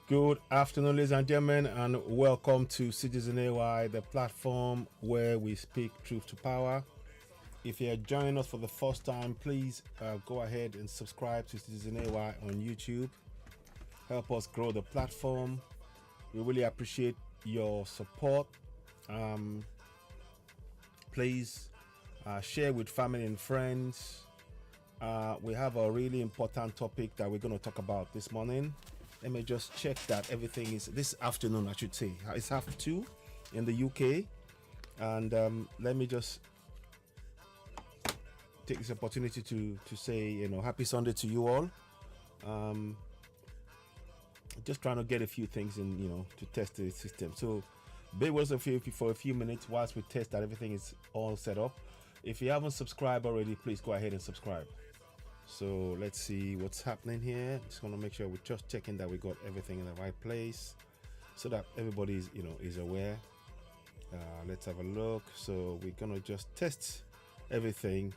Good afternoon, ladies and gentlemen, and welcome to Citizen AY, the platform where we speak truth to power. If you're joining us for the first time, please go ahead and subscribe to Citizen AY on YouTube. Help us grow the platform. We really appreciate your support. Please share with family and friends. We have a really important topic that we're going to talk about this morning. Let me just check that everything is this afternoon, I should say. It's 2:30 in the UK. And let me just take this opportunity to say, happy Sunday to you all. Just trying to get a few things in, to test the system. So bear with us for a few minutes whilst we test that everything is all set up. If you haven't subscribed already, please go ahead and subscribe. So let's see what's happening here. Just want to make sure we're just checking that we got everything in the right place so that everybody is, is aware. Let's have a look. So we're gonna just test everything,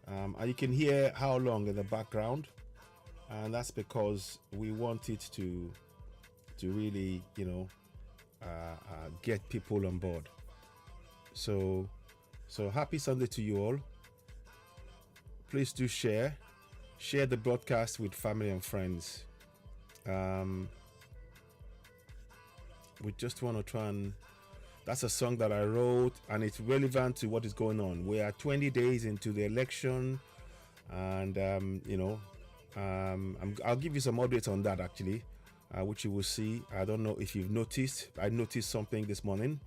and you can hear how long in the background, and that's because we want it to really, get people on board. So happy Sunday to you all. Please do share the broadcast with family and friends. We just want to try and that's a song that I wrote, and it's relevant to what is going on. We are 20 days into the election, and I'll give you some updates on that actually, which you will see. I don't know if you've noticed. I noticed something this morning,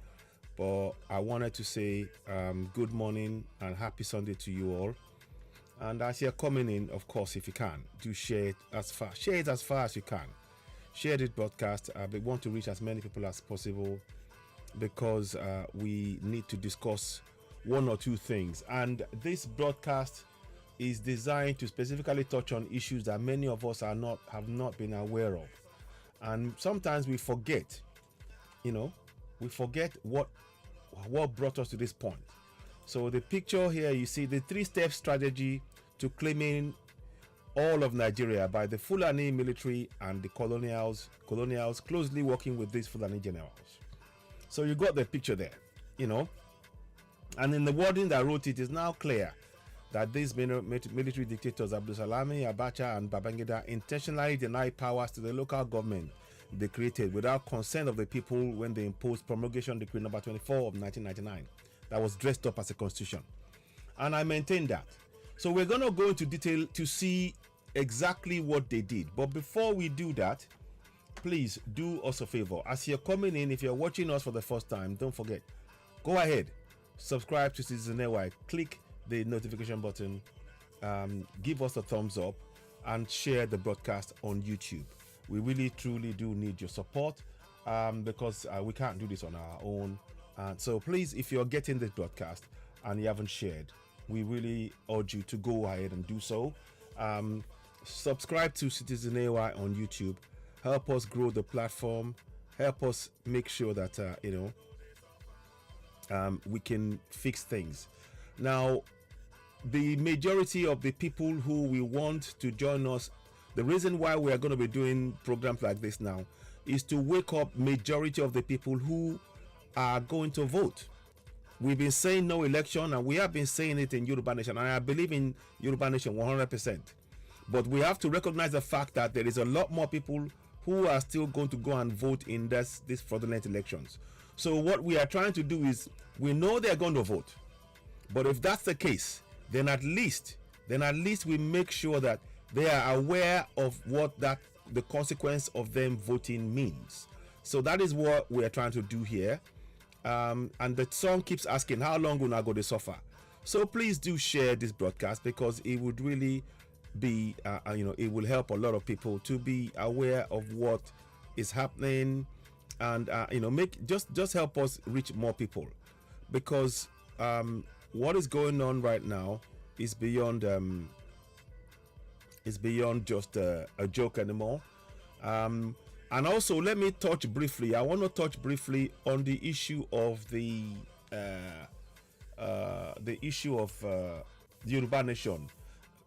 but I wanted to say good morning and happy Sunday to you all. And as you're coming in, of course, if you can, do share it as far as you can. Share this broadcast. We want to reach as many people as possible because we need to discuss one or two things. And this broadcast is designed to specifically touch on issues that many of us have not been aware of. And sometimes we forget, what brought us to this point. So the picture here, you see the 3-step strategy to claiming all of Nigeria by the Fulani Military and the Colonials closely working with these Fulani Generals. So you got the picture there, and in the wording that wrote it is now clear that these military dictators, Abdulsalami, Abacha and Babangida, intentionally deny powers to the local government they created without consent of the people when they imposed Promulgation Decree number 24 of 1999. That was dressed up as a constitution, and I maintain that. So we're going to go into detail to see exactly what they did. But before we do that, please do us a favor. As you're coming in, if you're watching us for the first time, don't forget, go ahead, subscribe to Citizen AY, click the notification button, give us a thumbs up, and share the broadcast on YouTube. We really truly do need your support, because we can't do this on our own. So please, if you're getting this broadcast and you haven't shared, we really urge you to go ahead and do so. Subscribe to Citizen AY on YouTube. Help us grow the platform. Help us make sure that we can fix things. Now, the majority of the people who we want to join us, the reason why we are going to be doing programs like this now is to wake up majority of the people who are going to vote. We've been saying no election, and we have been saying it in Yoruba Nation, and I believe in Yoruba Nation 100%. But we have to recognize the fact that there is a lot more people who are still going to go and vote in this fraudulent elections. So what we are trying to do is, we know they're going to vote, but if that's the case, then at least we make sure that they are aware of what the consequence of them voting means. So that is what we are trying to do here. And the song keeps asking, how long will I go to suffer? So please do share this broadcast, because it would really be it will help a lot of people to be aware of what is happening, and just help us reach more people, because what is going on right now is beyond just a joke anymore. And also, let me touch briefly. I want to touch briefly on the issue of the Yoruba Nation.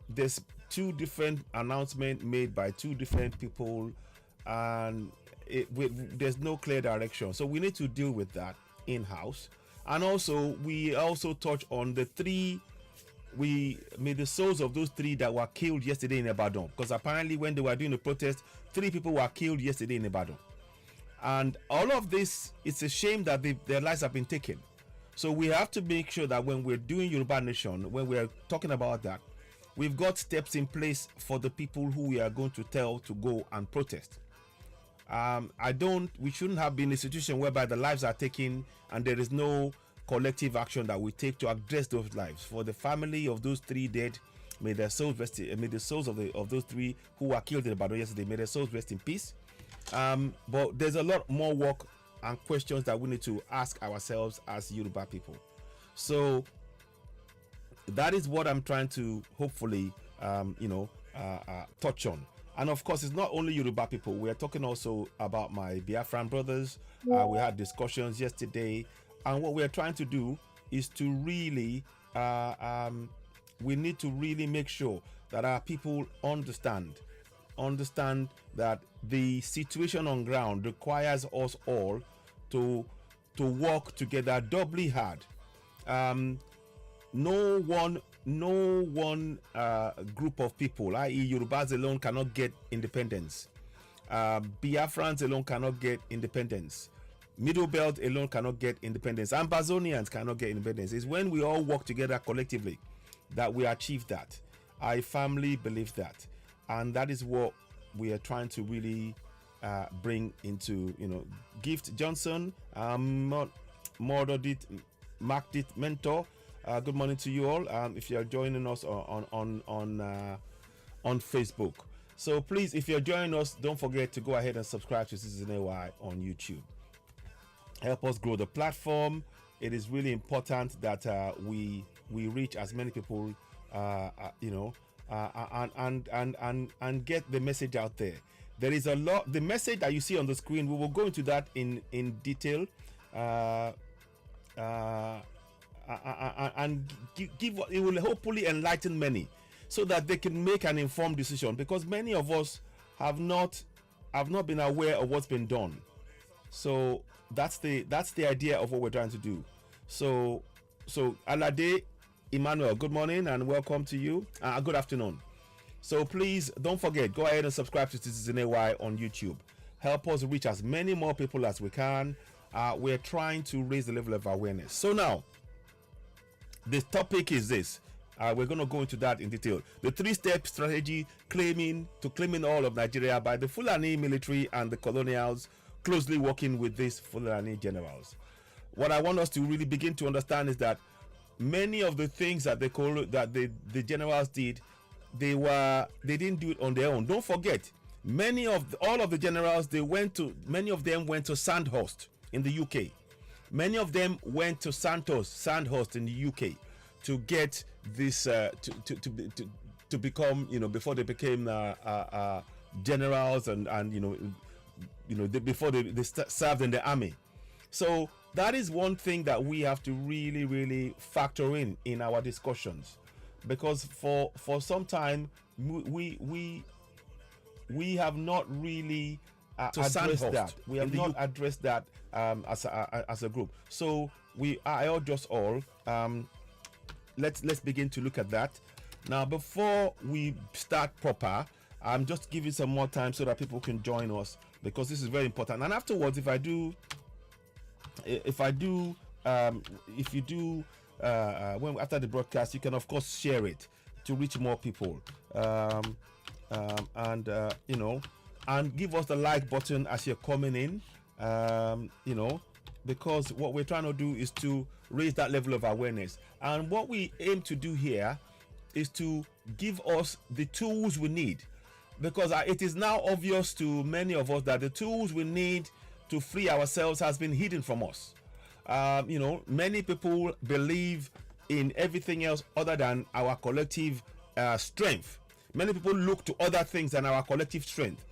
There's two different announcements made by two different people, and there's no clear direction. So we need to deal with that in-house. And also, we also touch on the three, we made the souls of those three that were killed yesterday in Ibadan. Because apparently when they were doing the protest, 3 people were killed yesterday in Ibadan. And all of this, it's a shame that their lives have been taken. So we have to make sure that when we're doing Yoruba Nation, when we're talking about that, we've got steps in place for the people who we are going to tell to go and protest. We shouldn't have been in a situation whereby the lives are taken and there is no collective action that we take to address those lives. For the family of those 3 dead, may their souls rest. May the souls of those 3 who were killed in Ibadan yesterday, may their souls rest in peace. But there's a lot more work and questions that we need to ask ourselves as Yoruba people. So that is what I'm trying to hopefully touch on. And of course, it's not only Yoruba people. We're talking also about my Biafran brothers. We had discussions yesterday, and what we're trying to do is to really we need to really make sure that our people understand that the situation on ground requires us all to work together doubly hard. No one group of people, i.e. Yorubas alone, cannot get independence. Biafrans alone cannot get independence. Middle Belt alone cannot get independence. Ambazonians cannot get independence. It's when we all work together collectively that we achieve that. I firmly believe that. And that is what we are trying to really bring into, Gift Johnson, Mordodit, Markdit Mentor. Good morning to you all. If you are joining us on Facebook, so please, if you're joining us, don't forget to go ahead and subscribe to Citizen AY on YouTube. Help us grow the platform. It is really important that we reach as many people, and get the message out there. There is a lot. The message that you see on the screen, we will go into that in detail. And give it will hopefully enlighten many so that they can make an informed decision, because many of us have not been aware of what's been done. So that's the idea of what we're trying to do. So Alade Emmanuel, good morning and welcome to you. Good afternoon. So please don't forget, go ahead and subscribe to Citizen AY on YouTube. Help us reach as many more people as we can. We're trying to raise the level of awareness. So now, the topic is this. We're going to go into that in detail. The 3-step strategy claiming all of Nigeria by the Fulani Military and the Colonials, closely working with these Fulani Generals. What I want us to really begin to understand is that many of the things that the generals did, they didn't do it on their own. Don't forget, all of the generals, many of them went to Sandhurst in the UK. Many of them went to Sandhurst in the UK to get this to become, before they became generals and before they served in the army. So that is one thing that we have to really, really factor in our discussions, because for some time we have not really addressed that. We have not addressed that as a group. So let's begin to look at that. Now, before we start proper, I'm just giving some more time so that people can join us, because this is very important. And afterwards, if you do after the broadcast, you can of course share it to reach more people, and give us the like button as you're coming in, because what we're trying to do is to raise that level of awareness. And what we aim to do here is to give us the tools we need, because it is now obvious to many of us that the tools we need to free ourselves has been hidden from us. Many people believe in everything else other than our collective strength. Many people look to other things than our collective strength.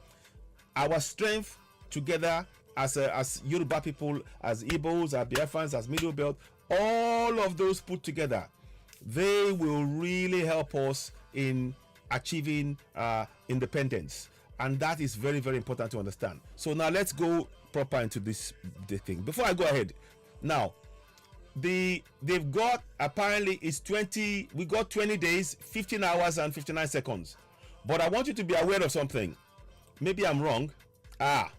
Our strength together as Yoruba people, as Igbos, as Biafrans, as Middle Belt, all of those put together, they will really help us in achieving independence. and that is very, very important to understand. So now let's go proper into the thing. Before I go ahead, now they've got, apparently it's 20, we got 20 days, 15 hours and 59 seconds. But I want you to be aware of something. Maybe I'm wrong. I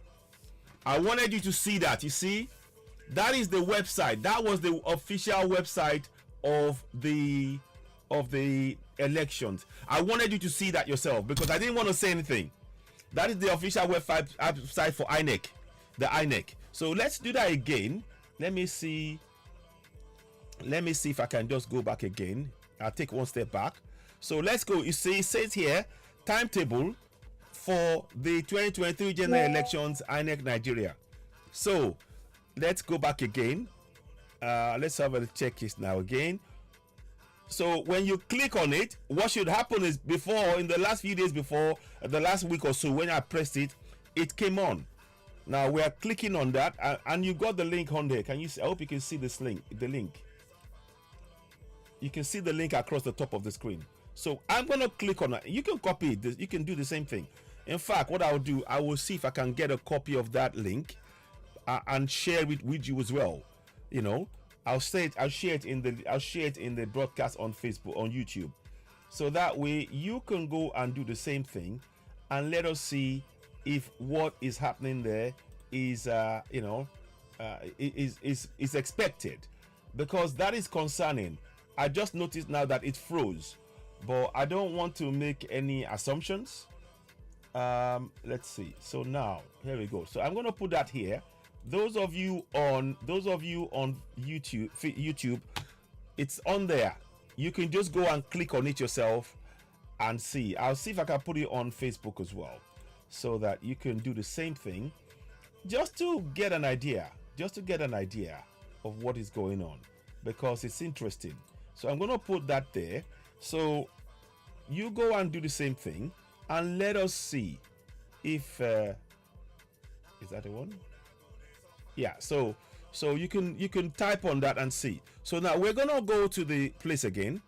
wanted you to see that. You see, that is the website. That was the official website of the elections. I wanted you to see that yourself because I didn't want to say anything. That is the official website for INEC, the INEC. So let's do that again. Let me see if I can just go back again. I'll take one step back. So let's go. You see, it says here, timetable for the 2023 general elections, INEC Nigeria. So let's go back again. Let's have a check this now again. So when you click on it, what should happen is, before, in the last few days before, the last week or so, when I pressed it, it came on. Now we are clicking on that, and you got the link on there. Can you see? I hope you can see this link, the link. You can see the link across the top of the screen. So I'm going to click on it. You can copy it. You can do the same thing. In fact, what I'll do, I will see if I can get a copy of that link and share it with you as well. You know, I'll share it in the broadcast on Facebook, on YouTube, so that way you can go and do the same thing, and let us see if what is happening there is is expected, because that is concerning. I just noticed now that it froze, but I don't want to make any assumptions. Let's see. So now here we go. So I'm going to put that here. Those of you on YouTube, it's on there. You can just go and click on it yourself and see. I'll see if I can put it on Facebook as well, so that you can do the same thing, just to get an idea, of what is going on, because it's interesting. So I'm going to put that there. So you go and do the same thing, and let us see if is that the one? Yeah. So you can type on that and see. So now we're going to go to the place again,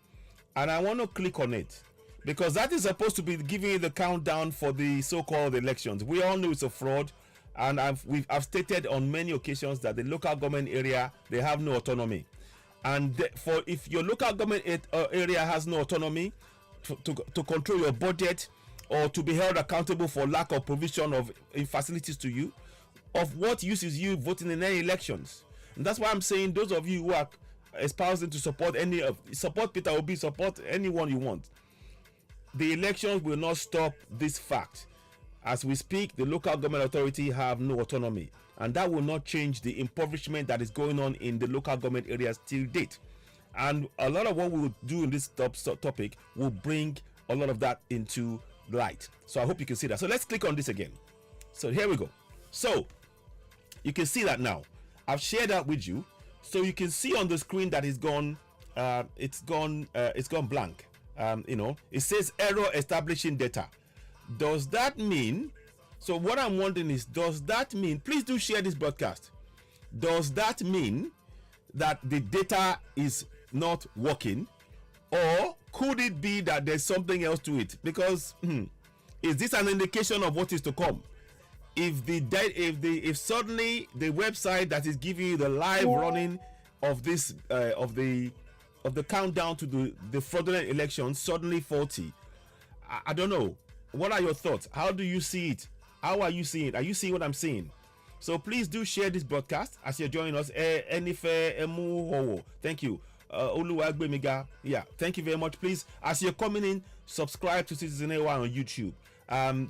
and I want to click on it, because that is supposed to be giving you the countdown for the so-called elections. We all know it's a fraud, and I've stated on many occasions that the local government area, they have no autonomy. And if your local government area has no autonomy to control your budget, or to be held accountable for lack of provision of facilities to you, of what use is you voting in any elections? And that's why I'm saying, those of you who are espousing to support support Peter Obi, support anyone you want, the elections will not stop this fact. As we speak, the local government authority have no autonomy, and that will not change the impoverishment that is going on in the local government areas till date. And a lot of what we will do in this topic will bring a lot of that into light. So I hope you can see that. So let's click on this again. So here we go. So you can see that now. I've shared that with you, so you can see on the screen that it's gone blank. It says error establishing data. Does that mean, so what I'm wondering is, does that mean, please do share this broadcast, does that mean that the data is not working, or could it be that there's something else to it? Because is this an indication of what is to come? If suddenly the website that is giving you the live running of this of the countdown to the fraudulent election suddenly faulty, I don't know. What are your thoughts? How do you see it? How are you seeing it? Are you seeing what I'm seeing? So please do share this broadcast as you're joining us. Thank you. Yeah, thank you very much. Please, as you're coming in, subscribe to Citizen AY on YouTube.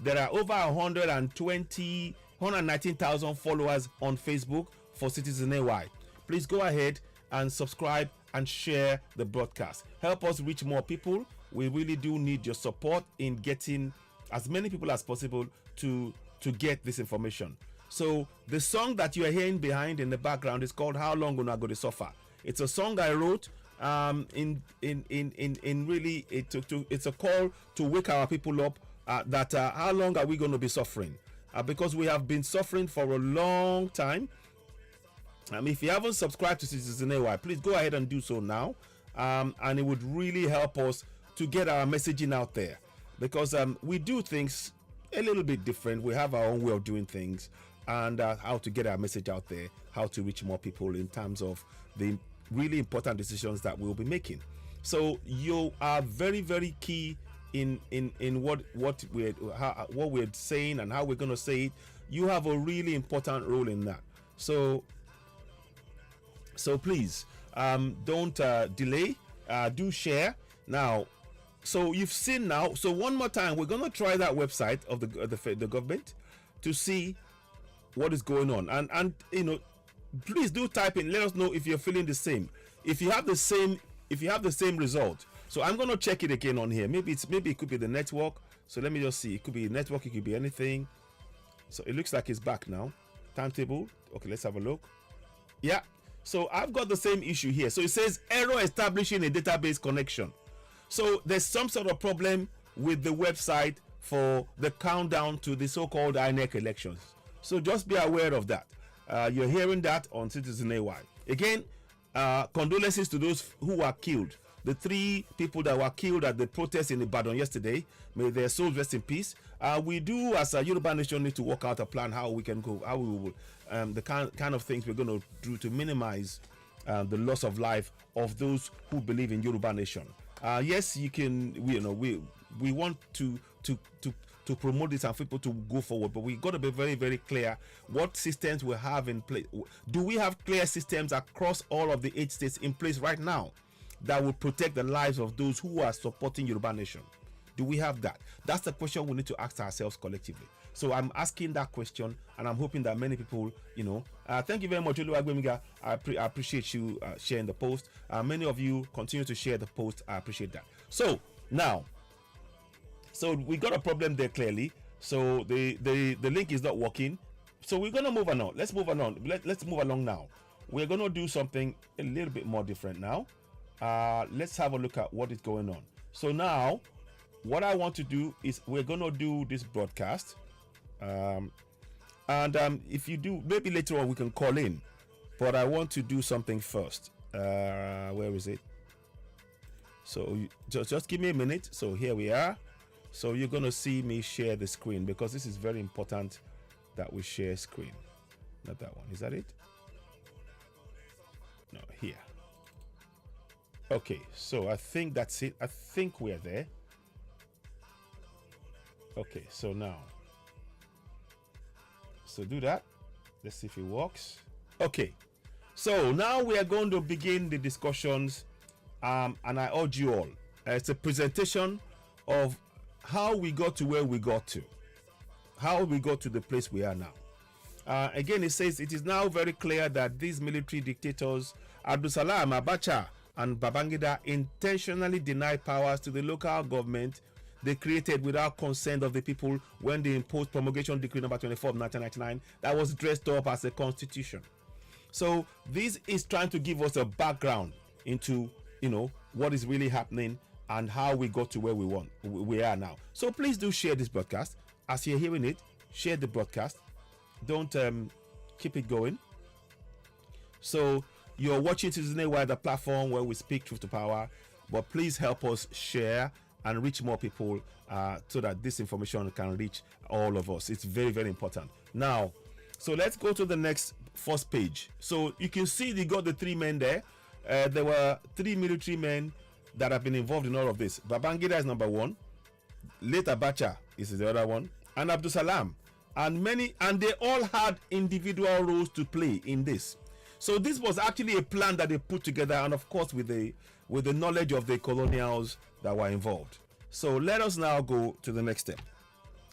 There are over 119,000 followers on Facebook for Citizen AY. Please go ahead and subscribe and share the broadcast. Help us reach more people. We really do need your support in getting as many people as possible to get this information. So the song that you are hearing behind in the background is called "How Long Una Go to Suffer." It's a song I wrote it's a call to wake our people up, that how long are we going to be suffering, because we have been suffering for a long time. If you haven't subscribed to Citizen AY, please go ahead and do so now, and it would really help us to get our messaging out there, because we do things a little bit different. We have our own way of doing things, and how to get our message out there, how to reach more people in terms of the really important decisions that we'll be making. So you are very, very key in what we're saying and how we're going to say it. You have a really important role in that. So please, don't delay. Do share now. So you've seen now. So one more time, we're going to try that website of the government to see what is going on. And you know, please do type in. Let us know if you're feeling the same. If you have the same result. So I'm going to check it again on here. Maybe it could be the network. So let me just see. It could be network. It could be anything. So it looks like it's back now. Timetable. Okay, let's have a look. Yeah. So I've got the same issue here. So it says error establishing a database connection. So there's some sort of problem with the website for the countdown to the so-called INEC elections. So just be aware of that. You're hearing that on Citizen AY. Again, condolences to those who were killed. The 3 people that were killed at the protest in Ibadan yesterday. May their souls rest in peace. We do, as a Yoruba nation, need to work out a plan how we can go, how we will, the kind of things we're going to do to minimize the loss of life of those who believe in Yoruba nation. Yes, you can. We want to promote this and for people to go forward, but we got to be very, very clear what systems we have in place. Do we have clear systems across all of the 8 states in place right now that will protect the lives of those who are supporting Yoruba nation? Do we have that? That's the question we need to ask ourselves collectively. So I'm asking that question, and I'm hoping that many people, thank you very much, Oluwagbemiga. I appreciate you sharing the post. Many of you continue to share the post. I appreciate that. So now, we got a problem there clearly. So the link is not working. So we're gonna move on. Let's move on. Let's move along now. We're gonna do something a little bit more different now. Let's have a look at what is going on. So now, what I want to do is we're gonna do this broadcast. If you do, maybe later on we can call in, but I want to do something first. Where is it? So just give me a minute. So here we are. So you're gonna see me share the screen, because this is very important that we share screen. Not that one. Is that it? No, here. Okay, so I think that's it. I think we're there. Okay, so now, so do that. Let's see if it works. Okay, so now we are going to begin the discussions, and I urge you all. It's a presentation of how we got to where we got to, how we got to the place we are now. Again, it says it is now very clear that these military dictators, Abdulsalam, Abacha, and Babangida, intentionally deny powers to the local government they created without consent of the people when they imposed Promulgation Decree number 24 of 1999 that was dressed up as a constitution. So this is trying to give us a background into, what is really happening and how we got to where we are now. So please do share this broadcast. As you're hearing it, share the broadcast. Don't keep it going. So you're watching Citizen AY, the platform where we speak truth to power, but please help us share and reach more people so that this information can reach all of us. It's very, very important. Now, so let's go to the first page. So you can see they got the 3 men there. There were 3 military men that have been involved in all of this. Babangida is number 1. Late Abacha is the other one. And Abdul Salam. And they all had individual roles to play in this. So this was actually a plan that they put together, and of course with the knowledge of the colonials that were involved. So let us now go to the next step.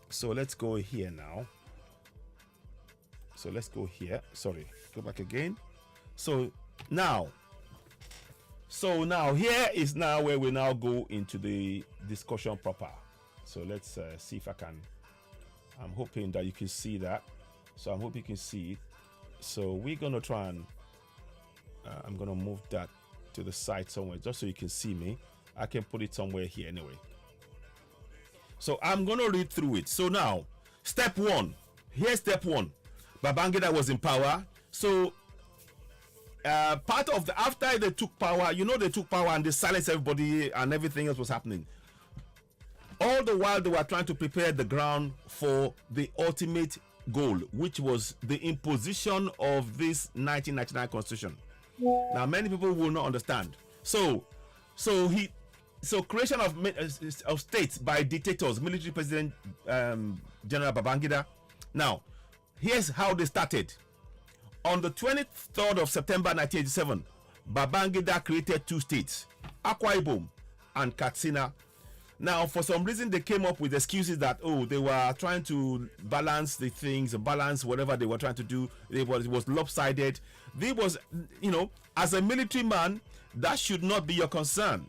So let's go here now. So let's go here. Sorry, go back again. So now here is now where we now go into the discussion proper. So let's see if I can. I'm hoping that you can see that. So I'm hoping you can see it. So we're gonna try and I'm gonna move that to the side somewhere just so you can see me. I can put it somewhere here anyway. So I'm gonna read through it. So now, step 1. Here's step 1. Babangida was in power. So part of after they took power, they took power and they silenced everybody and everything else was happening. All the while they were trying to prepare the ground for the ultimate goal, which was the imposition of this 1999 constitution. Now, many people will not understand. So creation of states by dictators, military president General Babangida. Now, here's how they started. On the 23rd of September 1987, Babangida created two states, Akwa Ibom and Katsina. Now, for some reason, they came up with excuses that, they were trying to balance the things, balance whatever they were trying to do. It was lopsided. There was, as a military man, that should not be your concern.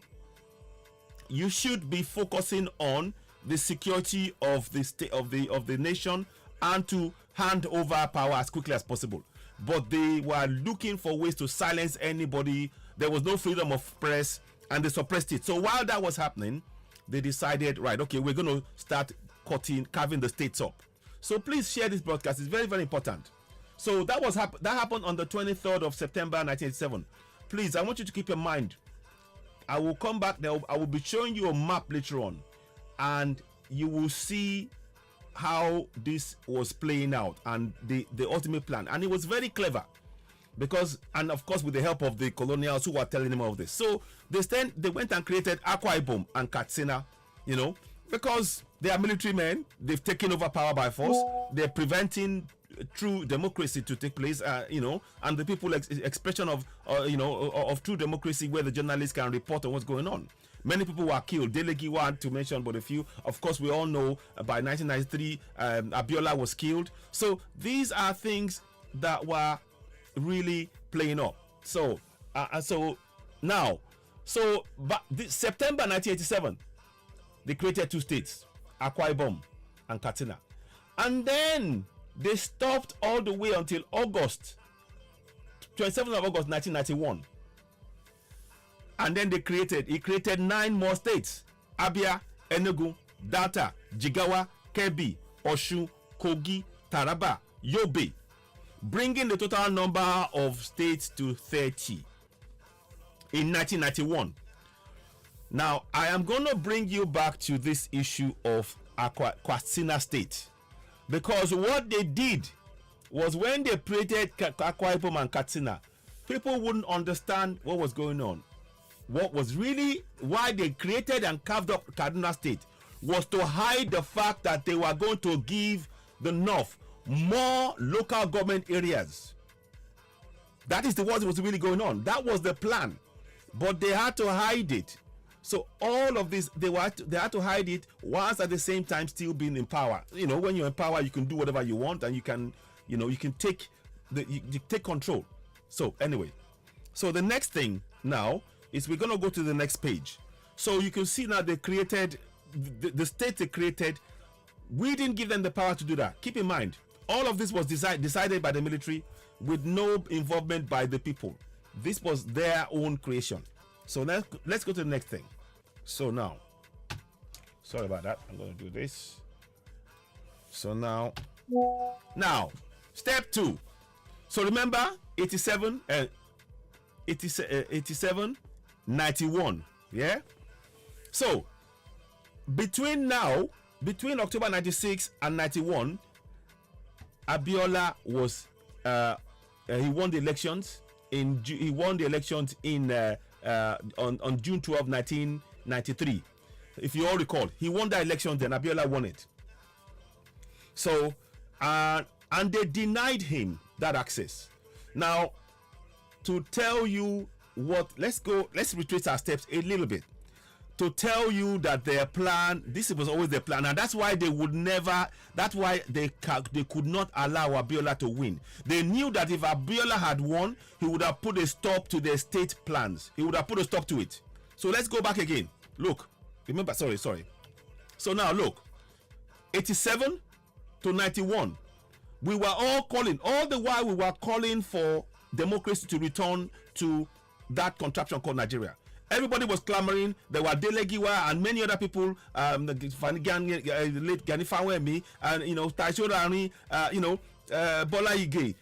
You should be focusing on the security of the state, of the nation, and to hand over power as quickly as possible. But they were looking for ways to silence anybody. There was no freedom of press, and they suppressed it. So while that was happening, they decided, right, okay, we're going to start carving the states up. So please share this broadcast. It's very, very important. So that happened on the 23rd of September 1987. Please, I want you to keep in mind. I will come back there. I will be showing you a map later on, and you will see how this was playing out and the ultimate plan. And it was very clever. Because, and of course with the help of the colonials who were telling them all of this. So they went and created Akwa Ibom and Katsina, because they are military men. They've taken over power by force. They're preventing true democracy to take place, and the people expression of true democracy, where the journalists can report on what's going on. Many people were killed. Delegiwa, to mention but a few. Of course, we all know by 1993, Abiola was killed. So these are things that were really playing up. So September 1987, they created two states, Akwa Ibom and Katsina, and then they stopped all the way until August 27th of August 1991, and then he created 9 more states: Abia, Enugu, Delta, Jigawa, Kebbi, Osun, Kogi, Taraba, Yobe, bringing the total number of states to 30 in 1991. Now, I am going to bring you back to this issue of Katsina State, because what they did was, when they created Akwa Ibom and Katsina, people wouldn't understand what was going on. What was really why they created and carved up Kaduna State was to hide the fact that they were going to give the North more local government areas. That is what was really going on. That was the plan, but they had to hide it. So all of this, they had to hide it, whilst at the same time still being in power. When you're in power, you can do whatever you want, and you can take you take control. So anyway, so the next thing now is we're gonna go to the next page. So you can see now they created the state they created. We didn't give them the power to do that. Keep in mind, all of this was decided by the military with no involvement by the people. This was their own creation. So let's go to the next thing. So now, sorry about that. I'm going to do this. So now, step 2. So remember, 87, 91. Yeah. So between October 96 and 91, Abiola was he won the elections on June 12, 1993. If you all recall, he won the election, then Abiola won it. So and they denied him that access. Now, to tell you what, let's retrace our steps a little bit to tell you that their plan, this was always their plan, and that's why they could not allow Abiola to win. They knew that if Abiola had won, he would have put a stop to their state plans. He would have put a stop to it. So let's go back again. Look, remember, sorry. So now look, 87 to 91, we were all calling, all the while we were calling for democracy to return to that contraption called Nigeria. Everybody was clamoring. There were Delegiwa and many other people, late Gani Fawemi, and Taisho Rani, Bola Ige.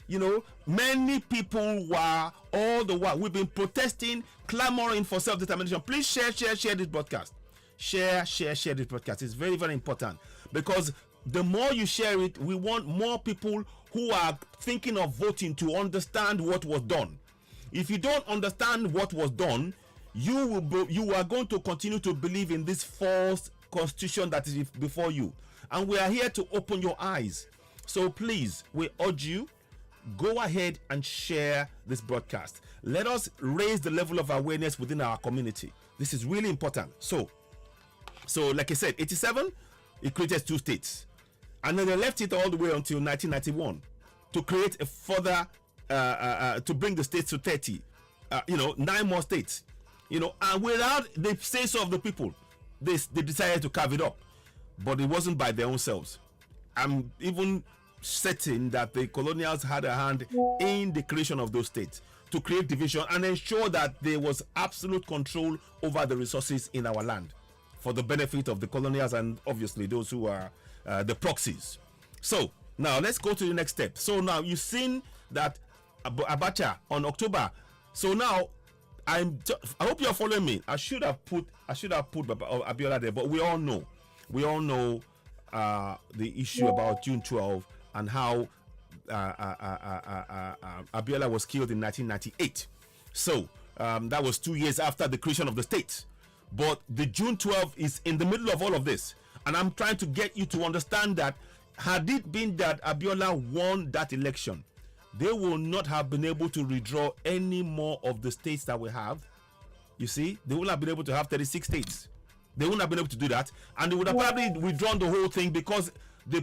Many people were all the while. We've been protesting, clamoring for self-determination. Please share this broadcast. share this podcast. It's very, very important, because the more you share it, we want more people who are thinking of voting to understand what was done. If you don't understand what was done, you are going to continue to believe in this false constitution that is before you. And we are here to open your eyes. So please, we urge you, go ahead and share this broadcast. Let us raise the level of awareness within our community. This is really important. So like I said, 87, it created 2 states. And then they left it all the way until 1991 to create a further, to bring the states to 30. 9 more states. And without the say-so of the people, they decided to carve it up. But it wasn't by their own selves. I'm even certain that the colonials had a hand in the creation of those states to create division and ensure that there was absolute control over the resources in our land for the benefit of the colonials and obviously those who are the proxies. So now let's go to the next step. So now you've seen that Abacha on October. So now I hope you're following me. I should have put Abiola there, but we all know the issue about June 12 and how Abiola was killed in 1998. So that was 2 years after the creation of the state. But the June 12 is in the middle of all of this. And I'm trying to get you to understand that had it been that Abiola won that election, they will not have been able to redraw any more of the states that we have. You see, they wouldn't have been able to have 36 states. They wouldn't have been able to do that. And they would have probably withdrawn the whole thing because the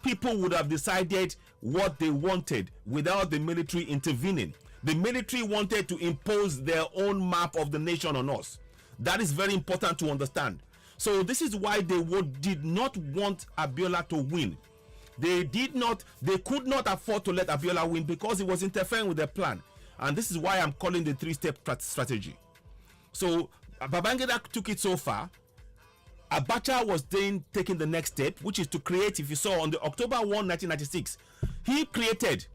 people would have decided what they wanted without the military intervening. The military wanted to impose their own map of the nation on us. That is very important to understand. So this is why they did not want Abiola to win. They could not afford to let Abiola win because it was interfering with their plan. And this is why I'm calling the 3-step strategy. So Babangida took it so far. Abacha was then taking the next step, which is to create, if you saw on the October 1, 1996, he created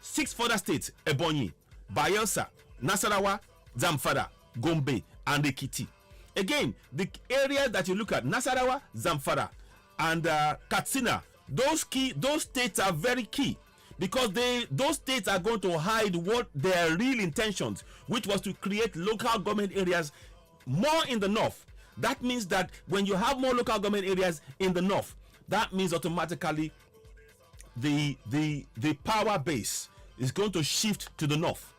6 further states: Ebonyi, Bayelsa, Nasarawa, Zamfara, Gombe, and Ekiti. Again, the area that you look at, Nasarawa, Zamfara, and Katsina, those states are very key because those states are going to hide what their real intentions, which was to create local government areas more in the north. That means that when you have more local government areas in the north, that means automatically the power base is going to shift to the north.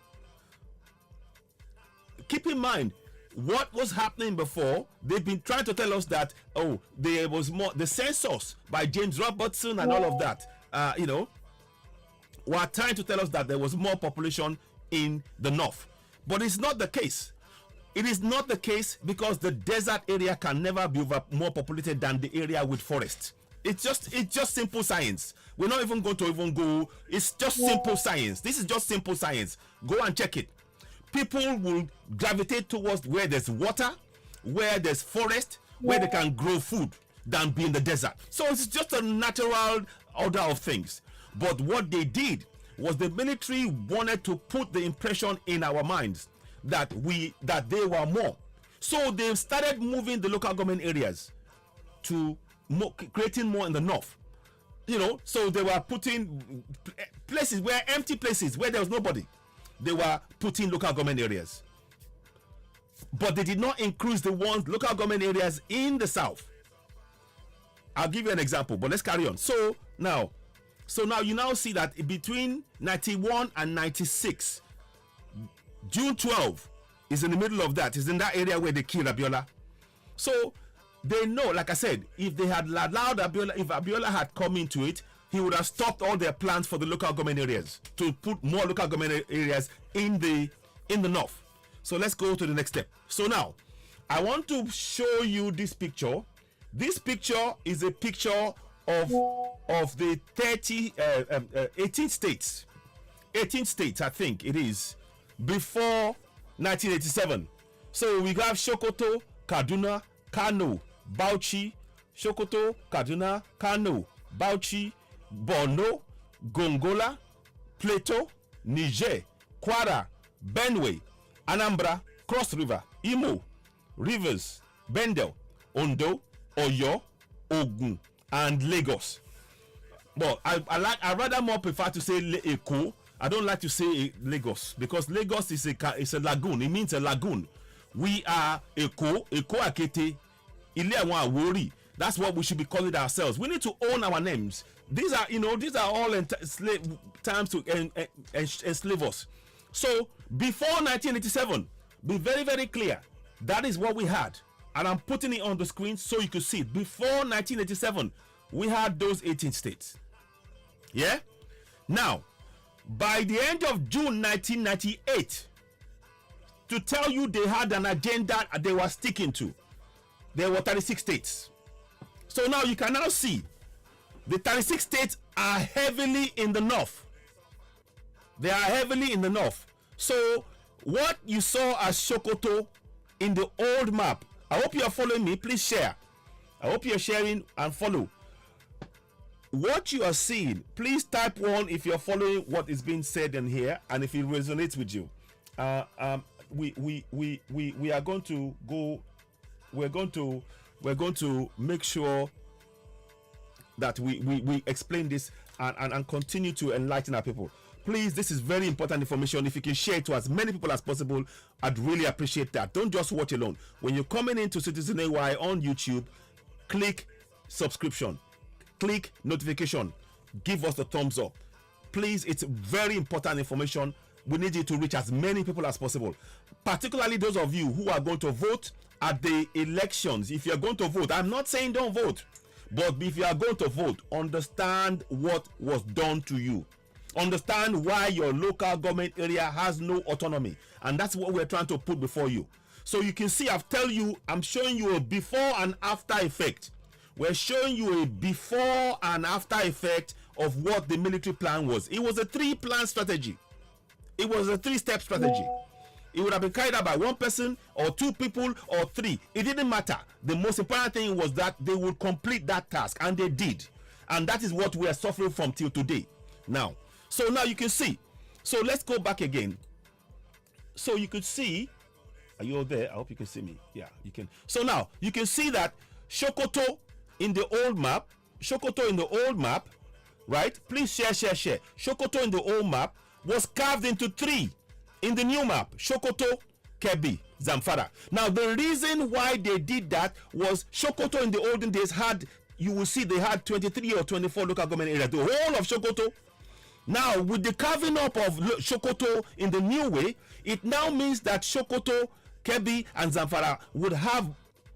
Keep in mind what was happening before. They've been trying to tell us that, oh, there was more, the census by James Robertson and all of that, were trying to tell us that there was more population in the north. But it's not the case. It is not the case because the desert area can never be more populated than the area with forest. It's just simple science. We're not even going to go. It's just simple science. This is just simple science. Go and check it. People will gravitate towards where there's water, where there's forest, where they can grow food than be in the desert. So it's just a natural order of things. But what they did was the military wanted to put the impression in our minds that they were more. So they started moving the local government areas to creating more in the north. So they were putting places where empty places where there was nobody. They were putting local government areas. But they did not increase the local government areas in the south. I'll give you an example, but let's carry on. So now you now see that between 91 and 96, June 12 is in the middle of that. It's in that area where they killed Abiola. So they know, like I said, if they had allowed Abiola, if Abiola had come into it, he would have stopped all their plans for the local government areas to put more local government areas in the north. So let's go to the next step. So now I want to show you this picture. This picture is a picture of the 18 states. 18 states, I think it is, before 1987. So we have Sokoto, Kaduna, Kano, Bauchi, Sokoto, Kaduna, Kano, Bauchi, Borno, Gongola, Plateau, Niger, Kwara, Benue, Anambra, Cross River, Imo, Rivers, Bendel, Ondo, Oyo, Ogun, and Lagos. Well, I rather more prefer to say Eko. I don't like to say Lagos because Lagos is a lagoon. It means a lagoon. We are Eko Akete, Ile Awon Awori. That's what we should be calling ourselves. We need to own our names. These are all times to enslave us. So before 1987, be very, very clear. That is what we had. And I'm putting it on the screen so you can see it. Before 1987, we had those 18 states. Yeah? Now, by the end of June 1998, to tell you they had an agenda they were sticking to, there were 36 states. So now you can now see the 36 states are heavily in the north. They are heavily in the north. So what you saw as Sokoto in the old map, I hope you are following me. Please share. I hope you are sharing and follow. What you are seeing, please type 1 if you're following what is being said in here and if it resonates with you. We are going to go. We're going to make sure that we explain this and continue to enlighten our people. Please, this is very important information. If you can share it to as many people as possible, I'd really appreciate that. Don't just watch alone. When you're coming into Citizen AY on YouTube, click subscription, click notification, give us the thumbs up. Please, it's very important information. We need you to reach as many people as possible, particularly those of you who are going to vote at the elections. If you're going to vote, I'm not saying don't vote, but if you are going to vote, understand what was done to you. Understand why your local government area has no autonomy, and that's what we're trying to put before you. So you can see, I'm showing you a before and after effect. We're showing you a before and after effect of what the military plan was. It was a 3-plan strategy. It was a 3-step strategy. It would have been carried out by 1 person or 2 people or 3. It didn't matter. The most important thing was that they would complete that task, and they did. And that is what we are suffering from till today. Now you can see. So let's go back again. So you could see, are you all there? I hope you can see me. Yeah, you can. So now you can see that Sokoto in the old map, right? Please share. Sokoto in the old map was carved into 3 in the new map: Sokoto, Kebbi, Zamfara. Now the reason why they did that was Sokoto in the olden days had, you will see they had 23 or 24 local government areas, the whole of Sokoto. Now with the carving up of Sokoto in the new way, it now means that Sokoto, Kebbi and Zamfara would have,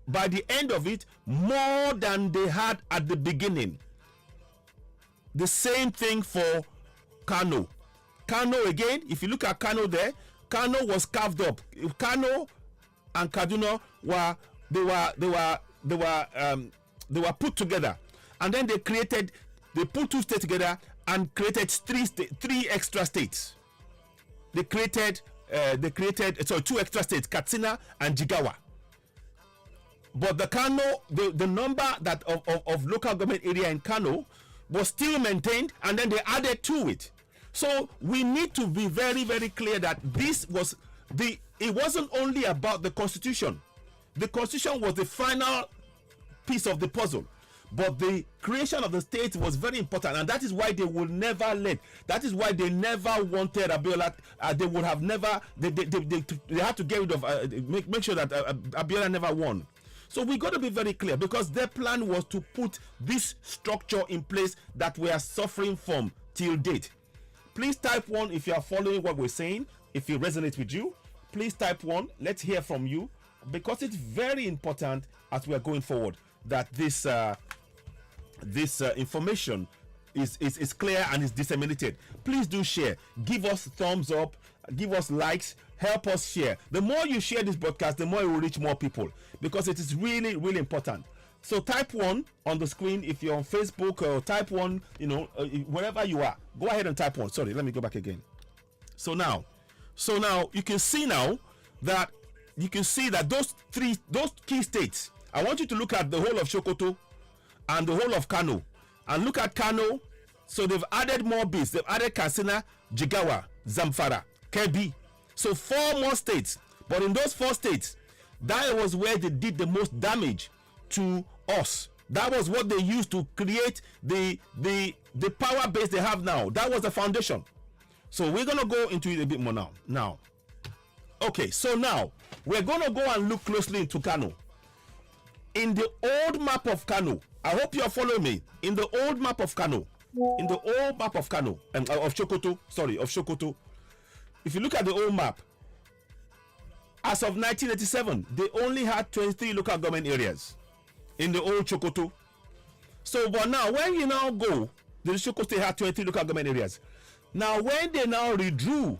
by the end of it, more than they had at the beginning. The same thing for Kano. Kano again, if you look at Kano there, Kano was carved up. Kano and Kaduna they were put together, and then they put 2 states together and created 3 extra states. They created 2 extra states, Katsina and Jigawa. But the Kano, the number that of local government area in Kano was still maintained, and then they added to it. So we need to be very, very clear that this was it wasn't only about the constitution. The constitution was the final piece of the puzzle, but the creation of the state was very important, and that is why they would never let. That is why they never wanted Abiola. They would have never. They had to get rid of. Make sure that Abiola never won. So we got to be very clear, because their plan was to put this structure in place that we are suffering from till date. Please type 1 if you are following what we're saying. If it resonates with you, please type 1. Let's hear from you, because it's very important as we are going forward that this information is clear and is disseminated. Please do share. Give us thumbs up. Give us likes. Help us share. The more you share this broadcast, the more it will reach more people, because it is really, really important. So type 1 on the screen if you're on Facebook, or type 1, wherever you are. Go ahead and type 1. Sorry, let me go back again. So now you can see that those key states. I want you to look at the whole of Sokoto and the whole of Kano, and look at Kano. So they've added more bits. They've added Katsina, Jigawa, Zamfara, Kebbi. So 4 more states. But in those 4 states, That was where they did the most damage to us. That was what they used to create the power base they have now. That was the foundation. So we're gonna go into it a bit more now. Okay, so now we're gonna go and look closely into Kano. In the old map of Kano, I hope you are following me. In the old map of Kano, of Sokoto. If you look at the old map, as of 1987, they only had 23 local government areas in the old Sokoto. So, but now when you now go, the Sokoto had 23 local government areas. Now, when they now withdrew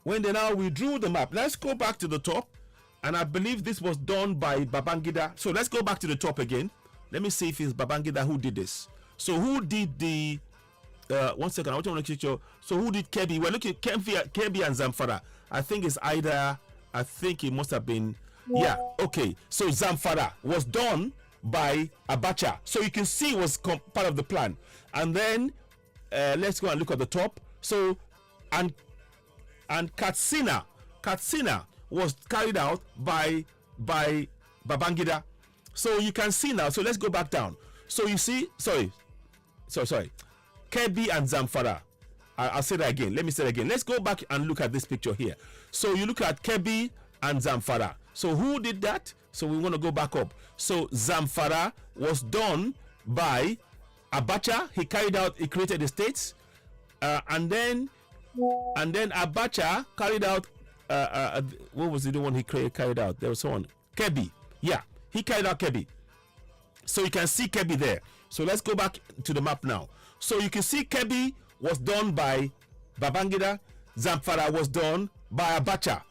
the map, let's go back to the top, and I believe this was done by Babangida. So let's go back to the top again. Let me see if it's Babangida who did this. So who did the 1 second, I want to check your. So who did Kebbi? We're looking at Kebbi and Zamfara. I think it must have been, yeah, okay. So Zamfara was done by Abacha. So you can see it was part of the plan. And then let's go and look at the top. So and Katsina was carried out by Babangida. So you can see now. So let's go back down. So you see, sorry. Kebbi and Zamfara. I'll say that again. Let me say it again. Let's go back and look at this picture here. So you look at Kebbi and Zamfara. So who did that? So we want to go back up. So Zamfara was done by Abacha. He created the states, and then Abacha carried out. What was the one he carried out? There was someone. Kebbi. Yeah, he carried out Kebbi. So you can see Kebbi there. So let's go back to the map now. So you can see Kebbi was done by Babangida. Zamfara was done by Abacha.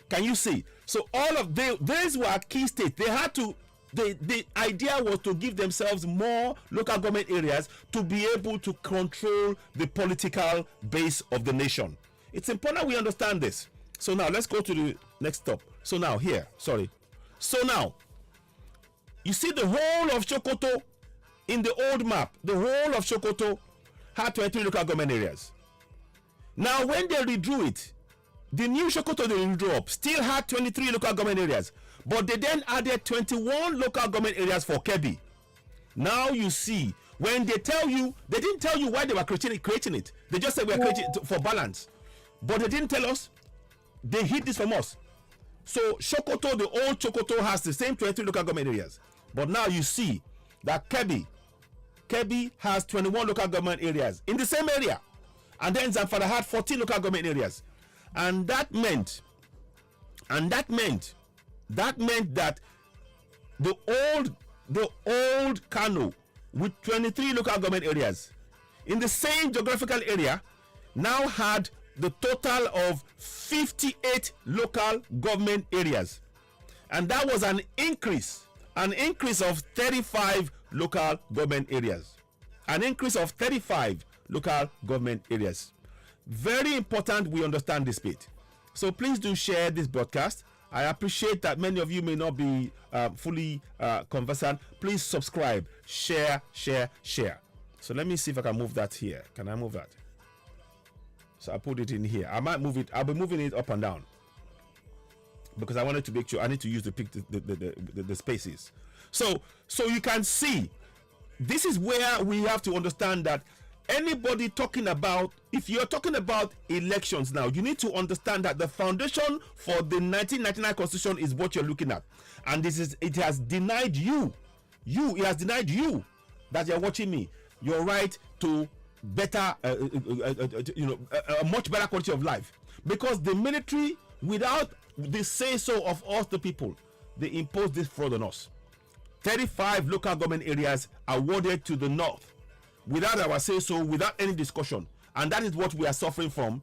Can you see? So all of these were key states. They had to. The idea was to give themselves more local government areas to be able to control the political base of the nation. It's important we understand this. So now let's go to the next stop. So now here, sorry. So now you see the whole of Sokoto in the old map. The whole of Sokoto had 23 local government areas. Now when they redrew it, the new Sokoto they redrew up still had 23 local government areas, but they then added 21 local government areas for Kebbi. Now you see, when they tell you, they didn't tell you why they were creating it. They just said we are creating it for balance, but they didn't tell us. They hid this from us. So Sokoto, the old Sokoto, has the same 23 local government areas, but now you see that Kebbi has 21 local government areas in the same area, and then Zamfara had 14 local government areas, and that meant that the old Kano with 23 local government areas in the same geographical area now had the total of 58 local government areas, and that was an increase of 35 local government areas. Very important we understand this bit. So please do share this broadcast. I appreciate that many of you may not be fully conversant. Please subscribe, share. So let me see if I can move that here. Can I move that? So I put it in here. I might move it. I'll be moving it up and down because I wanted to make sure I need to use the spaces. So you can see, this is where we have to understand that anybody talking about, if you're talking about elections now, you need to understand that the foundation for the 1999 constitution is what you're looking at, and it has denied you that you're watching me your right to better a much better quality of life, because the military, without the say so of us the people, they imposed this fraud on us. 35 local government areas awarded to the north without our say so, without any discussion, and that is what we are suffering from,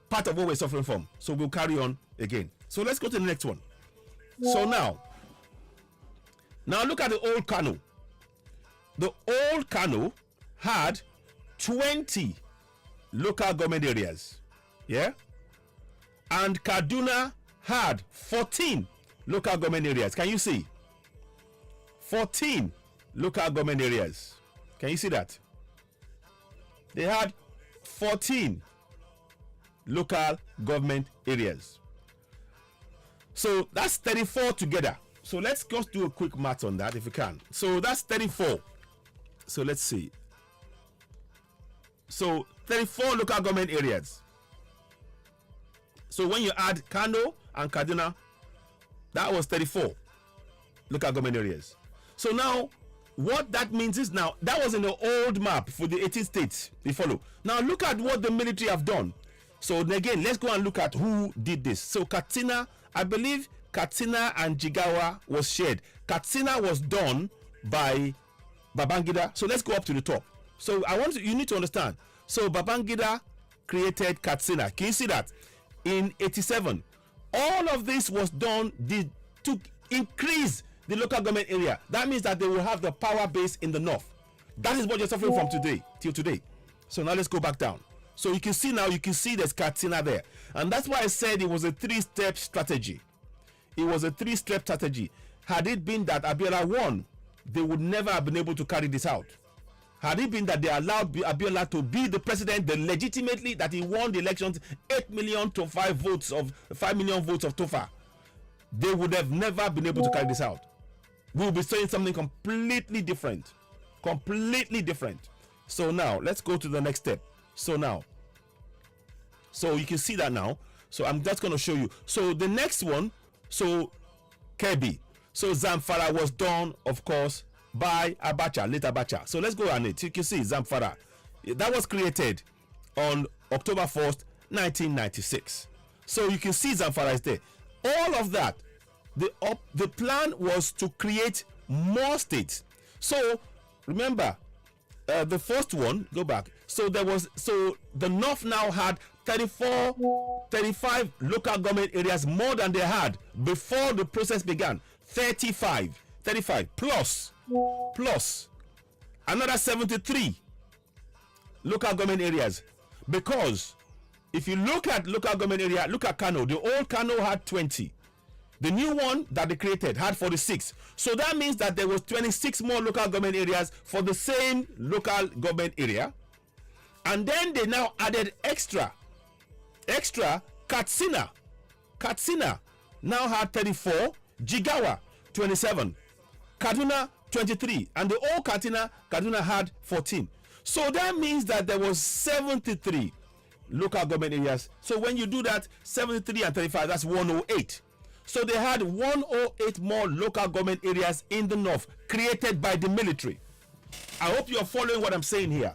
part of what we're suffering from. So we'll carry on again. So let's go to the next one. So now look at the old Kano. The old Kano had 20 local government areas, yeah, and Kaduna had 14 local government areas. Can you see? 14 local government areas. Can you see that? They had 14 local government areas. So that's 34 together. So let's just do a quick math on that if we can. So that's 34. So let's see. So 34 local government areas. So when you add Kano and Kaduna, that was 34 local government areas. So now, what that means is now, that was in the old map for the 18 states. You follow? Now look at what the military have done. So again, let's go and look at who did this. So Katsina, I believe Katsina and Jigawa was shared. Katsina was done by Babangida. So let's go up to the top. So you need to understand. So Babangida created Katsina. Can you see that? In 87, all of this was done to increase the local government area. That means that they will have the power base in the north. That is what you're suffering from today, till today. So now let's go back down. So you can see now, there's Katsina there. And that's why I said it was a three-step strategy. It was a three-step strategy. Had it been that Abiola won, they would never have been able to carry this out. Had it been that they allowed Abiola to be the president, then legitimately that he won the elections, 8 million to 5 million votes of Tofa, they would have never been able to carry this out. We will be saying something completely different. Completely different. So now, let's go to the next step. So now, so you can see that now. So I'm just going to show you. So the next one, so Kebbi. So Zamfara was done, of course, by Abacha, late Abacha. So let's go on it. You can see Zamfara. That was created on October 1st, 1996. So you can see Zamfara is there. All of that, the plan was to create more states. So remember, the first one, go back. So the North now had 35 local government areas more than they had before the process began. 35 plus another 73 local government areas, because if you look at local government area, look at Kano. The old Kano had 20. The new one that they created had 46. So that means that there was 26 more local government areas for the same local government area. And then they now added extra Katsina now had 34, Jigawa 27, Kaduna 23, and the old Kaduna had 14. So that means that there was 73 local government areas. So when you do that, 73 and 35, that's 108. So they had 108 more local government areas in the north created by the military. I hope you're following what I'm saying here.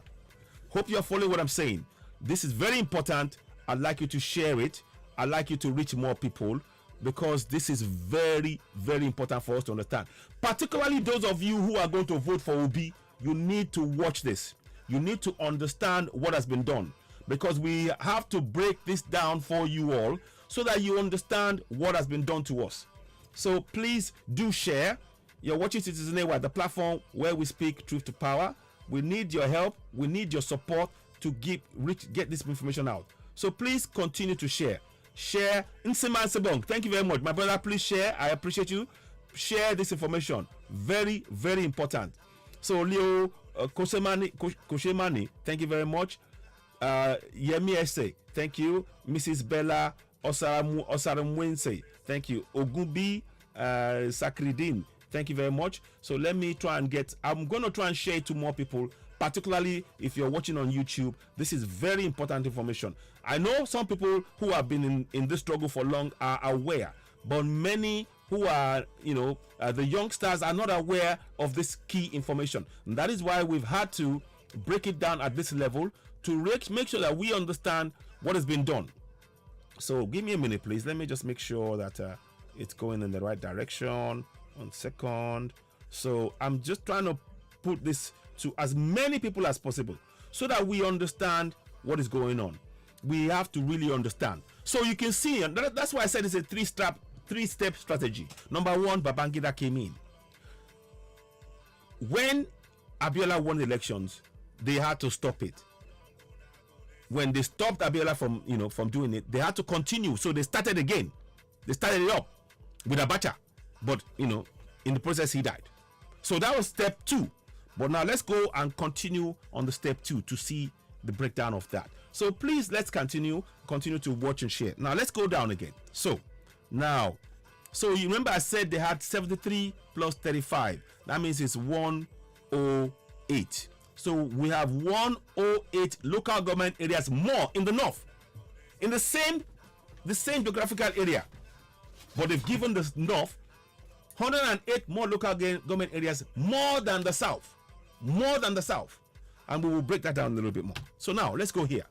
Hope you're following what I'm saying. This is very important. I'd like you to share it. I'd like you to reach more people, because this is very, very important for us to understand. Particularly those of you who are going to vote for Obi, you need to watch this. You need to understand what has been done, because we have to break this down for you all so that you understand what has been done to us. So please do share. You're watching Citizen AY, the platform where we speak truth to power. We need your help. We need your support to get this information out. So please continue to share. Share. Nsema Sebong, thank you very much. My brother, please share. I appreciate you. Share this information. Very, very important. So Leo Koshemani, thank you very much. Yemi Ese, thank you. Mrs. Bella Osaramwense, thank you. Ogubi Sakridin, thank you very much. So let me try and I'm going to try and share it to more people, particularly if you're watching on YouTube. This is very important information. I know some people who have been in this struggle for long are aware, but many who are, the youngsters are not aware of this key information. And that is why we've had to break it down at this level to make sure that we understand what has been done. So give me a minute, please. Let me just make sure that it's going in the right direction. 1 second. So I'm just trying to put this to as many people as possible so that we understand what is going on. We have to really understand. So you can see, and that's why I said it's a three-step strategy. Number one, Babangida came in. When Abiola won the elections, they had to stop it. When they stopped Abiola from doing it, they had to continue. So they started again. They started it up with Abacha, but in the process he died. So that was step 2. But now let's go and continue on the step 2 to see the breakdown of that. So please, let's continue to watch and share. Now let's go down again. So now So you remember I said they had 73 plus 35. That means it's 108. So we have 108 local government areas more in the north, in the same geographical area. But they've given the north 108 more local government areas more than the south. More than the south. And we will break that down a little bit more. So now let's go here.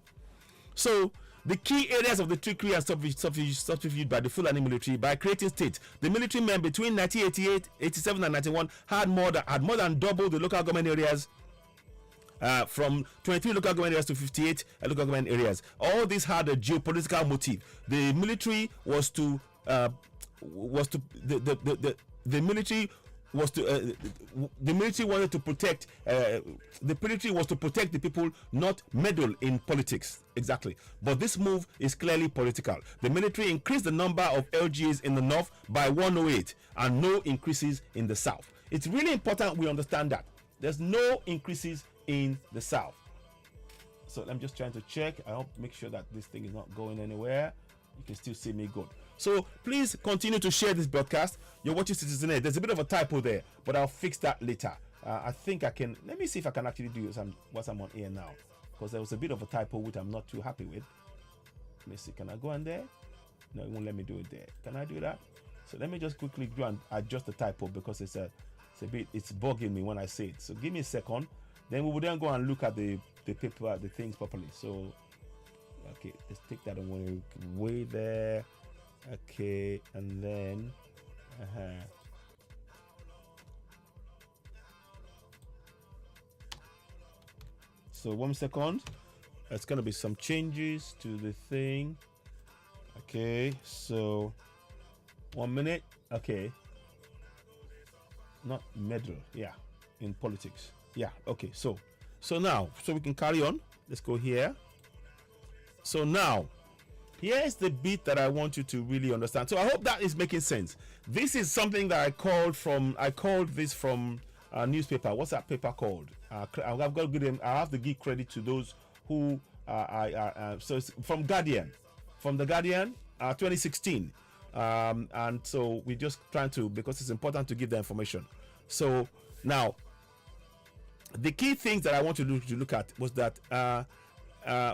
So the key areas of the trickery and subterfuge by the Fulani military by creating states. The military men between 1988, 87 and 91 had more than double the local government areas, from 23 local government areas to 58 local government areas. All this had a geopolitical motive. The military was to the military wanted to protect the military was to protect the people, not meddle in politics. Exactly. But this move is clearly political. The military increased the number of LGAs in the north by 108 and no increases in the south. It's really important we understand that there's no increases in the south. So I'm just trying to check. I hope make sure that this thing is not going anywhere. You can still see me good. So please continue to share this broadcast. You're watching Citizen Aid. There's a bit of a typo there, but I'll fix that later. I think I can. Let me see if I can actually do some once I'm on air now, because there was a bit of a typo which I'm not too happy with. Let me see. Can I go on there? No, it won't let me do it there. Can I do that? So let me just quickly go and adjust the typo, because it's bugging me when I say it. So give me a second. Then we will then go and look at the paper, the things properly. So okay, let's take that way there. Okay, and then so 1 second. It's gonna be some changes to the thing. Okay, so 1 minute. Okay, not medal, yeah, in politics, yeah. Okay, so now we can carry on. Let's go here. So now here's the bit that I want you to really understand. So I hope that is making sense. This is something that I called this from a newspaper. What's that paper called? I've got to give them. I have to give credit to those who so it's from Guardian, from the Guardian, 2016. And so we're just trying to, because it's important to give the information. So now the key things that I want you to look at was that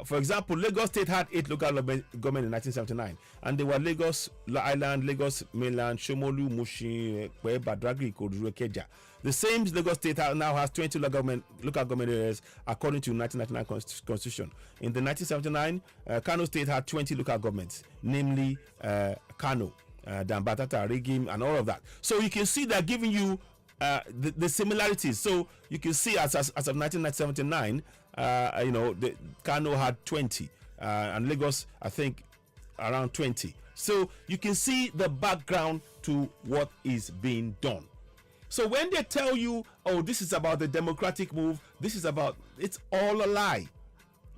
for example, Lagos State had 8 local government in 1979, and they were Lagos Island, Lagos Mainland, Shomolu, Mushin, Badagry, Koduru, Keja. The same Lagos State now has 20 local government areas according to 1999 Constitution. In the 1979, Kano State had 20 local governments, namely Kano, Dambatata, Regim, and all of that. So you can see they're giving you the similarities. So you can see as of 1979, the Kano had 20, and Lagos, I think, around 20. So you can see the background to what is being done. So when they tell you, oh, this is about the democratic move, it's all a lie.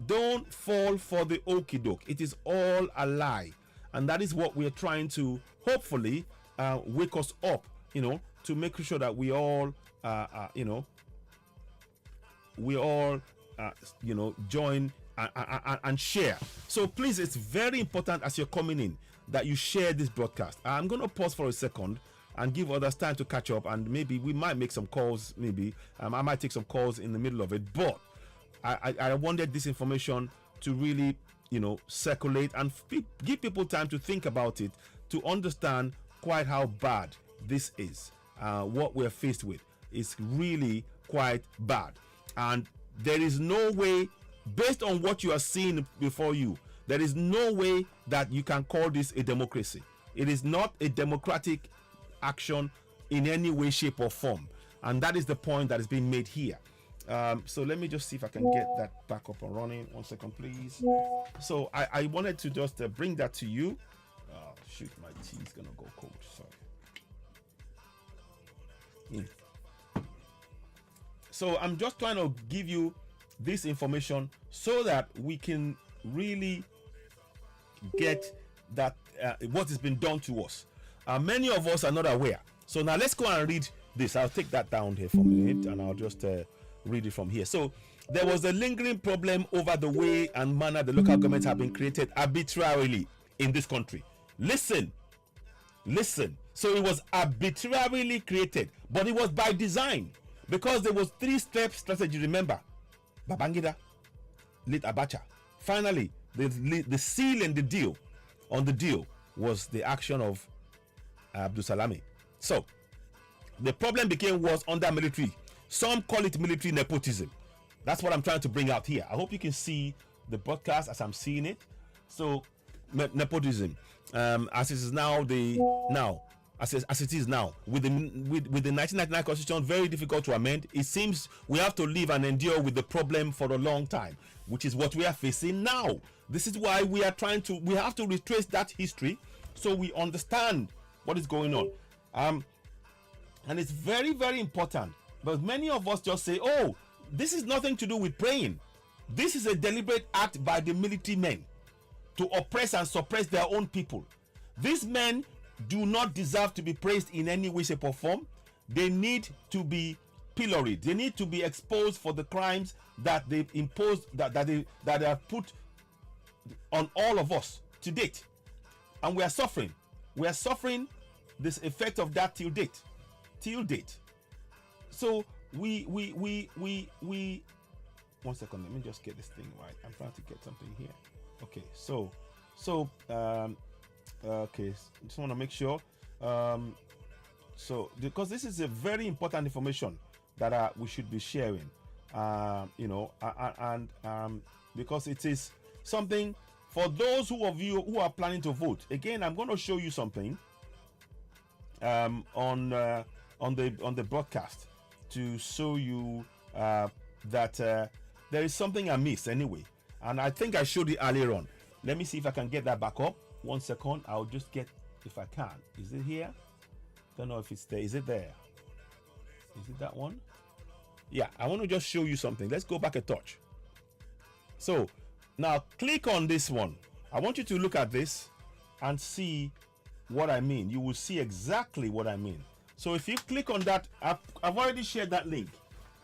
Don't fall for the okie doke. It is all a lie. And that is what we're trying to hopefully wake us up, to make sure that we all, join and share. So please, it's very important as you're coming in that you share this broadcast. I'm going to pause for a second and give others time to catch up, and maybe we might make some calls. Maybe I might take some calls in the middle of it, but I wanted this information to really, circulate and give people time to think about it, to understand quite how bad this is. What we're faced with is really quite bad, and there is no way, based on what you are seeing before you, there is no way that you can call this a democracy. It is not a democratic action in any way, shape, or form, and that is the point that is being made here. So let me just see if I can get that back up and running. 1 second, please. So I wanted to just bring that to you. Shoot, my tea is gonna go cold. Sorry. So I'm just trying to give you this information so that we can really get that what has been done to us. Many of us are not aware. So now let's go and read this. I'll take that down here for a minute, and I'll just read it from here. So there was a lingering problem over the way and manner the local governments have been created arbitrarily in this country. Listen, Listen, so it was arbitrarily created, but it was by design because there was three-step strategy. Remember, Babangida, late Abacha. Finally, the seal and the deal on the deal was the action of Abdul Salami. So the problem became was under military. Some call it military nepotism. That's what I'm trying to bring out here. I hope you can see the broadcast as I'm seeing it. So nepotism, as it is now, as it is now with the 1999 constitution, very difficult to amend. It seems we have to live and endure with the problem for a long time, which is what we are facing now. This is why we are trying to, we have to retrace that history so we understand what is going on. And it's very, very important. But many of us just say, oh, this is nothing to do with praying. This is a deliberate act by the military men to oppress and suppress their own people. These men do not deserve to be praised in any way, shape, or form. They need to be pilloried. They need to be exposed for the crimes that they've imposed, that they have put on all of us to date. And we are suffering. We are suffering this effect of that till date. Till date. So we 1 second, let me just get this thing right. I'm trying to get something here. Okay, okay, just want to make sure. So because this is a very important information that we should be sharing, you know, and because it is something for those of you who are planning to vote. Again, I'm going to show you something on the broadcast to show you that there is something amiss anyway, and I think I showed it earlier on. Let me see if I can get that back up. 1 second, I'll just get, if I can. Is it here? Don't know if it's there. Is it there? Is it that one? Yeah, I want to just show you something. Let's go back a touch. So now click on this one. I want you to look at this and see what I mean. You will see exactly what I mean. So if you click on that, I've already shared that link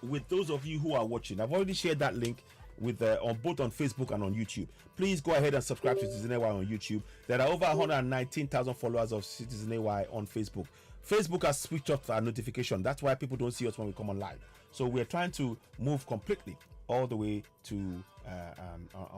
with those of you who are watching. I've already shared that link with on both on Facebook and on YouTube. Please go ahead and subscribe to Citizen AY on YouTube. There are over 119,000 followers of Citizen AY on Facebook. Facebook has switched off our notification. That's why people don't see us when we come on live. So we're trying to move completely all the way to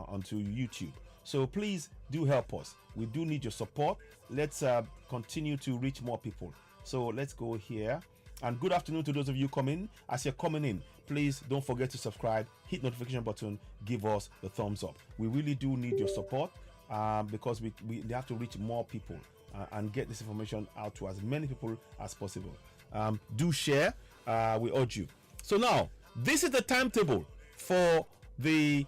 onto YouTube. So please do help us. We do need your support. Let's continue to reach more people. So let's go here. And good afternoon to those of you coming. As you're coming in, please don't forget to subscribe, hit notification button, give us the thumbs up. We really do need your support because we have to reach more people and get this information out to as many people as possible. Do share, we urge you. So now, this is the timetable for the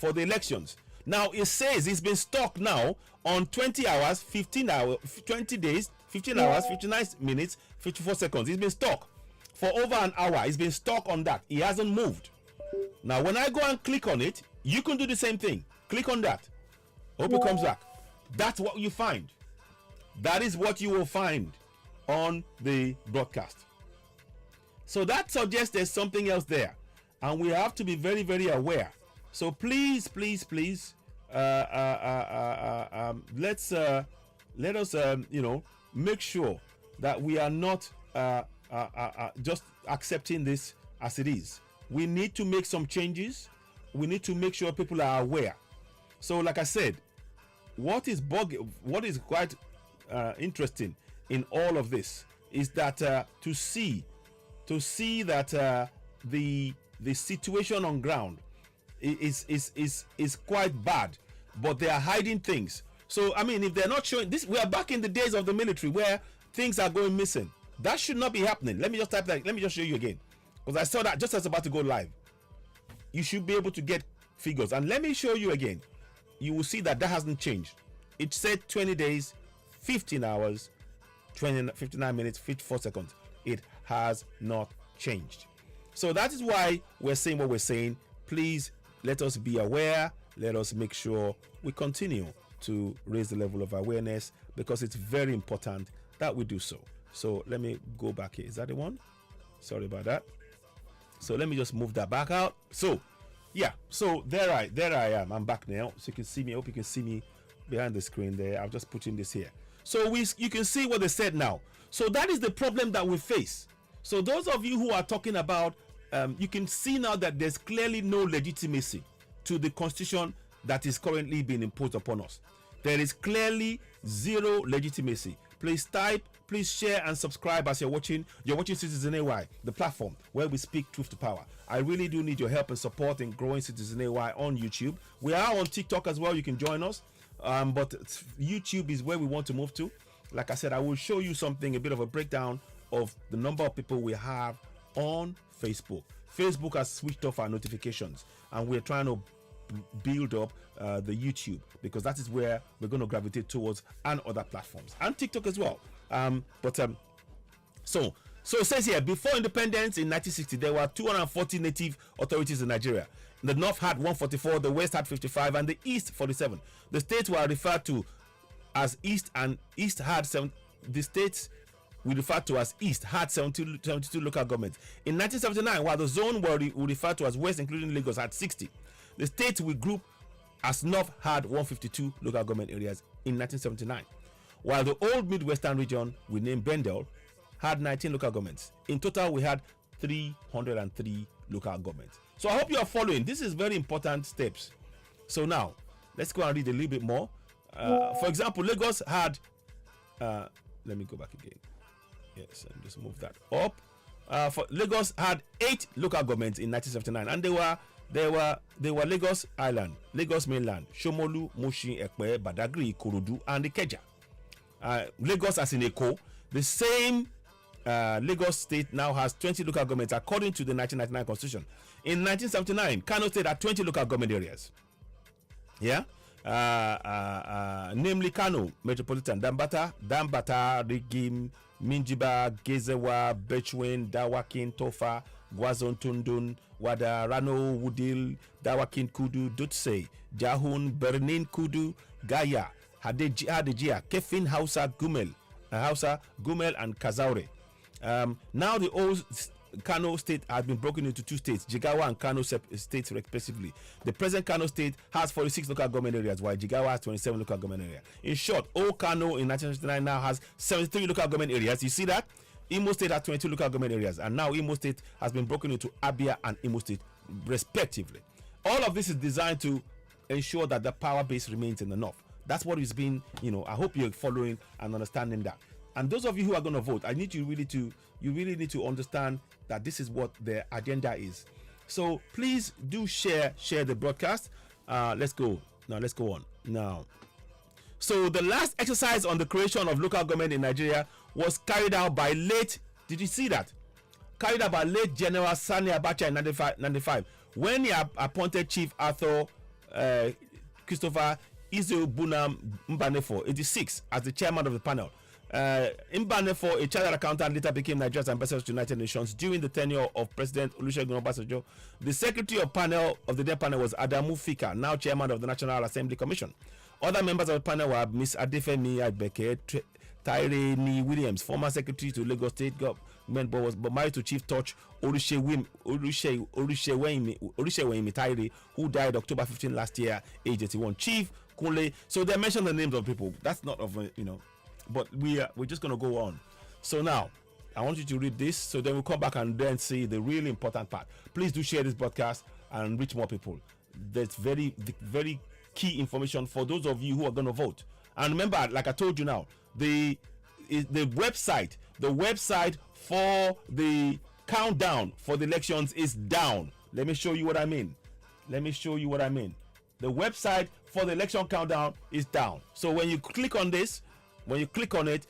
elections. Now it says it's been stuck now on 20 hours, 15 hours, 20 days, 15 hours, 59 minutes, 54 seconds. It's been stuck for over an hour. It's been stuck on that. It hasn't moved. Now, when I go and click on it, you can do the same thing. Click on that. Hope it comes back. That's what you find. That is what you will find on the broadcast. So that suggests there's something else there. And we have to be very, very aware. So please, please, please, let us, you know, make sure that we are not just accepting this as it is. We need to make some changes. We need to make sure people are aware. So like I said, what is quite interesting in all of this is that to see that the situation on ground is quite bad, but they are hiding things. So I mean, if they're not showing this, we are back in the days of the military where things are going missing. That should not be happening. Let me just type that. Let me just show you again, because I saw that just as about to go live. You should be able to get figures, and let me show you again. You will see that hasn't changed. It said 20 days, 15 hours, 59 minutes, 54 seconds. It has not changed. So that is why we're saying what we're saying. Please let us be aware. Let us make sure we continue to raise the level of awareness, because it's very important that we do so. So let me go back here. Is that the one? Sorry about that. So let me just move that back out. So yeah, so there I am. I'm back now. So you can see me. I hope you can see me behind the screen there. I've just put in this here. So you can see what they said now. So that is the problem that we face. So those of you who are talking about, you can see now that there's clearly no legitimacy to the constitution that is currently being imposed upon us. There is clearly zero legitimacy. Please type, please share and subscribe as you're watching. You're watching Citizen AY, the platform where we speak truth to power. I really do need your help and support in growing Citizen AY on YouTube. We are on TikTok as well. You can join us. But YouTube is where we want to move to. Like I said, I will show you something, a bit of a breakdown of the number of people we have on Facebook. Facebook has switched off our notifications, and we're trying to build up the YouTube, because that is where we're going to gravitate towards, and other platforms, and TikTok as well. So it says here, before independence in 1960, there were 240 native authorities in Nigeria. The North had 144, the West had 55, and the East 47. The states were referred to as East, and East had 7. The states we refer to as East had 72 local governments. In 1979, while the zone we refer to as West, including Lagos, had 60. The states we group as North had 152 local government areas in 1979. While the old Midwestern region, we named Bendel, had 19 local governments. In total, we had 303 local governments. So I hope you are following. This is very important steps. So now, let's go and read a little bit more. For example, Lagos had, let me go back again. Yes, and just move that up. For Lagos had 8 local governments in 1979, and they were Lagos Island, Lagos Mainland, Shomolu, Mushin, Ekpe, Badagry, Ikorodu, and Ikeja. Lagos as in Eko, the same Lagos state now has 20 local governments according to the 1999 constitution. In 1979, Kano state had 20 local government areas. Yeah. Namely Kano Metropolitan, Dambata, Rigim, Minjiba, Gezewa, Bechwen, Dawakin, Tofa, Gwazon Tundun, Wada, Rano, Wudil, Dawakin Kudu, Dutse, Jahun, Bernin Kudu, Gaya, Hadejia, Kefin, Hausa, Gumel, and Kazaure. Now the old Kano state has been broken into 2 states, Jigawa and Kano states respectively. The present Kano state has 46 local government areas, while Jigawa has 27 local government areas. In short, old Kano in 1969 now has 73 local government areas. You see that? Imo state has 22 local government areas, and now Imo state has been broken into Abia and Imo state respectively. All of this is designed to ensure that the power base remains in the north. That's what it's been, I hope you're following and understanding that. And those of you who are going to vote, I need you really need to understand that this is what the agenda is. So please do share the broadcast. Let's go on now. So the last exercise on the creation of local government in Nigeria was carried out by late, did you see that? Carried out by late General Sani Abacha in 1995, when he appointed Chief Arthur Christopher Izeobunam Mbanefo, 86, as the chairman of the panel. Mbanefo, a chartered accountant, later became Nigeria's ambassador to the United Nations during the tenure of President Olusegun Obasanjo. The secretary of the then panel was Adamu Fika, now chairman of the National Assembly Commission. Other members of the panel were Miss Adefemi Agbeke, Tyre Ni Williams, former secretary to Lagos State Government, but was married to Chief Touch Orishewemi Tyre, who died October 15 last year, age 81. Chief Kunle. So they mentioned the names of people. That's not of but we're just going to go on. So now I want you to read this, so then we'll come back and then see the really important part. Please do share this broadcast and reach more people. That's very key information for those of you who are going to vote. And remember, like I told you now, the website for the countdown for the elections is down. Let me show you what I mean. The website for the election countdown is down. So when you click on this,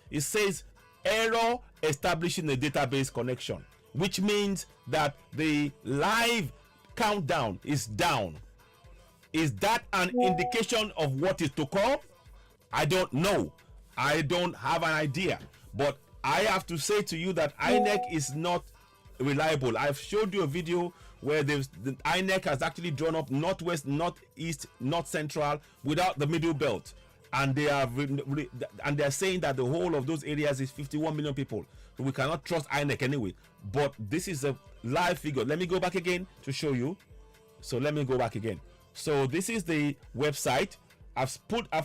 it says error establishing a database connection, which means that the live countdown is down. Is that an indication of what is to come? I don't know. I don't have an idea. But I have to say to you that INEC is not reliable. I've showed you a video where the INEC has actually drawn up northwest, northeast, north central without the middle belt. And they are saying that the whole of those areas is 51 million people. So we cannot trust INEC anyway. But this is a live figure. Let me go back again to show you. So let me go back again. So this is the website. I've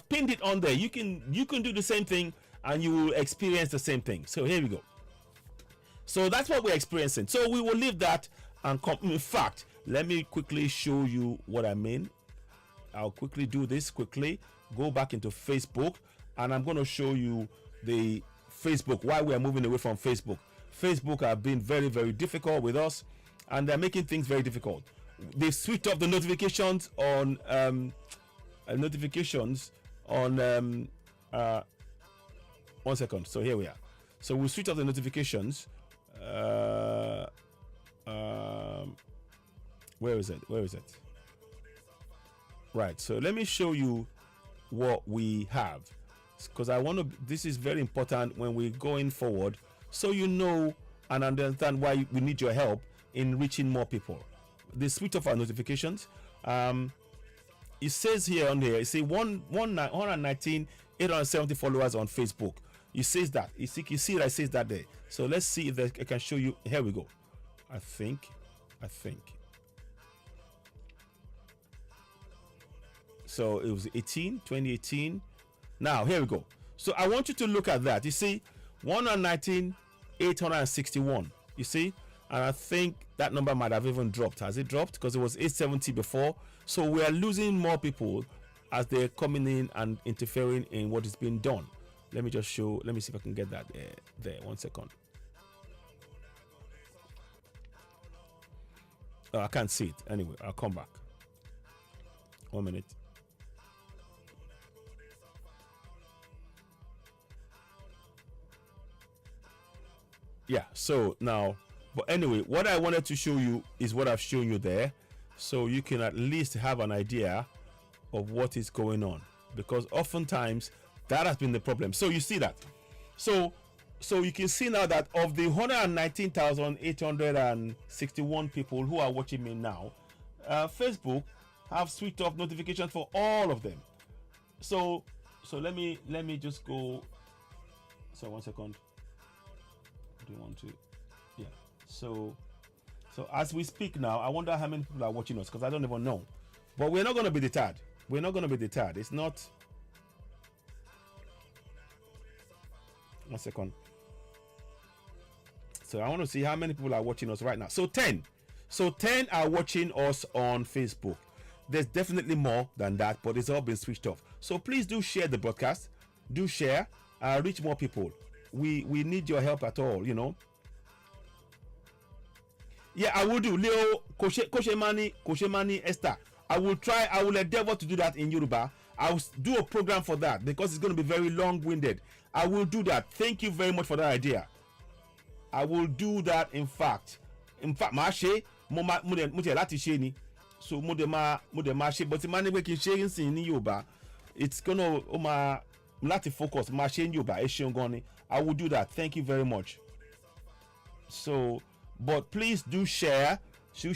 pinned it on there. You can do the same thing and you will experience the same thing. So here we go. So that's what we're experiencing. So we will leave that and come. In fact, let me quickly show you what I mean. I'll quickly do this quickly. Go back into Facebook, and I'm going to show you the Facebook, why we are moving away from Facebook. Facebook have been very, very difficult with us, and they're making things very difficult. They switched off the notifications on one second. So here we are. So we'll switch off the notifications. Where is it? Right. So let me show you what we have, because I want to. This is very important when we're going forward, so you know and understand why we need your help in reaching more people. The switch off our notifications. It says here on here, it says 119 870 followers on Facebook. It says that. You see that it says that there. So let's see if I can show you. Here we go. I think. So it was 2018. Now here we go. So I want you to look at that. You see, 119 861. You see, and I think that number might have even dropped. Has it dropped? Because it was 870 before. So we are losing more people as they're coming in and interfering in what is being done. Let me just show. Let me see if I can get that there. 1 second. Oh, I can't see it. Anyway, I'll come back. 1 minute. Yeah, so now, but anyway, what I wanted to show you is what I've shown you there, so you can at least have an idea of what is going on, because oftentimes that has been the problem. So you see that. So you can see now that of the 119,861 people who are watching me now, Facebook have switched off notifications for all of them. So let me just go. So 1 second. Do you want to? Yeah. So as we speak now, I wonder how many people are watching us, because I don't even know. But we're not going to be deterred. It's not. 1 second. So I want to see how many people are watching us right now. So 10 are watching us on Facebook. There's definitely more than that, but it's all been switched off. So please do share the broadcast. Do share. Reach more people. We need your help at all, you know. Yeah, I will do. Leo Koshemani Esther. I will endeavor to do that in Yoruba. I will do a program for that, because it's going to be very long-winded. I will do that. Thank you very much for that idea. I will do that. In fact, Mashe, lati she so Mashe, but money can share in Yoruba. It's gonna lati focus Mashe in Yoruba. I will do that. Thank you very much. So, but please do share. So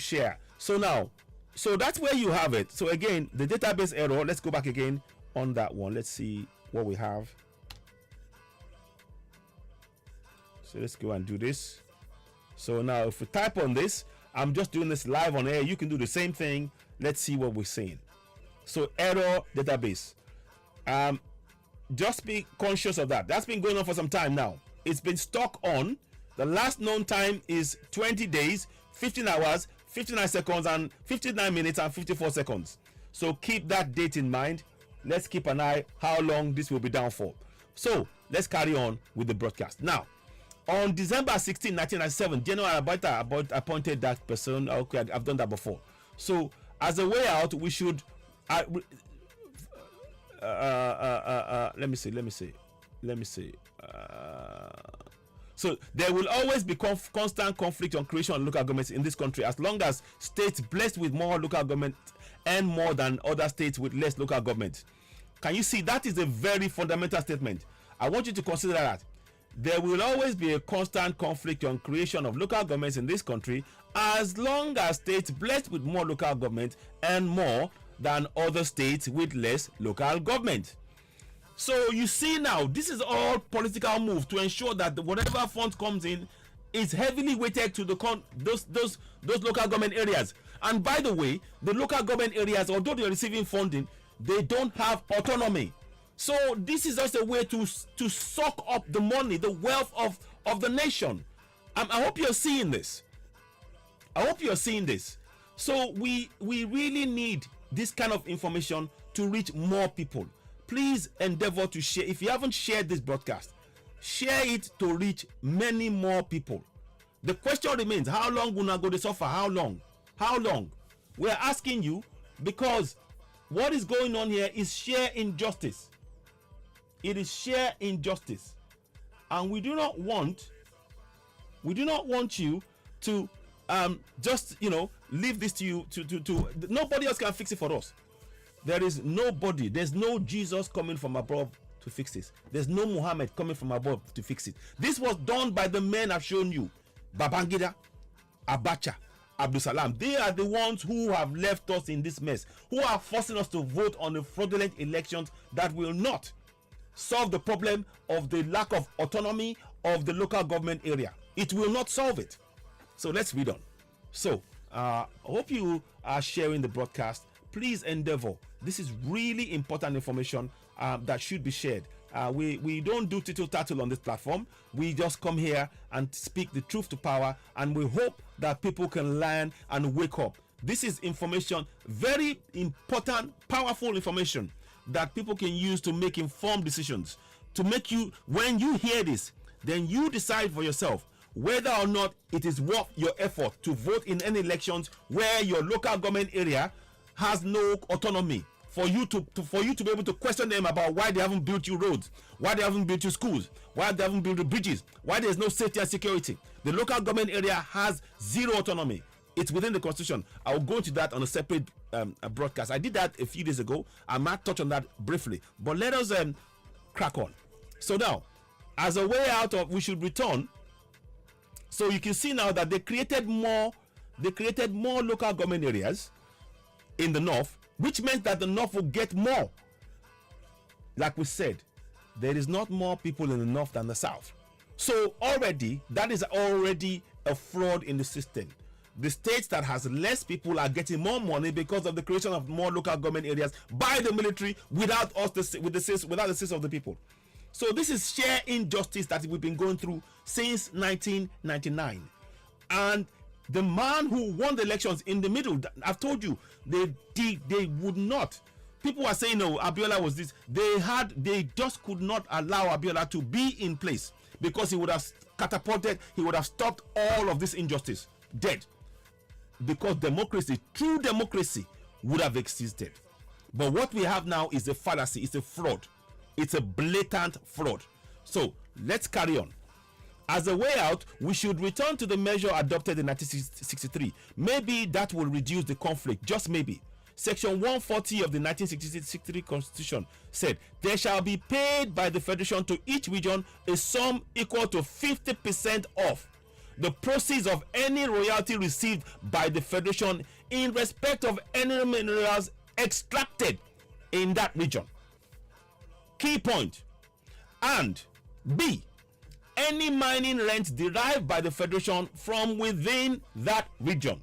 now, so that's where you have it. So again, the database error. Let's go back again on that one. Let's see what we have. So let's go and do this. So now if we type on this, I'm just doing this live on air. You can do the same thing. Let's see what we're seeing. So error database. Just be conscious of that. That's been going on for some time now. It's been stuck on. The last known time is 20 days, 15 hours, 59 seconds, and 59 minutes and 54 seconds. So keep that date in mind. Let's keep an eye how long this will be down for. So let's carry on with the broadcast. Now, on December 16, 1997, General Abata appointed that person. Okay, I've done that before. So as a way out, we should. Let me see. So there will always be constant conflict on creation of local governments in this country, as long as states blessed with more local government earn more than other states with less local government. Can you see? That is a very fundamental statement. I want you to consider that. There will always be a constant conflict on creation of local governments in this country, as long as states blessed with more local government earn more than other states with less local government. So you see now, this is all political move to ensure that whatever fund comes in is heavily weighted to those local government areas. And by the way, the local government areas, although they are receiving funding, they don't have autonomy. So this is just a way to suck up the money, the wealth of the nation. I hope you're seeing this. I hope you're seeing this. So we really need this kind of information to reach more people. Please endeavor to share. If you haven't shared this broadcast, share it to reach many more people. The question remains, how long will not go to suffer? How long? How long? We're asking you because what is going on here is sheer injustice. It is sheer injustice. And we do not want you to just, leave this to you to nobody else can fix it for us. There is nobody, there's no Jesus coming from above to fix this. There's no Muhammad coming from above to fix it. This was done by the men I've shown you. Babangida, Abacha, Abdul Salam. They are the ones who have left us in this mess, who are forcing us to vote on the fraudulent elections that will not solve the problem of the lack of autonomy of the local government area. It will not solve it. So let's read on. So I hope you are sharing the broadcast. Please endeavor. This is really important information that should be shared. We don't do tittle tattle on this platform. We just come here and speak the truth to power, and we hope that people can learn and wake up. This is information, very important, powerful information that people can use to make informed decisions. To make you, when you hear this, then you decide for yourself whether or not it is worth your effort to vote in any elections where your local government area has no autonomy, for you to be able to question them about why they haven't built you roads, why they haven't built you schools, why they haven't built the bridges, why there's no safety and security. The local government area has zero autonomy. It's within the constitution. I will go into that on a separate broadcast. I did that a few days ago. I might touch on that briefly, but let us crack on. So now, as a way out of, we should return. So you can see now that they created more local government areas in the north, which meant that the north will get more. Like we said, there is not more people in the north than the south. So already, that is already a fraud in the system. The states that has less people are getting more money because of the creation of more local government areas by the military without the assist of the people. So this is sheer injustice that we've been going through since 1999. And the man who won the elections in the middle, I've told you, they would not. People are saying, no, Abiola was this. They just could not allow Abiola to be in place because he would have catapulted, he would have stopped all of this injustice dead. Because democracy, true democracy, would have existed. But what we have now is a fallacy, it's a fraud. It's a blatant fraud. So let's carry on. As a way out, we should return to the measure adopted in 1963. Maybe that will reduce the conflict, just maybe. Section 140 of the 1963 Constitution said, there shall be paid by the Federation to each region a sum equal to 50% of the proceeds of any royalty received by the Federation in respect of any minerals extracted in that region. Key point. And B, any mining rent derived by the Federation from within that region.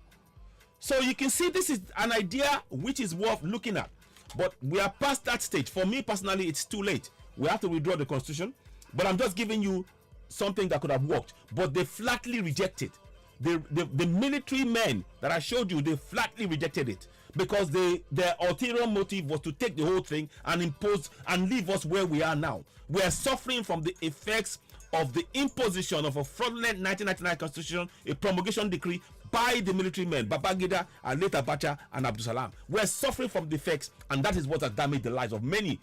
So you can see this is an idea which is worth looking at, but we are past that stage. For me personally, it's too late. We have to withdraw the constitution, but I'm just giving you something that could have worked, but they flatly rejected. The military men that I showed you, they flatly rejected it because their ulterior motive was to take the whole thing and impose and leave us where we are now. We are suffering from the effects of the imposition of a fraudulent 1999 constitution, a promulgation decree by the military men, Babangida and later Abacha and Abdul Salam. We are suffering from the effects, and that is what has damaged the lives of many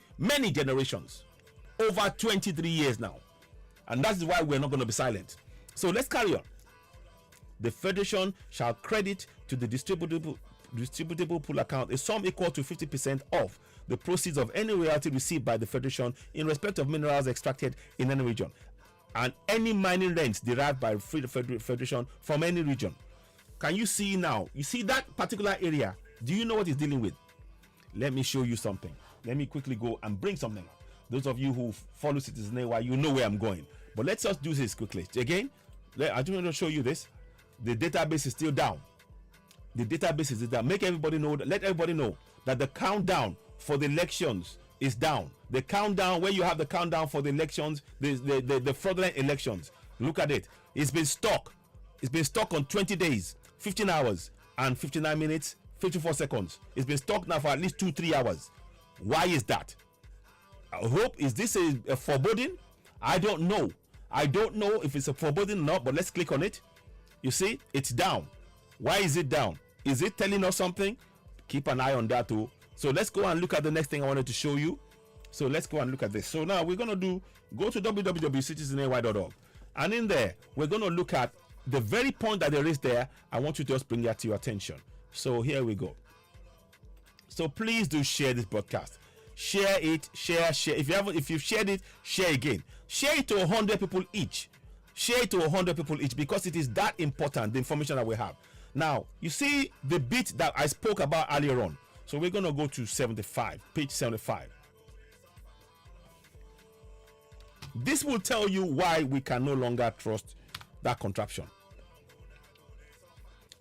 generations over 23 years now. And that is why we're not going to be silent. So let's carry on. The Federation shall credit to the distributable pool account a sum equal to 50% of the proceeds of any royalty received by the Federation in respect of minerals extracted in any region, and any mining rents derived by the Federation from any region. Can you see now? You see that particular area? Do you know what it's dealing with? Let me show you something. Let me quickly go and bring something up. Those of you who follow Citizen AY, you know where I'm going. But let's just do this quickly. Again, I just want to show you this. The database is still down. The database is down. Make everybody know, let everybody know that the countdown for the elections is down. The countdown, where you have the countdown for the elections, the fraudulent elections, look at it. It's been stuck. It's been stuck on 20 days, 15 hours and 59 minutes, 54 seconds. It's been stuck now for at least 2-3 hours. Why is that? I hope, is this a foreboding? I don't know. I don't know if it's a foreboding or not, but let's click on it. You see, it's down. Why is it down? Is it telling us something? Keep an eye on that too. So let's go and look at the next thing I wanted to show you. So let's go and look at this. So now we're going to go to www.citizeny.org, and in there we're going to look at the very point that there is there. I want you to just bring that to your attention. So here we go. So please do share this broadcast. Share it, share. If you've shared it, share again. Share it to 100 people each. Share it to 100 people each, because it is that important, the information that we have. Now, you see the bit that I spoke about earlier on. So we're going to go to 75, page 75. This will tell you why we can no longer trust that contraption.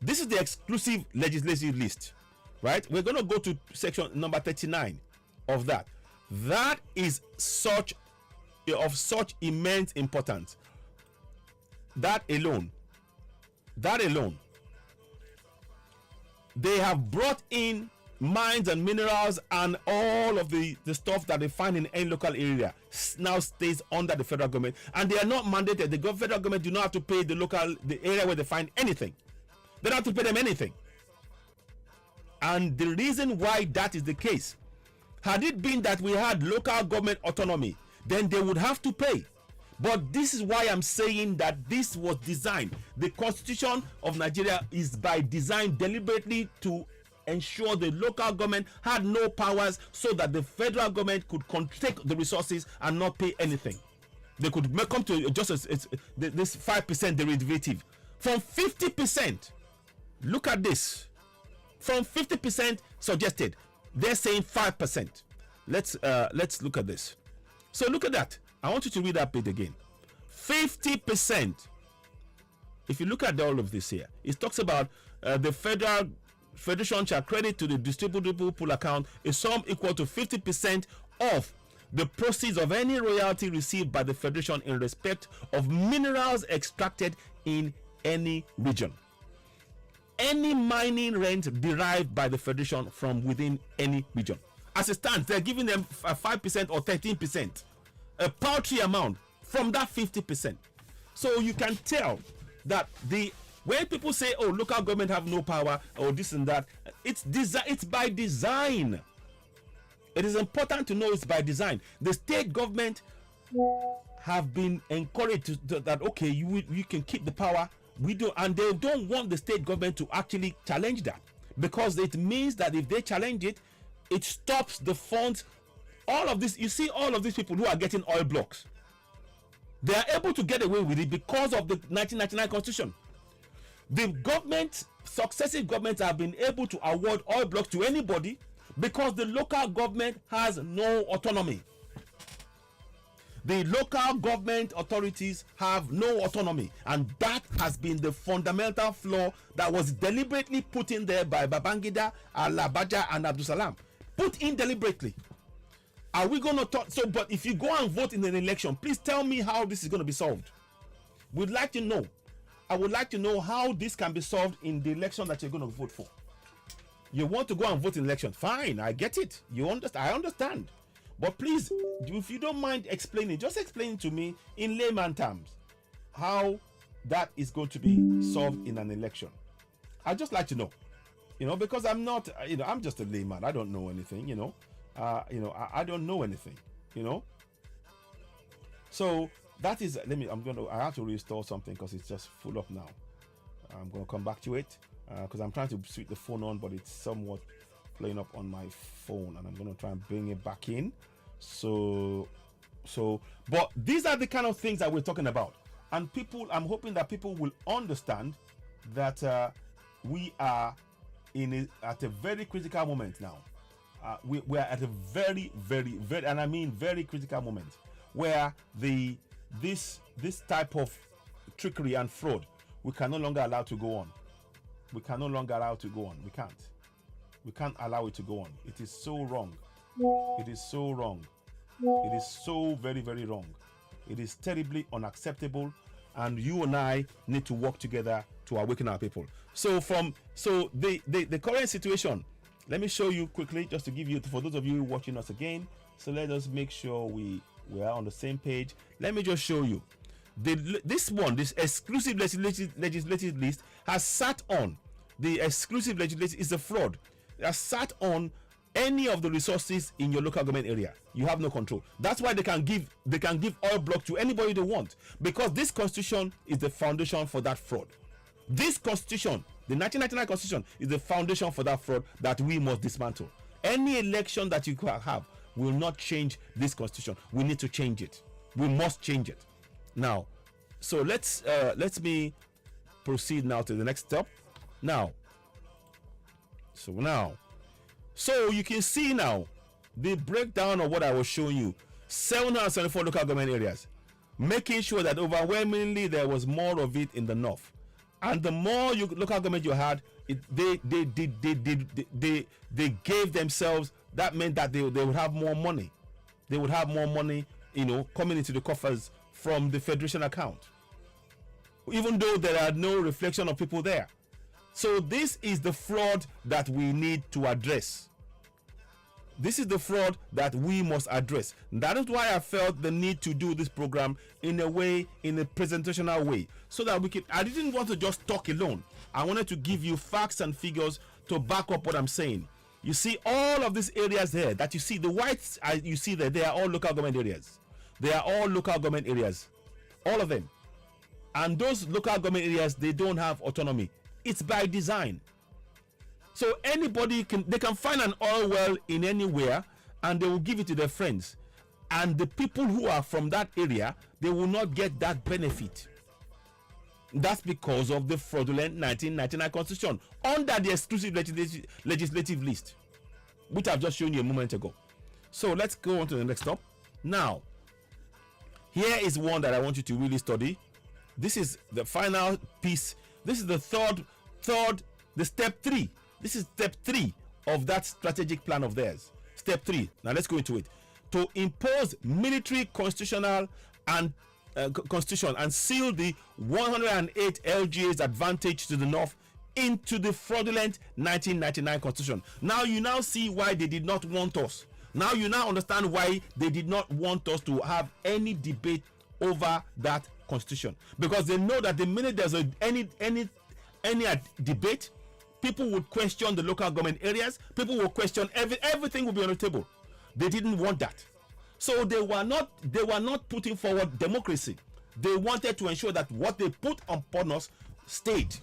This is the exclusive legislative list, right? We're going to go to section number 39 of that. That is of such immense importance. That alone, they have brought in mines and minerals, and all of the stuff that they find in any local area now stays under the federal government, and they are not mandated. The federal government do not have to pay the area where they find anything. They don't have to pay them anything. And the reason why that is the case, had it been that we had local government autonomy, then they would have to pay. But this is why I'm saying that this was designed. The Constitution of Nigeria is by design deliberately to ensure the local government had no powers, so that the federal government could take the resources and not pay anything. They could come to just this 5% derivative from 50%. Look at this. From 50% suggested, they're saying 5%. Let's look at this. So look at that. I want you to read that bit again. 50%. If you look at all of this here, it talks about the federation shall credit to the distributable pool account a sum equal to 50% of the proceeds of any royalty received by the federation in respect of minerals extracted in any region. Any mining rent derived by the federation from within any region. As it stands, they're giving them 5% or 13%, a paltry amount from that 50%. So you can tell that when people say, oh, local government have no power or this and that, it's by design. It is important to know it's by design. The state government have been encouraged that okay, you can keep the power. We do, and they don't want the state government to actually challenge that, because it means that if they challenge it, it stops the funds. All of this, you see, all of these people who are getting oil blocks, they are able to get away with it because of the 1999 Constitution. The government, successive governments have been able to award oil blocks to anybody because the local government has no autonomy. The local government authorities have no autonomy, and that has been the fundamental flaw that was deliberately put in there by Babangida, Alabaja, and Abdul Salam. Put in deliberately. Are we going to talk? So, but if you go and vote in an election, please tell me how this is going to be solved. We'd like to know. I would like to know how this can be solved in the election that you're going to vote for. You want to go and vote in election? Fine, I get it. You understand? I understand. But please, if you don't mind explaining, just explain to me in layman terms how that is going to be solved in an election. I'd just like to know, because I'm not, I'm just a layman. I don't know anything, I don't know anything, So that is, I have to restore something because it's just full up now. I'm going to come back to it because I'm trying to switch the phone on, but it's somewhat playing up on my phone, and I'm going to try and bring it back in. But these are the kind of things that we're talking about, and I'm hoping that people will understand that we are at a very critical moment now. We are at a very, very, very, and I mean very critical moment, where this type of trickery and fraud we can no longer allow to go on. We can no longer allow it to go on. We can't allow it to go on. It is so wrong. It is so wrong. It is so very, very wrong. It is terribly unacceptable, and you and I need to work together to awaken our people. So the current situation, let me show you quickly, just to give you, for those of you watching us again. So let us make sure we are on the same page. Let me just show you. This exclusive legislative list has sat on, the exclusive legislative is a fraud. It has sat on any of the resources in your local government area. You have no control. That's why they can give oil block to anybody they want, because this constitution is the foundation for that fraud. This constitution, the 1999 constitution, is the foundation for that fraud that we must dismantle. Any election that you have will not change this constitution. We need to change it. We must change it. Now, so let me proceed now to the next step. So you can see now the breakdown of what I was showing you. 774 local government areas, making sure that overwhelmingly there was more of it in the north. And the more local government you had, they gave themselves. That meant that they would have more money. They would have more money, coming into the coffers from the federation account, even though there are no reflection of people there. So this is the fraud that we need to address. This is the fraud that we must address. That is why I felt the need to do this program in a presentational way, so that I didn't want to just talk alone. I wanted to give you facts and figures to back up what I'm saying. You see all of these areas there that you see, the whites you see there, they are all local government areas. They are all local government areas, all of them. And those local government areas, they don't have autonomy. It's by design. So anybody can find an oil well in anywhere, and they will give it to their friends. And the people who are from that area, they will not get that benefit. That's because of the fraudulent 1999 constitution under the exclusive legislative list, which I've just shown you a moment ago. So let's go on to the next step. Now, here is one that I want you to really study. This is the final piece. This is the the step 3. This is step 3 of that strategic plan of theirs. Step 3. Now let's go into it. To impose military constitution and seal the 108 LGA's advantage to the north into the fraudulent 1999 constitution. Now you see why they did not want us. Now you understand why they did not want us to have any debate over that constitution, because they know that the minute there's any debate, people would question the local government areas. People will question everything will be on the table. They didn't want that. So they were not putting forward democracy. They wanted to ensure that what they put upon us stayed.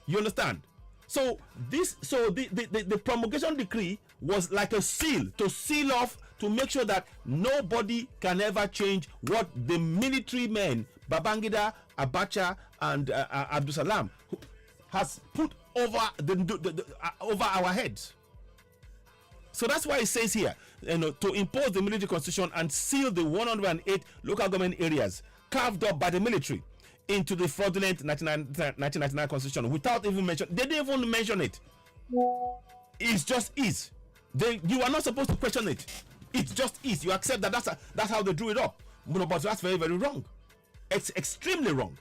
You understand? So the promulgation decree was like a seal to seal off, to make sure that nobody can ever change what the military men, Babangida, Abacha, and Abdul Salam, has put over over our heads. So that's why it says here, to impose the military constitution and seal the 108 local government areas carved up by the military into the fraudulent 1999 constitution, without even mention. They didn't even mention it. It just is. You are not supposed to question it. It just is. You accept that that's how they drew it up. But that's very, very wrong. It's extremely wrong.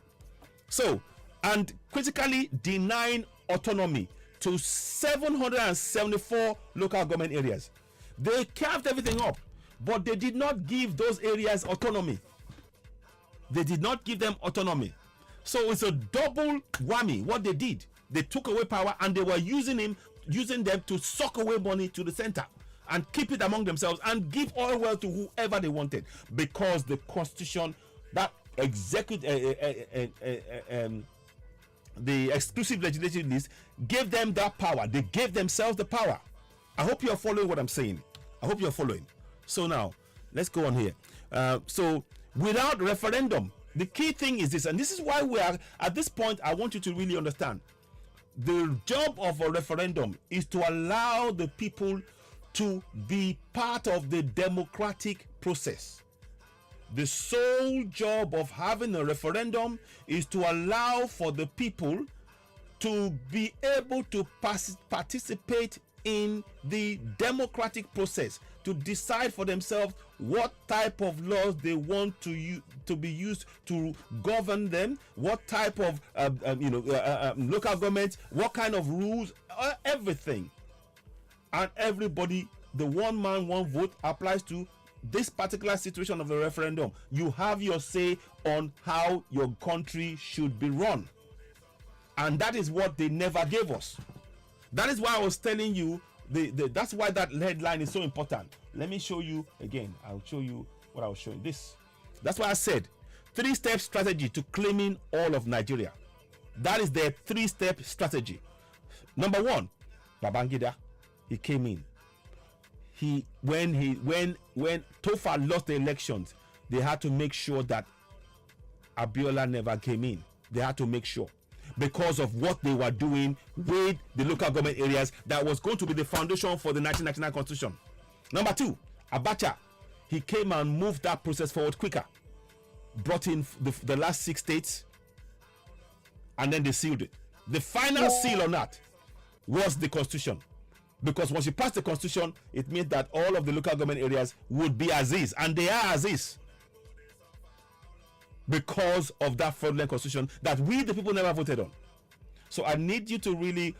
So, and critically denying autonomy to 774 local government areas. They carved everything up, but they did not give those areas autonomy. They did not give them autonomy. So it's a double whammy. What they did, they took away power, and they were using them to suck away money to the center and keep it among themselves and give oil well to whoever they wanted, because the constitution, that the exclusive legislative list, gave them that power. They gave themselves the power. I hope you are following what I'm saying. I hope you're following. So now let's go on here. So without referendum, the key thing is this, and this is why we are at this point. I want you to really understand the job of a referendum is to allow the people to be part of the democratic process. The sole job of having a referendum is to allow for the people to be able to participate in the democratic process to decide for themselves what type of laws they want to be used to govern them, what type of local government, what kind of rules, everything. And everybody, the one man, one vote applies to this particular situation of the referendum. You have your say on how your country should be run. And that is what they never gave us. That is why I was telling you, that's why that headline is so important. Let me show you again. I'll show you what I was showing. This. That's why I said 3-step strategy to claiming all of Nigeria. That is their 3-step strategy. Number 1, Babangida. He came in. When Tofa lost the elections, they had to make sure that Abiola never came in. They had to make sure, because of what they were doing with the local government areas that was going to be the foundation for the 1999 constitution. Number 2, Abacha. He came and moved that process forward quicker. Brought in the last 6 states, and then they sealed it. The final seal on that was the constitution. Because once you pass the constitution, it means that all of the local government areas would be as is, and they are as is. Because of that fraudulent constitution that we, the people, never voted on. So I need you to really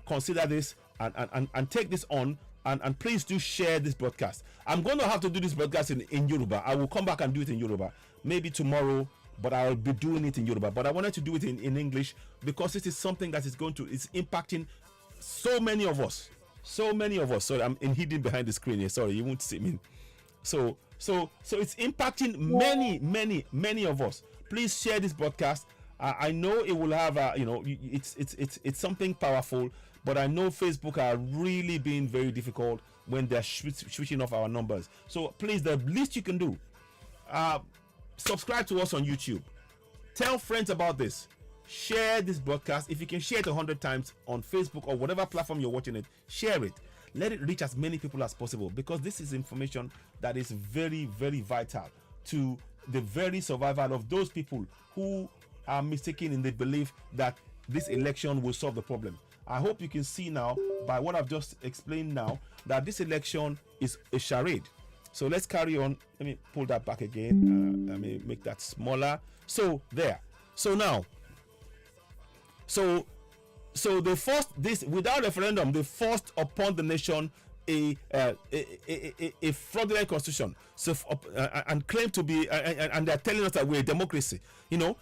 consider this and take this on, and please do share this broadcast. I'm going to have to do this broadcast in Yoruba. I will come back and do it in Yoruba, maybe tomorrow, but I'll be doing it in Yoruba. But I wanted to do it in English because it is something that is it's impacting so many of us. So many of us. Sorry, I'm hidden behind the screen here. Sorry, you won't see me. So it's impacting many of us. Please share this broadcast. I know it will have it's something powerful, but I know Facebook are really being very difficult when they're switching off our numbers. So please, the least you can do, subscribe to us on YouTube. Tell friends about this. Share this broadcast. If you can share it 100 times on Facebook or whatever platform you're watching it, share it. Let it reach as many people as possible, because this is information that is very, very vital to the very survival of those people who are mistaken in the belief that this election will solve the problem. I hope you can see now, by what I've just explained now, that this election is a charade. So let's carry on. Let me pull that back again. Let me make that smaller. So there. So now, So they forced this without referendum. They forced upon the nation a fraudulent constitution. So and claim to be and they're telling us that we're a democracy. And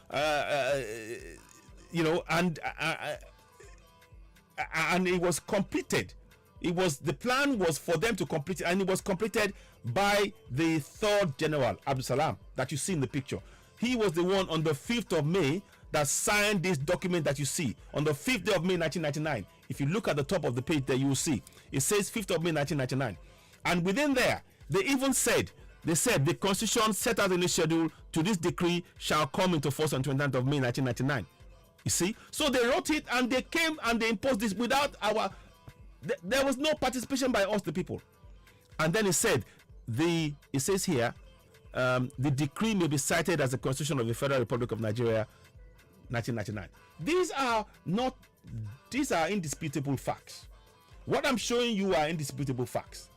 it was completed. The plan was for them to complete it, and it was completed by the 3rd General Abdul Salam that you see in the picture. He was the one on the 5th of May that signed this document that you see on the 5th day of May 1999. If you look at the top of the page there, you will see it says 5th of May 1999, and within there they even said the constitution set out in the schedule to this decree shall come into force on 29th of May 1999. You see, so they wrote it and they came and they imposed this without there was no participation by us, the people. And then it says here the decree may be cited as the Constitution of the Federal Republic of Nigeria 1999. These are indisputable facts. What I'm showing you are indisputable facts,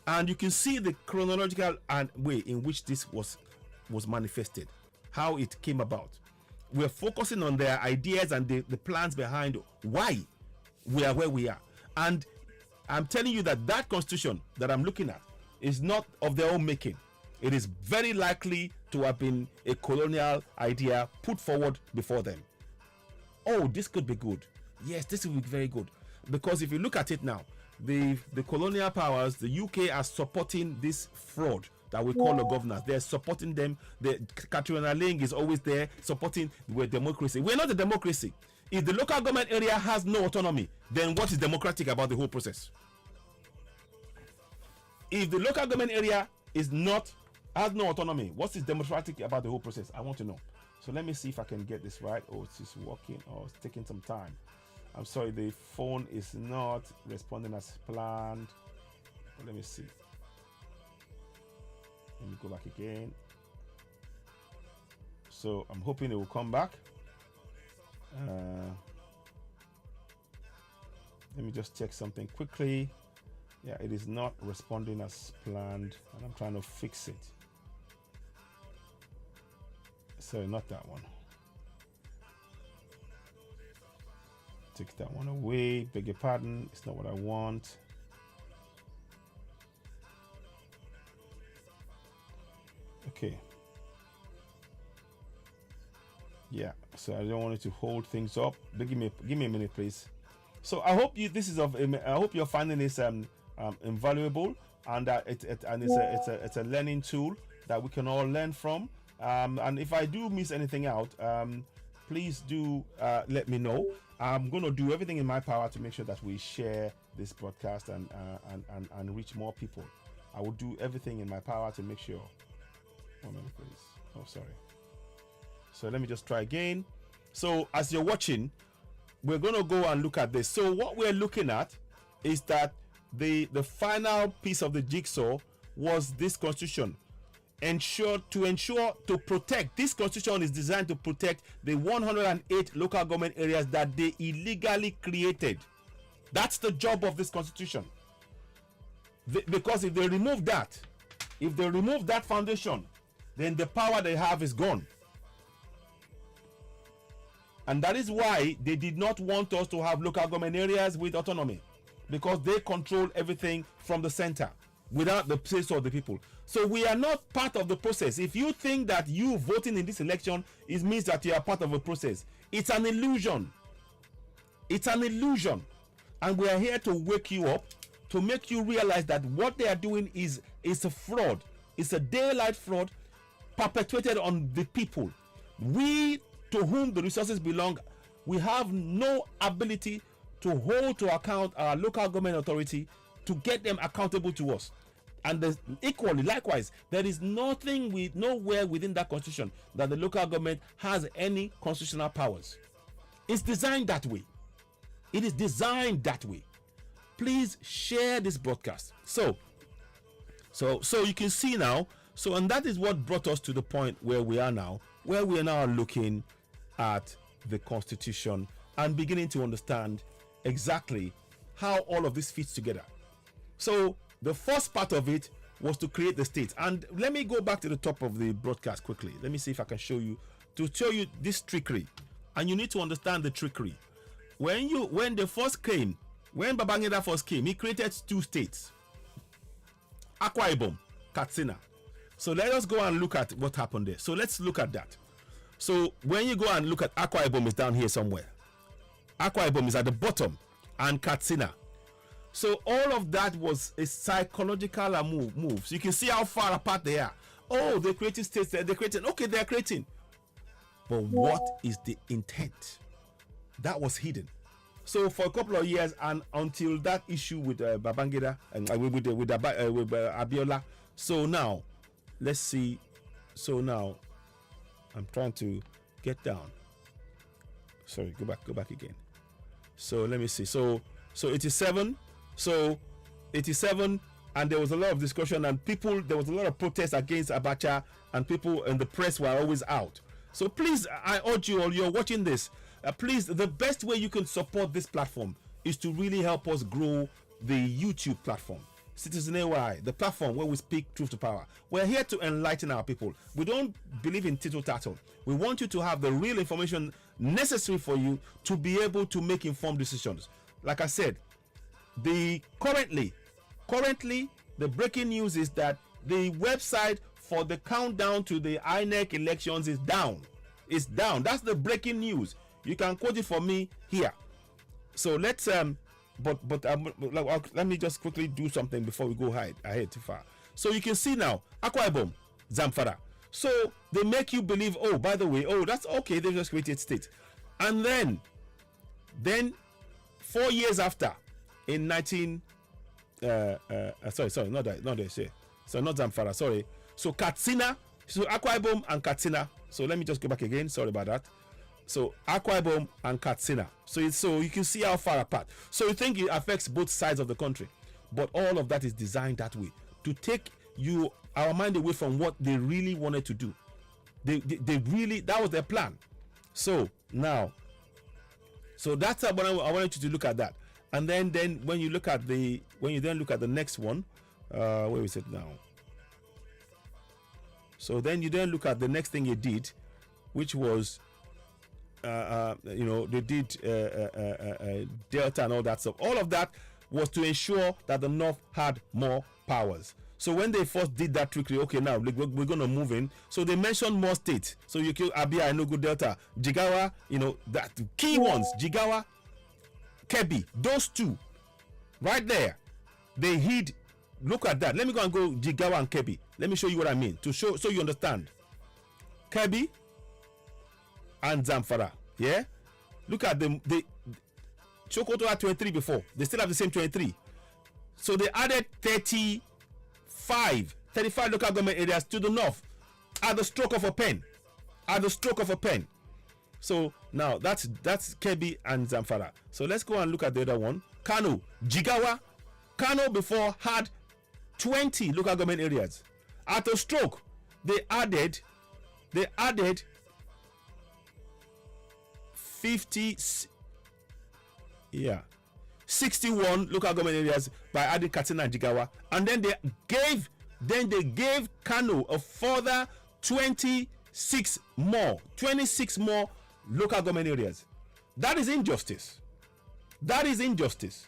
and you can see the chronological way in which this was manifested, how it came about. We're focusing on their ideas and the plans behind why we are where we are. And I'm telling you that constitution that I'm looking at is not of their own making. It is very likely to have been a colonial idea put forward before them. Oh, this could be good. Yes, this will be very good. Because if you look at it now, the colonial powers, the UK, are supporting this fraud that we call the governors. They're supporting them. Katrina Ling is always there supporting the democracy. We're not a democracy. If the local government area has no autonomy, then what is democratic about the whole process? If the local government area has no autonomy, what is democratic about the whole process? I want to know. So let me see if I can get this right. Oh, it's just working. Oh, it's taking some time. I'm sorry, the phone is not responding as planned. Let me see. Let me go back again. So I'm hoping it will come back. Let me just check something quickly. Yeah, it is not responding as planned, and I'm trying to fix it. Sorry, not that one. Take that one away. Beg your pardon. It's not what I want. Okay. Yeah. So I don't want it to hold things up. But give me a minute, please. So I hope this is of. I hope you're finding this invaluable, and it's a learning tool that we can all learn from. And if I do miss anything out, please do let me know. I'm going to do everything in my power to make sure that we share this broadcast and reach more people. I will do everything in my power to make sure. 1 minute, please. Oh, sorry. So let me just try again. So as you're watching, we're going to go and look at this. So what we're looking at is that the final piece of the jigsaw was this constitution. To protect, this constitution is designed to protect the 108 local government areas that they illegally created. That's the job of this constitution. Because if they remove that foundation, then the power they have is gone. And that is why they did not want us to have local government areas with autonomy, because they control everything from the center without the say of the people. So we are not part of the process. If you think that you voting in this election means that you are part of a process, it's an illusion. It's an illusion. And we are here to wake you up, to make you realize that what they are doing is a fraud. It's a daylight fraud perpetuated on the people. We, to whom the resources belong, we have no ability to hold to account our local government authority to get them accountable to us. And equally, likewise, there is nowhere within that constitution that the local government has any constitutional powers. It's designed that way. It is designed that way. Please share this broadcast. So you can see now. So, and that is what brought us to the point where we are now looking at the constitution and beginning to understand exactly how all of this fits together. So the first part of it was to create the state. And let me go back to the top of the broadcast quickly. Let me see if I can show you this trickery. And you need to understand the trickery. When Babangida first came, he created 2 states. Akwa Ibom, Katsina. So let us go and look at what happened there. So let's look at that. So when you go and look at Akwa Ibom, is down here somewhere. Akwa Ibom is at the bottom, and Katsina. So all of that was a psychological move. So you can see how far apart they are. Oh, they're creating states there. They're creating. Okay, they're creating. But what is the intent? That was hidden. So for a couple of years, and until that issue with Babangida and with Abiola. So now, let's see. So now, I'm trying to get down. Sorry, go back again. So let me see. So 87. So 87, and there was a lot of discussion, and there was a lot of protest against Abacha, and people in the press were always out. So please, I urge you all, you're watching this, please, the best way you can support this platform is to really help us grow the YouTube platform. Citizen AY, the platform where we speak truth to power. We're here to enlighten our people. We don't believe in tittle-tattle. We want you to have the real information necessary for you to be able to make informed decisions. Like I said, currently the breaking news is that the website for the countdown to the INEC elections is down. It's down. That's the breaking news. You can quote it for me here. So let's let me just quickly do something before we go ahead too far. So you can see now, Akwa Ibom, Zamfara. So they make you believe, oh, by the way, oh, that's okay, they just created state. And then 4 years after, in 19 sorry, not that, so not Zamfara, sorry. So Katsina, so Akwa Ibom and Katsina. So let me just go back again, sorry about that. So Akwa Ibom and Katsina. So you can see how far apart. So you think it affects both sides of the country, but all of that is designed that way to take our mind away from what they really wanted to do. They really, that was their plan. So now, so that's what I wanted you to look at that. And then when you look at when you then look at the next one, where is it now? So then you then look at the next thing he did, which was, they did Delta and all that stuff. All of that was to ensure that the North had more powers. So when they first did that trickery, okay, now we're going to move in. So they mentioned more states. So you kill Abia, Enugu, Delta, Jigawa, that key ones, Jigawa, Kebbi, those two, right there. They hid. Look at that. Let me go and go Jigawa and Kebbi. Let me show you what I mean to show so you understand. Kebbi and Zamfara. Yeah. Look at them. They Sokoto had 23 before. They still have the same 23. So they added 35 local government areas to the north at the stroke of a pen. At the stroke of a pen. So now that's Kebbi and Zamfara. So let's go and look at the other one. Kano, Jigawa. Kano before had 20 local government areas. At a stroke, they added 61 local government areas by adding Katsina and Jigawa, and then they gave Kano a further 26 more local government areas. That is injustice. That is injustice.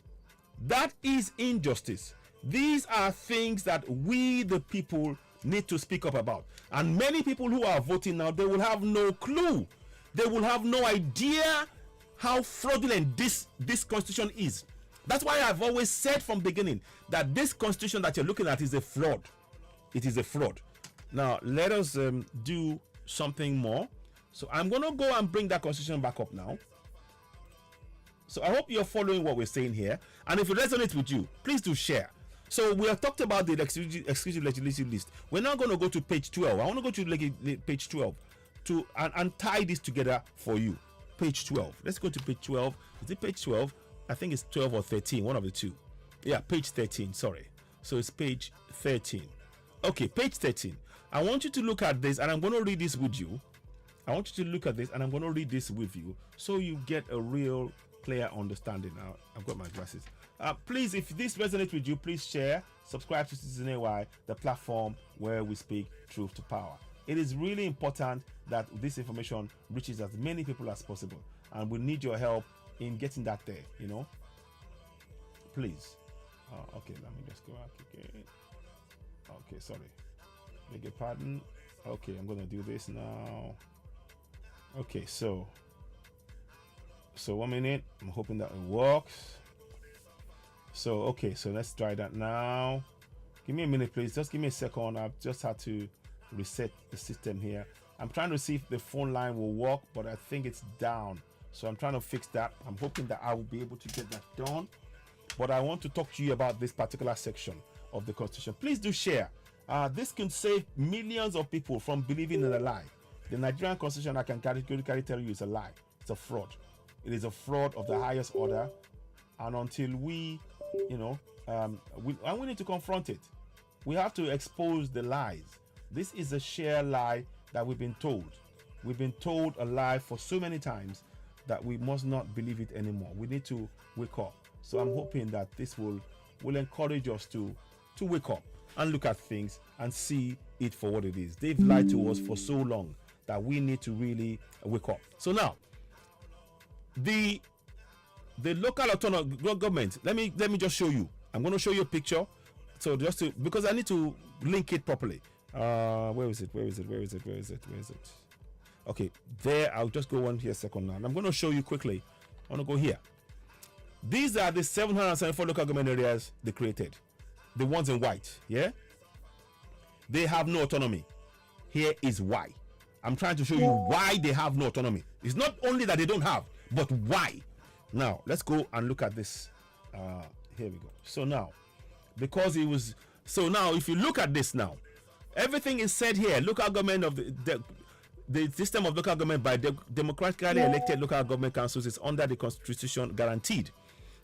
That is injustice. These are things that we, the people, need to speak up about. And many people who are voting now, they will have no clue. They will have no idea how fraudulent this constitution is. That's why I've always said from beginning that this constitution that you're looking at is a fraud. It is a fraud. Now, let us do something more. So I'm going to go and bring that constitution back up now. So I hope you're following what we're saying here. And if it resonates with you, please do share. So we have talked about the exclusive legislative list. We're now going to go to page 12. I want to go to page 12 and tie this together for you. Page 12. Let's go to page 12. Is it page 12? I think it's 12 or 13, one of the two. Yeah, page 13, sorry. So it's page 13. Okay, page 13. I want you to look at this, and I'm going to read this with you. I want you to look at this, and I'm going to read this with you so you get a real clear understanding. Now, I've got my glasses. Please, if this resonates with you, please share, subscribe to Citizen AY, the platform where we speak truth to power. It is really important that this information reaches as many people as possible, and we need your help in getting that there, please. Okay, let me just go back again. Okay, sorry, beg your pardon. Okay, I'm gonna do this now. Okay, so 1 minute. I'm hoping that it works. So okay, so let's try that now. Give me a minute, please. Just give me a second. I've just had to reset the system here. I'm trying to see if the phone line will work, but I think it's down. So I'm trying to fix that. I'm hoping that I will be able to get that done. But I want to talk to you about this particular section of the Constitution. Please do share. This can save millions of people from believing in a lie. The Nigerian Constitution, I can categorically tell you, is a lie. It's a fraud. It is a fraud of the highest order. And until we, we need to confront it. We have to expose the lies. This is a sheer lie that we've been told. We've been told a lie for so many times that we must not believe it anymore. We need to wake up. So I'm hoping that this will encourage us to wake up and look at things and see it for what it is. They've lied to us for so long that we need to really wake up. So now, the local autonomous government, let me just show you. I'm going to show you a picture. So because I need to link it properly. Where is it? Okay, there. I'll just go one here a second now. And I'm going to show you quickly. I want to go here. These are the 774 local government areas they created. The ones in white, yeah? They have no autonomy. Here is why. I'm trying to show you why they have no autonomy. It's not only that they don't have, but why. Now, let's go and look at this. Here we go. So now, because it was... So now, if you look at this now, everything is said here. Local government of the system of local government by democratically elected local government councils is under the Constitution guaranteed.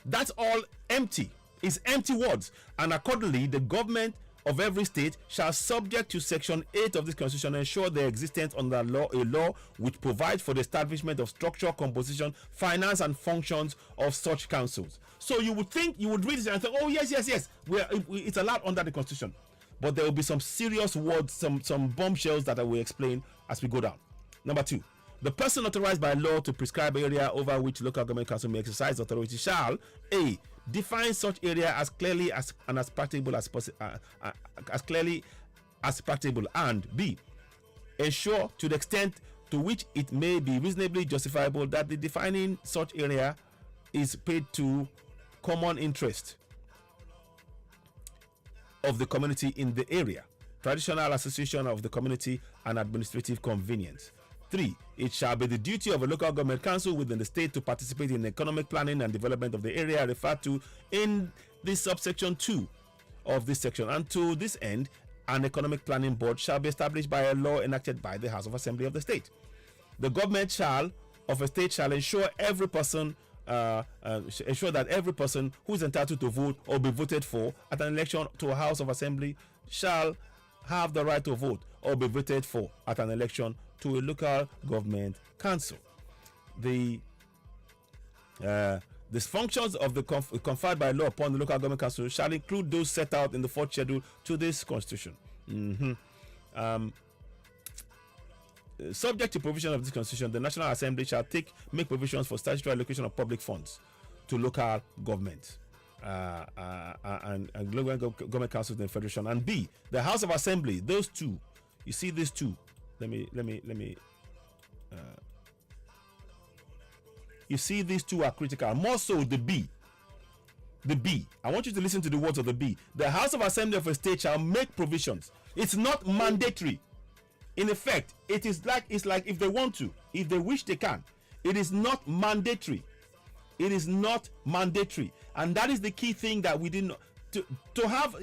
That's all empty. It's empty words. And accordingly, the government of every state shall, subject to section 8 of this constitution, ensure the existence under law a law which provides for the establishment of structure, composition, finance, and functions of such councils. So you would think, you would read this and think, oh yes, it's allowed under the constitution. But there will be some serious words, some bombshells that I will explain as we go down. Number 2, the person authorized by law to prescribe area over which local government council may exercise authority shall A, define such area as clearly as practicable as clearly as practicable, and B, ensure to the extent to which it may be reasonably justifiable that the defining such area is paid to common interest of the community in the area, traditional association of the community, and administrative convenience. 3, it shall be the duty of a local government council within the state to participate in economic planning and development of the area referred to in this subsection 2 of this section, and to this end an economic planning board shall be established by a law enacted by the House of Assembly of the state. The government of a state shall ensure that every person who is entitled to vote or be voted for at an election to a House of Assembly shall have the right to vote or be voted for at an election to a local government council. The functions of the conferred by law upon the local government council shall include those set out in the 4th schedule to this constitution. Subject to provision of this constitution, the National Assembly shall make provisions for statutory allocation of public funds to local government and local government councils in the federation. And B, the House of Assembly, those two, you see these two. Let me you see these two are critical, more so the B. I want you to listen to the words of the B. The House of Assembly of a state shall make provisions. It's not mandatory. In effect, it's like if they want to, if they wish, they can. It is not mandatory. It is not mandatory, and that is the key thing that we didn't to have.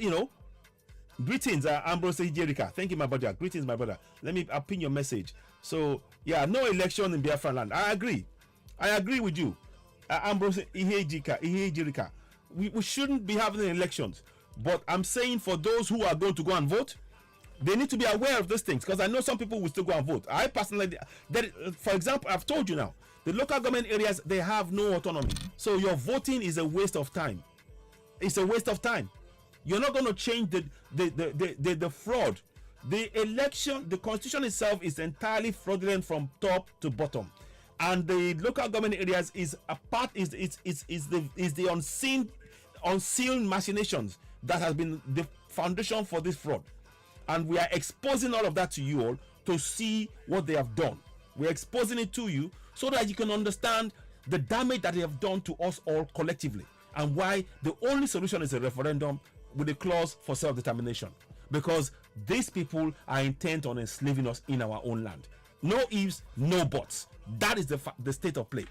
Greetings, Ambrose Jerica. Thank you, my brother. Greetings, my brother. I'll pin your message. So, yeah, no election in Biafran land. I agree with you, Ambrose Jerica. We shouldn't be having elections. But I'm saying for those who are going to go and vote, they need to be aware of these things, because I know some people will still go and vote. I personally, for example, I've told you now, the local government areas, they have no autonomy. So your voting is a waste of time. It's a waste of time. You're not going to change the fraud. The election, the constitution itself is entirely fraudulent from top to bottom, and the local government areas is the unseen machinations that has been the foundation for this fraud, and we are exposing all of that to you all to see what they have done. We're exposing it to you so that you can understand the damage that they have done to us all collectively, and why the only solution is a referendum with a clause for self-determination, because these people are intent on enslaving us in our own land. No ifs, no buts. That is the state of play.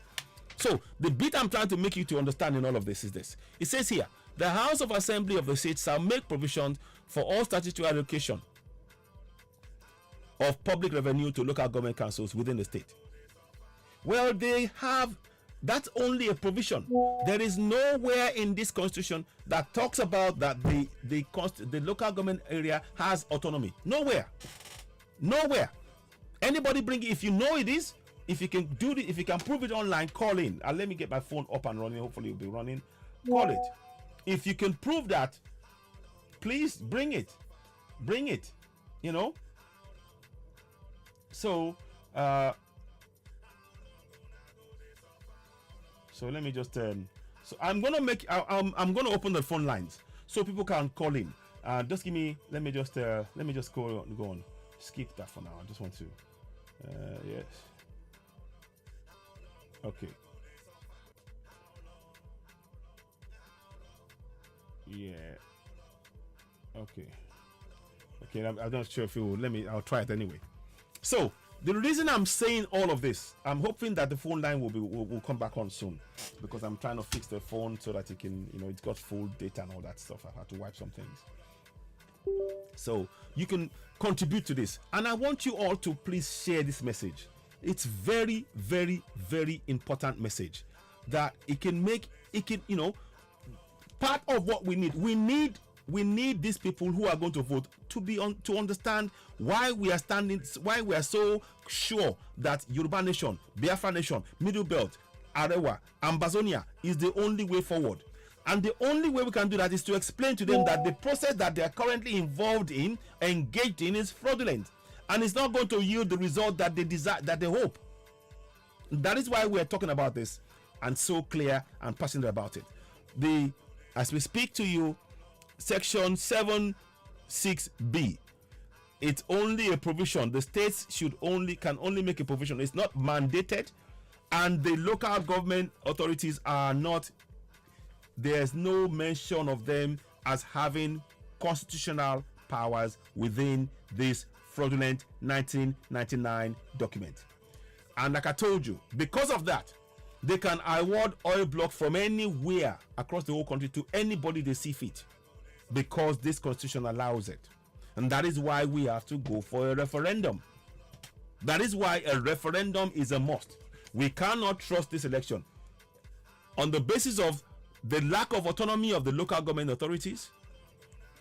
So the bit I'm trying to make you to understand in all of this is this. It says here, the House of Assembly of the state shall make provisions for all statutory allocation of public revenue to local government councils within the state. Well, they have. That's only a provision. There is nowhere in this constitution that talks about that the local government area has autonomy. Nowhere. Anybody bring it. If you know it is, if you can do it, if you can prove it online, call in. And let me get my phone up and running. Hopefully it'll be running. Call it. If you can prove that, please bring it. Bring it. So so let me just so I'm gonna open the phone lines so people can call in. Just give me. Let me just go on. Skip that for now. I just want to. Yes. Okay. Yeah. Okay. I'm not sure if you will. I'll try it anyway. So the reason I'm saying all of this, I'm hoping that the phone line will come back on soon, because I'm trying to fix the phone so that it can, it's got full data and all that stuff. I had to wipe some things. So you can contribute to this, and I want you all to please share this message. It's very, very, very important message that it can part of what we need. We need we need these people who are going to vote to be on, to understand why we are so sure that Yoruba Nation, Biafra Nation, Middle Belt, Arewa, Ambazonia is the only way forward. And the only way we can do that is to explain to them that the process that they are currently involved in, engaged in, is fraudulent, and it's not going to yield the result that they desire, that they hope. That is why we are talking about this, and so clear and passionate about it. As we speak to you, Section 76B, it's only a provision. The states can only make a provision. It's not mandated, and the local government authorities are not. There's no mention of them as having constitutional powers within this fraudulent 1999 document. And like I told you, because of that, they can award oil block from anywhere across the whole country to anybody they see fit, because this constitution allows it. And that is why we have to go for a referendum. That is why a referendum is a must. We cannot trust this election on the basis of the lack of autonomy of the local government authorities.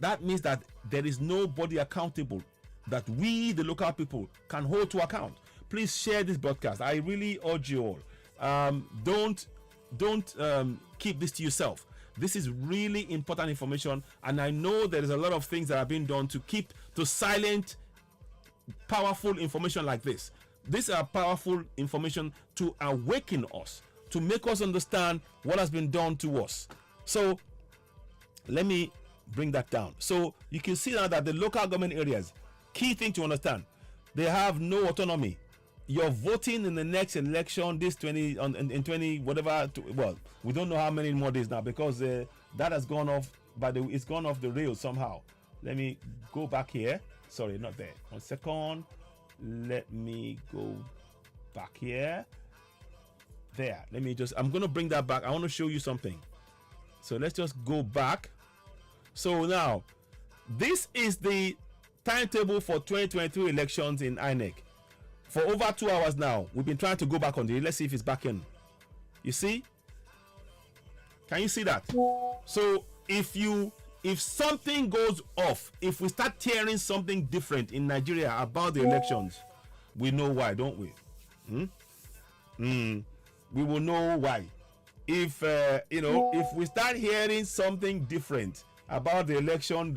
That means that there is nobody accountable that we, the local people, can hold to account. Please share this broadcast. I really urge you all. Don't keep this to yourself. This is really important information, and I know there is a lot of things that have been done to silence powerful information like this. These are powerful information to awaken us, to make us understand what has been done to us. So let me bring that down. So you can see now that the local government areas, key thing to understand, they have no autonomy. You're voting in the next election, this 20 in 20 whatever. Well, we don't know how many more days now, because that has gone off. It's gone off the rails somehow. Let me go back here. Sorry, not there. 1 second. Let me go back here. There. I'm going to bring that back. I want to show you something. So let's just go back. So now, this is the timetable for 2023 elections in INEC. For over 2 hours now, we've been trying to go back on it. Let's see if it's back in. You see? Can you see that? So if something goes off, if we start hearing something different in Nigeria about the elections, we know why, don't we? We will know why. If if we start hearing something different about the election,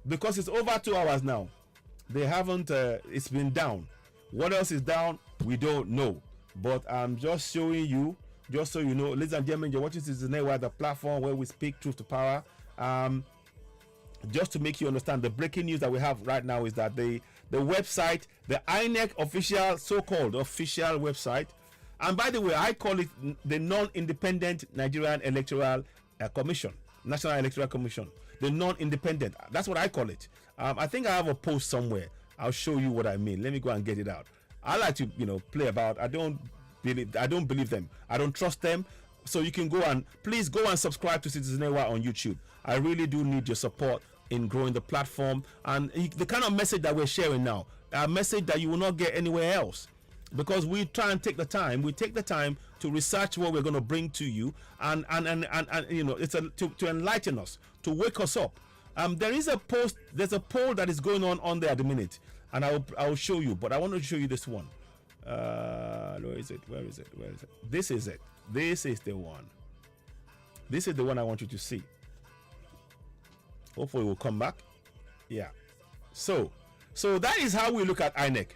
because it's over 2 hours now, they haven't. It's been down. What else is down? We don't know. But I'm just showing you, just so you know, ladies and gentlemen, you're watching Citizen Network, the platform where we speak truth to power. Just to make you understand, the breaking news that we have right now is that the website, the INEC official, so-called official website, and by the way, I call it the non-independent Nigerian Electoral Commission, National Electoral Commission, the non-independent. That's what I call it. I think I have a post somewhere. I'll show you what I mean. Let me go and get it out. I like to, play about. I don't believe them. I don't trust them. So you can please go and subscribe to Citizen Network on YouTube. I really do need your support in growing the platform and the kind of message that we're sharing now, a message that you will not get anywhere else, because we try and take the time. We take the time to research what we're going to bring to you, and it's to enlighten us, to wake us up. There's a poll that is going on there at the minute, and I'll show you. But I want to show you this one. Where is it? This is it. This is the one. This is the one I want you to see. Hopefully, we'll come back. Yeah. So that is how we look at INEC.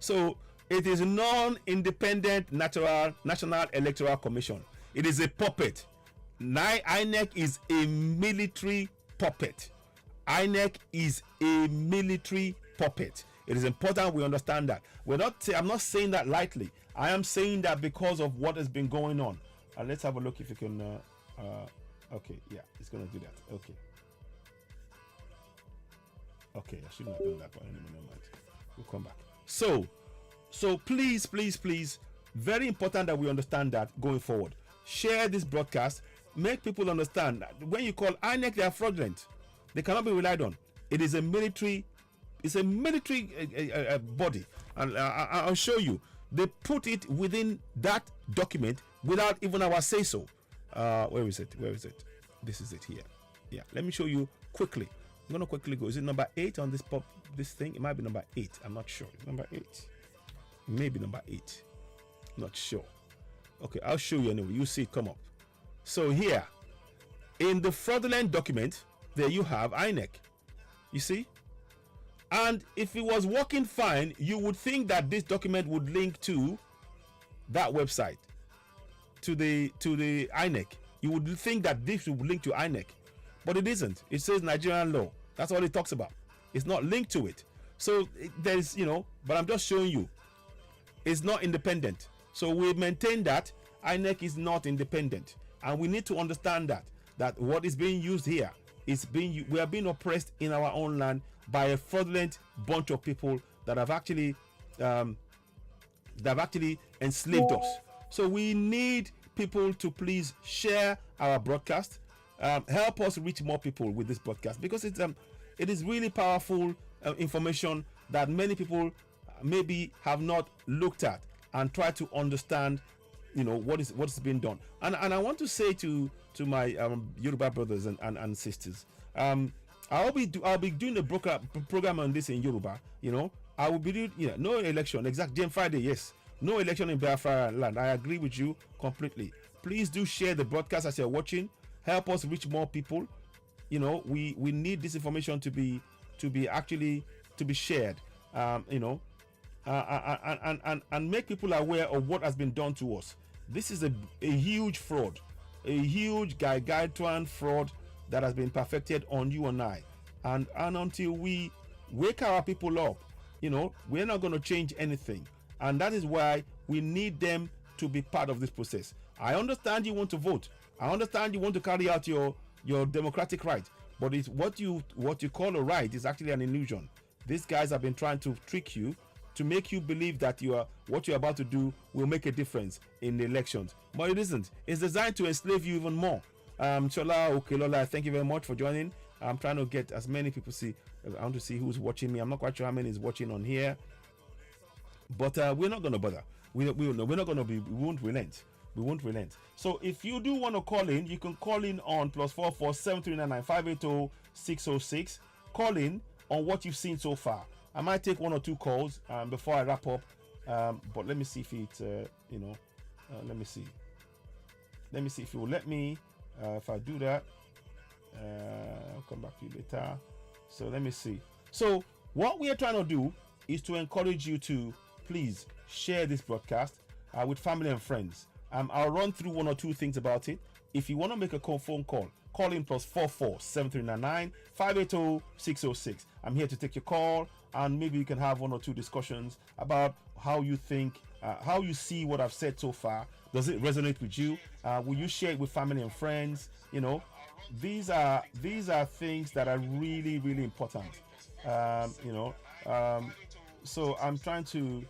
So it is non-independent National Electoral Commission. It is a puppet. INEC is a military puppet. INEC is a military puppet. It is important we understand that. I'm not saying that lightly. I am saying that because of what has been going on. Let's have a look if you can. Okay, yeah, it's gonna do that. Okay, I shouldn't have done that, but anyway, never mind. We'll come back. So please, very important that we understand that going forward. Share this broadcast. Make people understand that when you call INEC, they are fraudulent. They cannot be relied on. It is a military. It's a military body, and I'll show you. They put it within that document without even our say so. Where is it? This is it here. Yeah, let me show you quickly. I'm gonna quickly go. Is it number 8 on this thing? It might be number 8. I'm not sure. Number 8. Maybe number 8. Not sure. Okay, I'll show you anyway. You see it come up. So here, in the fraudulent document, there you have INEC. You see? And if it was working fine, you would think that this document would link to that website, to the INEC. You would think that this would link to INEC, but it isn't. It says Nigerian law. That's all it talks about. It's not linked to it. So there's, but I'm just showing you. It's not independent. So we maintain that INEC is not independent, and we need to understand that what is being used here is we are being oppressed in our own land by a fraudulent bunch of people that have actually enslaved us. So we need people to please share our broadcast, help us reach more people with this broadcast, because it is really powerful information that many people maybe have not looked at and try to understand, what's being done. And I want to say to my Yoruba brothers and sisters, I'll be doing a program on this in Yoruba. I will be doing no election, exact Jane Friday, yes, no election in Biafra land. I agree with you completely. Please do share the broadcast as you're watching. Help us reach more people. We need this information to be shared. And make people aware of what has been done to us. This is a huge fraud, a huge gargantuan fraud that has been perfected on you and I. And until we wake our people up, we're not going to change anything. And that is why we need them to be part of this process. I understand you want to vote. I understand you want to carry out your democratic right. But it's what you call a right is actually an illusion. These guys have been trying to trick you to make you believe that what you're about to do will make a difference in the elections. But it isn't. It's designed to enslave you even more. Chola Okelola, thank you very much for joining. I'm trying to get as many people see. I want to see who's watching me. I'm not quite sure how many is watching on here. But we're not going to bother. We're not going to be. We won't relent. We won't relent. So if you do want to call in, you can call in on +44 7399 580 606. Call in on what you've seen so far. I might take 1 or 2 calls before I wrap up. But let me see if it, let me see. Let me see if it will let me. If I do that, I'll come back to you later. So let me see. So what we are trying to do is to encourage you to please share this broadcast with family and friends. I'll run through 1 or 2 things about it. If you want to make a phone call, call in +44 7399 580 606. I'm here to take your call, and maybe you can have 1 or 2 discussions about how you think, how you see what I've said so far. Does it resonate with you? Will you share it with family and friends? These are things that are really, really important. So I'm trying to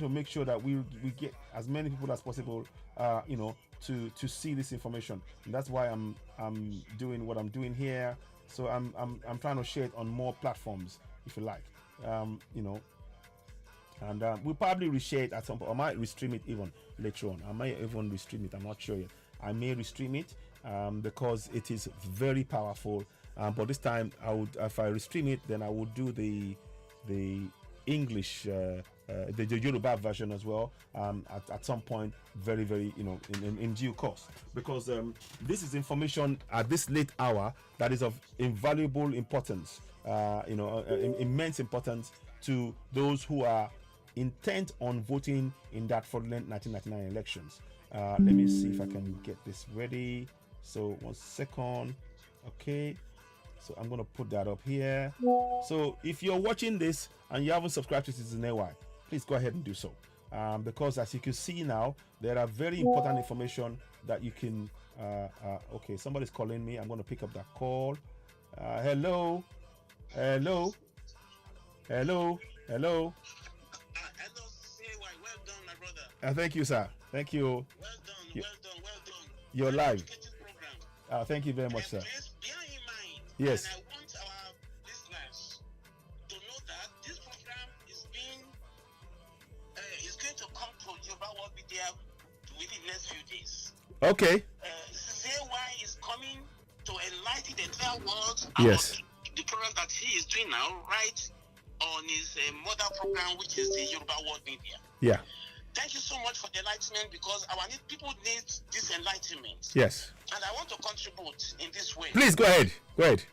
make sure that we get as many people as possible, to see this information. And that's why I'm doing what I'm doing here. So I'm trying to share it on more platforms, if you like. And we'll probably reshare it at some point. I might restream it even later on. I might even restream it. I'm not sure yet. I may restream it because it is very powerful. But this time, if I restream it, then I will do the English, the Yoruba version as well at some point, very, very, in due course. Because this is information at this late hour that is of invaluable importance, immense importance to those who are intent on voting in that fraudulent 1999 elections. Let me see if I can get this ready. So 1 second. Okay. So I'm going to put that up here. So if you're watching this and you haven't subscribed to Citizen AY, please go ahead and do so. Because as you can see now, there are very important information that you can... okay, somebody's calling me. I'm going to pick up that call. Hello? Hello? Hello? Hello? Hello, CAY. Well done, my brother. Thank you, sir. Thank you. Well done, well done, well done. You're live. Program. Thank you very much, sir. Please bear in mind, yes. And I want our listeners to know that this program is going to come to Yoruba World Media within the next few days. Okay. CAY is coming to enlighten the entire world Yes. about the program that he is doing now, right on his mother program, which is the Yoruba World Media. Yeah. Thank you so much for the enlightenment, because people need this enlightenment. Yes. And I want to contribute in this way. Please go ahead. Go ahead.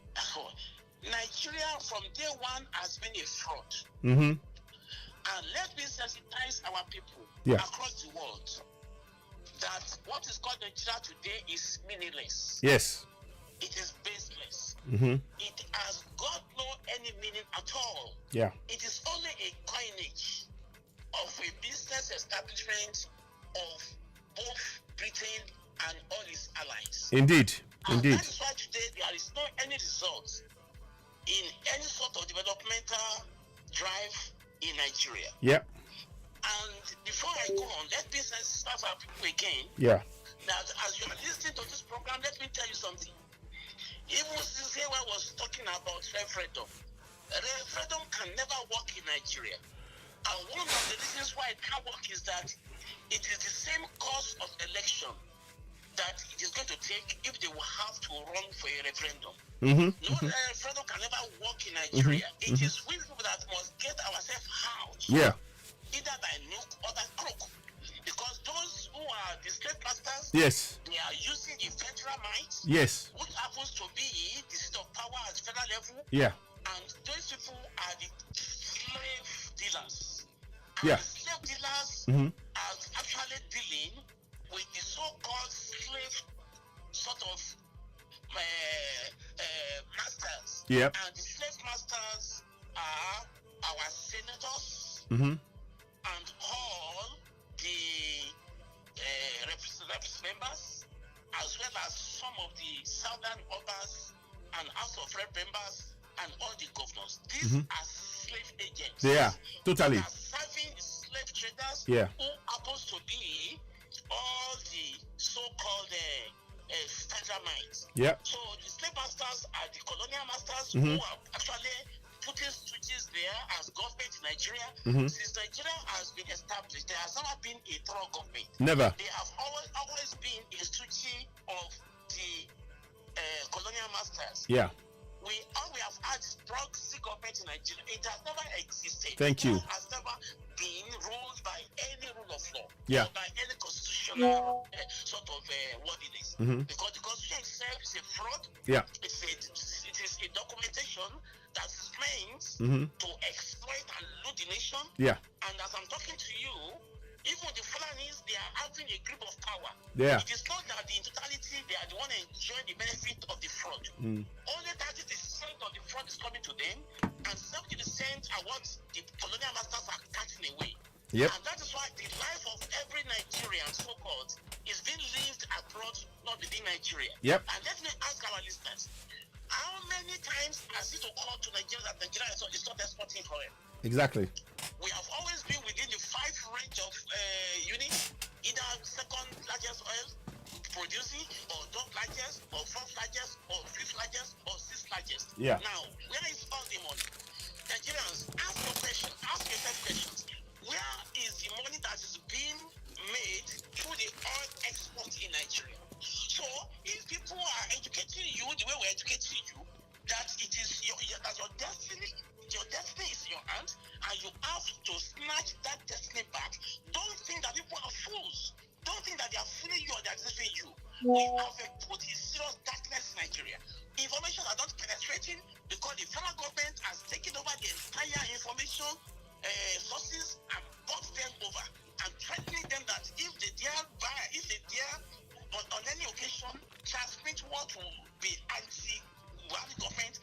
Nigeria from day one has been a fraud. Mm-hmm. And let me sensitize our people across the world that what is called Nigeria today is meaningless. Yes. It is baseless. Mm-hmm. It has got no any meaning at all. Yeah. It is only a coinage of a business establishment of both Britain and all its allies. Indeed. And Indeed. that is why today there is no any result in any sort of developmental drive in Nigeria. Yeah. And before I go on, let me start our people again. Yeah. That as you are listening to this program, let me tell you something. Even since here I was talking about referendum can never work in Nigeria. And one of the reasons why it can't work is that it is the same course of election that it is going to take if they will have to run for a referendum. Mm-hmm. No referendum can never work in Nigeria. It is we people that must get ourselves out. Yeah. Either by nook or by crook. Because those who are the slave masters, Yes. they are using the federal might, Yes. which happens to be the seat of power at federal level. Yeah. And those people are the slave dealers. And Yeah. the slave dealers are actually dealing with the so-called slave sort of masters. Yeah. And the slave masters are our senators and all the members, as well as some of the southern obas and House of Rep members and all the governors. These are slave agents. They are. Totally. They are serving slave traders who happens to be all the so-called federal minds. Yeah. So the slave masters are the colonial masters who are actually putting switches there as government in Nigeria. Since Nigeria has been established, there has never been a thorough government. Never. They have always been a switching of the colonial masters. Yeah. We have had proxy government in Nigeria. It has never existed. Thank you. It has never been ruled by any rule of law. Yeah. Or by any constitutional sort of worthiness. Because the constitution itself is a fraud. Yeah. It is a documentation that is meant to exploit and loot the nation. Yeah. And as I'm talking to you, even the Fulanis, they are having a grip of power. Yeah. It is not that in totality they are the one enjoying the benefit of the fraud. Only 30% of the fraud is coming to them, and 70% are what the colonial masters are cutting away. Yep. And that is why the life of every Nigerian, so-called, is being lived abroad, not within Nigeria. Yep. And let me ask our listeners, how many times has it occurred to Nigeria that Nigeria is not exporting oil? Exactly. We have always been within the 5 range of units, either second largest oil producing, or third largest, or fourth largest, or fifth largest, or sixth largest. Yeah. Now, where is all the money? Nigerians, ask yourself questions. Where is the money that is being made through the oil export in Nigeria? So, if people are educating you the way we're educating you, that it is that your destiny is in your hands, and you have to snatch that destiny back. Don't think that people are fools. Don't think that they are fooling you or they are deceiving you. We have put in serious darkness in Nigeria. Information are not penetrating because the federal government has taken over the entire information sources and bought them over and threatening them that if they dare on any occasion transmit what will be anti-Buhari government,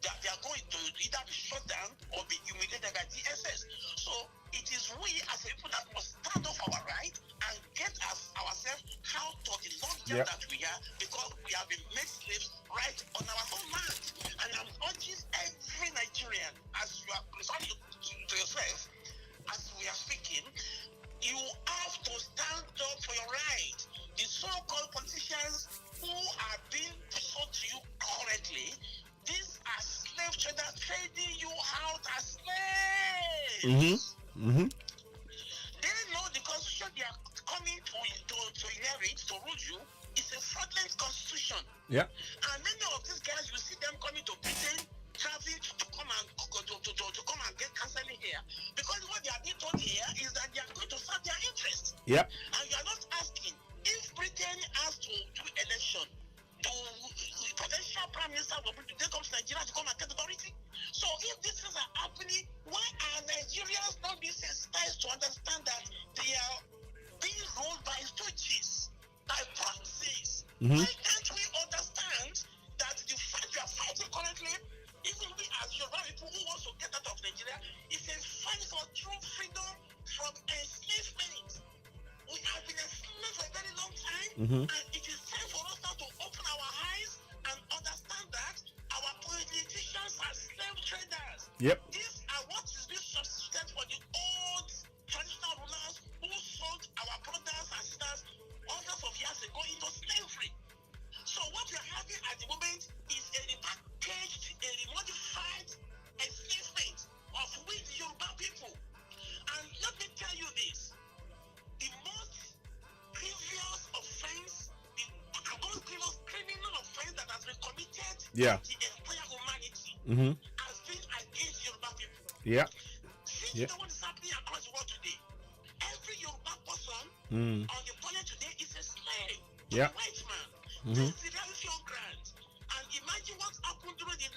that they are going to either be shut down or be humiliated by DSS. So it is we as a people that must stand up for our right and get ourselves out of the logjam that we are, because we have been made slaves right on our own land. And I'm urging every Nigerian, as you are referring to yourself, as we are speaking, you have to stand up for your right. The so-called politicians who are being sold to you currently, these are slave traders trading you out as slaves. They know the constitution they are coming to inherit, to rule you, is a fraudulent constitution. Yeah. And many of these guys, you see them coming to Britain, traveling to come and get counseling here. Because what they are being told here is that they are going to serve their interests. Yeah. And you are not asking if Britain has to do election, do potential prime minister will they come to Nigeria to come and get authority? So if these things are happening, why are Nigerians not being sensitized to understand that they are being ruled by stooges, by proxies? Why can't we understand that the fight we are fighting currently, even we as Yoruba people who want to get out of Nigeria, is a fight for true freedom from enslavement? We have been enslaved for a very long time, and it is time for us now to open our eyes and understand that our politicians are slave traders. Yep. These are what is being substituted for the old traditional rulers who sold our brothers and sisters hundreds of years ago into slavery. So what we are having at the moment is a repackaged, a remodified enslavement of we the Yoruba people. And let me tell you this, the most previous offense, the most previous criminal offense that has been committed Yeah. to the entire humanity has been against Yoruba people. Yeah. Since Yeah. you know what is happening across the world today, every Yoruba person on the planet today is a slave to Yeah. the white man. That's the reality of grant. And imagine what happened during the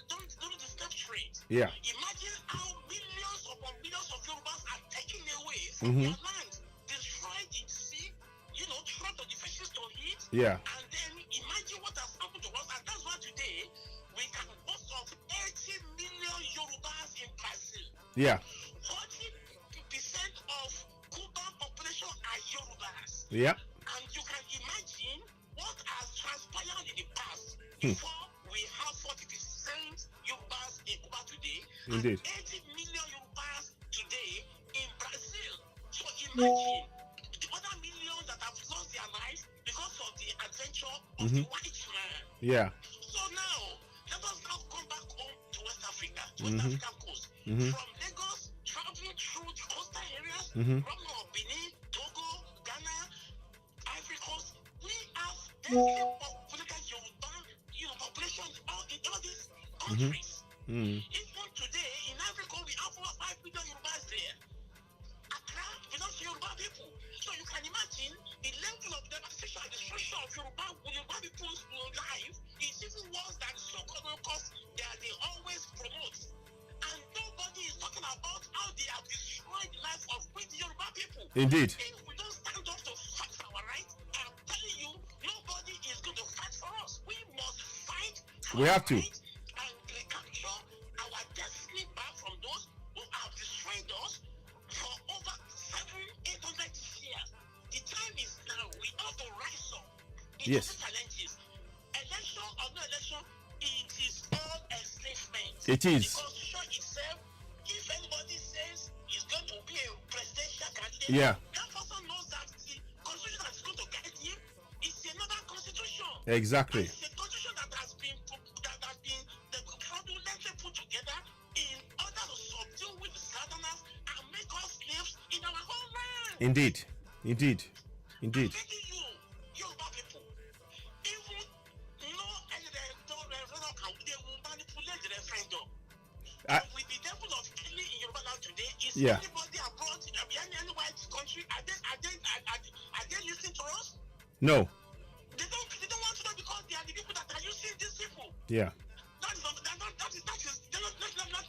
slave trade. Yeah. Imagine how millions upon millions of Yorubas are taken away from their land, destroyed in sea, thrown to the fishes to eat. Yeah. And then imagine what has happened to us. And that's why today we can boast of 80 million Yorubas in Brazil. Yeah. 40% of Cuban population are Yorubas. Yeah. And you can imagine what has transpired in the past before we have 40% Yorubas in Cuba today. Indeed. And 80 million Yorubas today in Brazil. So imagine the other millions that have lost their lives because of the adventure of the white man. Yeah. So now, let us now come back home to West Africa, to West African coast. From Lagos, traveling through the coastal areas, from Benin, Togo, Ghana, Ivory Coast, we have densely populated Yoruba population in all these countries. Even today, in Ivory Coast, we have over 5 million Yorubas there. Accra belongs to Yoruba people. So you can imagine the level of devastation and destruction of Yoruba people's life is even worse than the so-called cost that they always promote. And nobody is talking about how they have destroyed the life of the Yoruba people. Indeed. If we don't stand up to fight for our rights, I'm telling you, nobody is going to fight for us. We must fight for We have to. rights and recapture our destiny back from those who have destroyed us for over 700-800 years. The time is now. We have to rise up. Yes. Challenges. Election or no election, it is all enslavement. It is. The constitution itself, if anybody says he's going to be a presidential candidate, Yeah. that person knows that the constitution that is going to guide him is another constitution. Exactly. And it's a constitution that has been fraudulently put together in order to subdue with the southerners and make us slaves in our own land. Indeed. Indeed. Indeed. I'm begging you, Yoruba people, even no any referendum can they will manipulate the referendum. With the devil of killing in Yoruba land today, is anybody abroad, any white country, are they listening to us? No. They don't want to know because they are the people that are using these people. Yeah. Let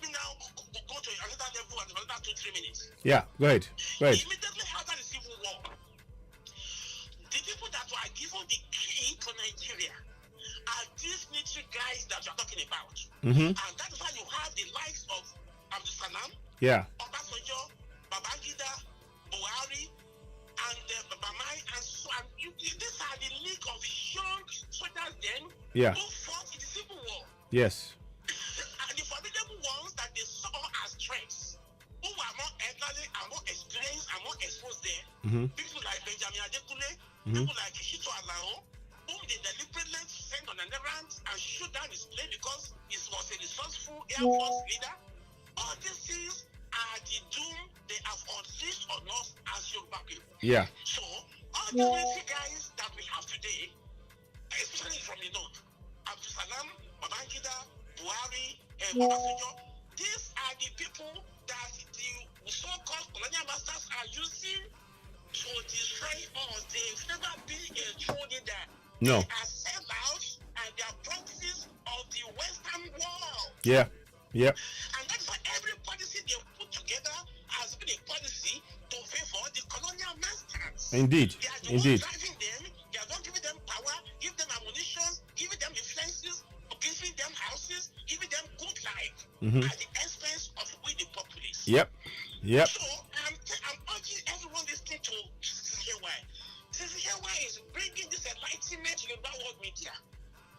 me now go to another level and another 2-3 minutes. Yeah. Go ahead. Go ahead. Immediately after the civil war, the people that were given the key to Nigeria are these military guys that you are talking about. And that is why you have the likes of Abdul Salam, Obasanjo, Babangida, Buhari, and Bamai, and so on. These are the league of young soldiers then who fought in the civil war. Yes. And the formidable ones that they saw as threats, who were more elderly and more experienced and more exposed there. People like Benjamin Adekule, people like Ishito Alao, whom they deliberately sent on an errand and shoot down his plane because he was a resourceful Air Force leader. All these things are the doom they have unleashed on us as Yoruba people. Yeah. So, all the military guys that we have today, especially from the north. Abdul Salam, Babangida, Buhari, Babasanjo. These are the people that the so-called colonial masters are using to destroy us. They've never been a true leader. No. They are sellouts and they are proxies of the Western world. Yeah. Yeah. And that's why every policy they put together has been a policy to favor the colonial masters. Indeed. They are the Indeed. ones driving them. They are not giving them power, give them ammunition, giving them influences, giving them houses, giving them good life at the expense of we the populace. Yep. Yep. So I'm urging everyone listening to CCKY. CCKY is bringing this enlightenment to the world media.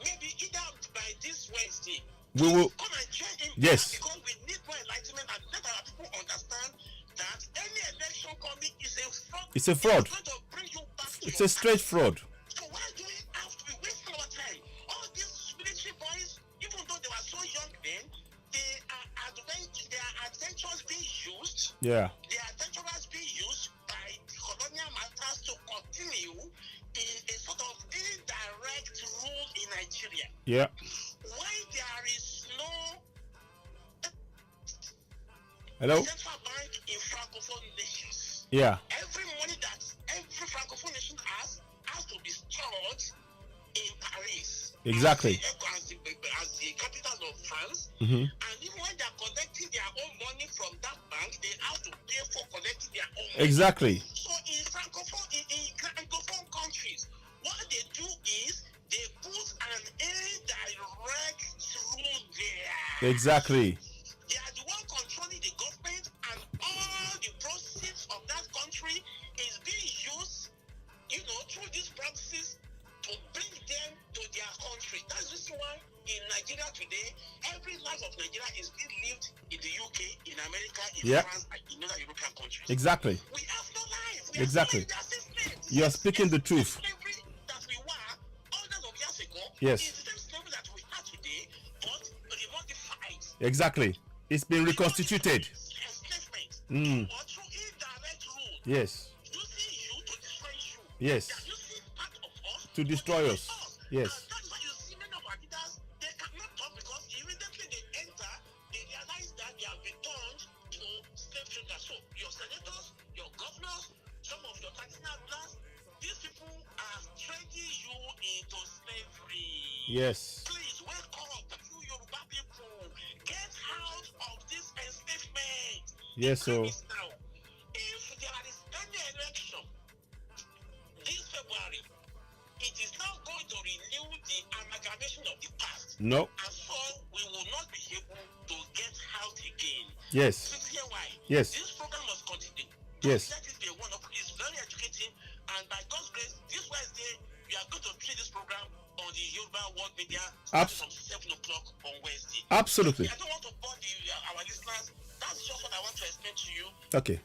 Maybe either by this Wednesday. We will Come and join him. Yes. Because we need more enlightenment and let our people understand that any election coming is a fraud. It's a fraud. It's going to bring you back to It's your a straight fraud. So why do we have to be wasting our time? All these military boys, even though they were so young then, they are adventures being used. Yeah. They are adventurers being used by the colonial masters to continue in a sort of indirect rule in Nigeria. Yeah. Why there is no Hello? central bank in Francophone nations? Yeah. Every money that every Francophone nation has to be stored in Paris. Exactly. As the capital of France. Mm-hmm. And even when they are collecting their own money from that bank, they have to pay for collecting their own money. Exactly. So in Francophone countries, what they do is they put an indirect rule there. Exactly. They are the one controlling the government, and all the proceeds of that country is being used, through these proxies to bring them to their country. That's the reason why in Nigeria today, every life of Nigeria is being lived in the UK, in America, in France, and in other European countries. Exactly. We have no life. Exactly. You are speaking the truth. Slavery that we were hundreds of years ago Yes. is the same slavery that we have today, but remodified. Exactly. It's been reconstituted. Enslavement. Or through indirect rule. Yes. Using you to destroy you. Yes. They are using part of us To destroy us. Yes. And that's why you see many of our leaders, they cannot talk because immediately they enter, they realize that they have been turned to slave traders. So your senators, your governors, some of your traditional rulers, these people are trading you into slavery. Yes. Please wake up, you Yoruba people. Get out of this enslavement. Yes, so. Now, if there is any election this February, it is not going to renew the amalgamation of the past. No. And so we will not be able to get out again. Yes. This is why. Yes. This program must continue. Yes. Let it be one of it's very educating, and by God's grace, this Wednesday we are going to play this program on the Yoruba World Media from 7 o'clock on Wednesday. Absolutely. I don't want to bore our listeners. That's just what I want to explain to you. Okay.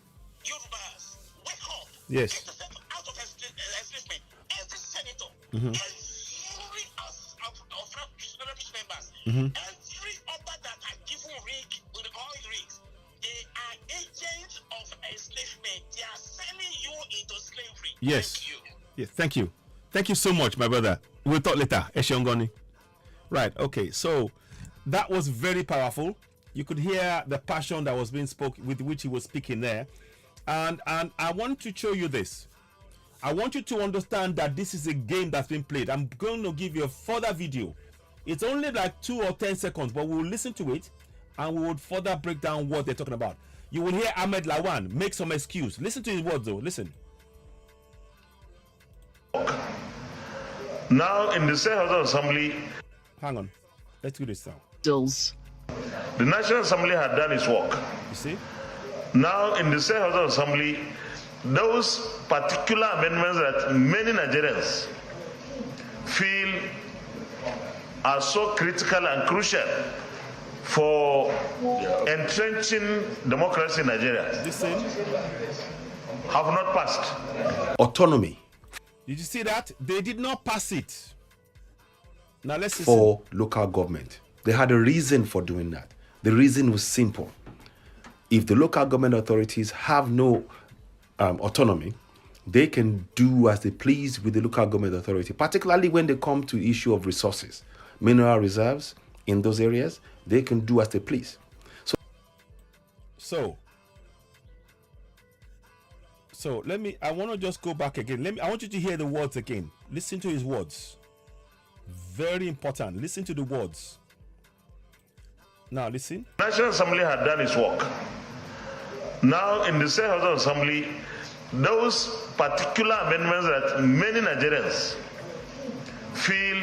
Yorubas, wake up. Yes. Get yourself out of enslavement. Every senator, Mm-hmm. every of members, Mm-hmm. every other that are given rig with oil rigs, they are agents of enslavement. They are selling you into slavery. Yes. Thank you. Yes. Thank you. Thank you so much, my brother. We'll talk later. Eshongoni. Right. Okay. So that was very powerful. You could hear the passion that was being spoken with which he was speaking there. And I want to show you this. I want you to understand that this is a game that's been played. I'm going to give you a further video. It's only like 2 or 10 seconds, but we'll listen to it and we will further break down what they're talking about. You will hear Ahmed Lawan make some excuse. Listen to his words though. Listen. Now in the State House of Assembly, Hang on. Let's do this now. the National Assembly had done its work. You see? Now in the State House of Assembly, those particular amendments that many Nigerians feel are so critical and crucial for entrenching democracy in Nigeria Listen. have not passed. Autonomy. Did you see that? They did not pass it. Now let's listen. For local government. They had a reason for doing that. The reason was simple. If the local government authorities have no autonomy, they can do as they please with the local government authority, particularly when they come to issue of resources, mineral reserves in those areas. They can do as they please. So I want to just go back again. I want you to hear the words again. Listen to his words. Very important. Listen to the words. Now listen. National Assembly had done its work. Now in the State House of Assembly, those particular amendments that many Nigerians feel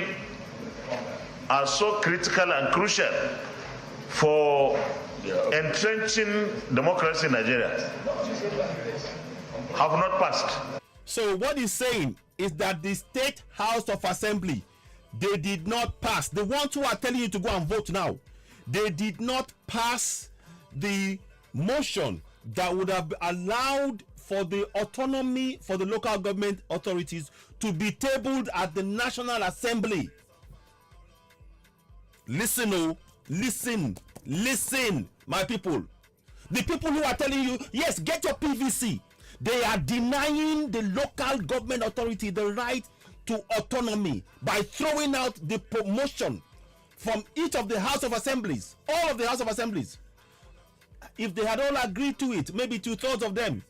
are so critical and crucial for entrenching democracy in Nigeria have not passed. So what he's saying is that the State House of Assembly, they did not pass. The ones who are telling you to go and vote now, they did not pass the motion that would have allowed for the autonomy for the local government authorities to be tabled at the National Assembly. Listen, oh, listen, my people. The people who are telling you, yes, get your PVC, they are denying the local government authority the right to autonomy by throwing out the promotion from each of the House of Assemblies, all of the House of Assemblies. If they had all agreed to it, maybe 2/3 of them,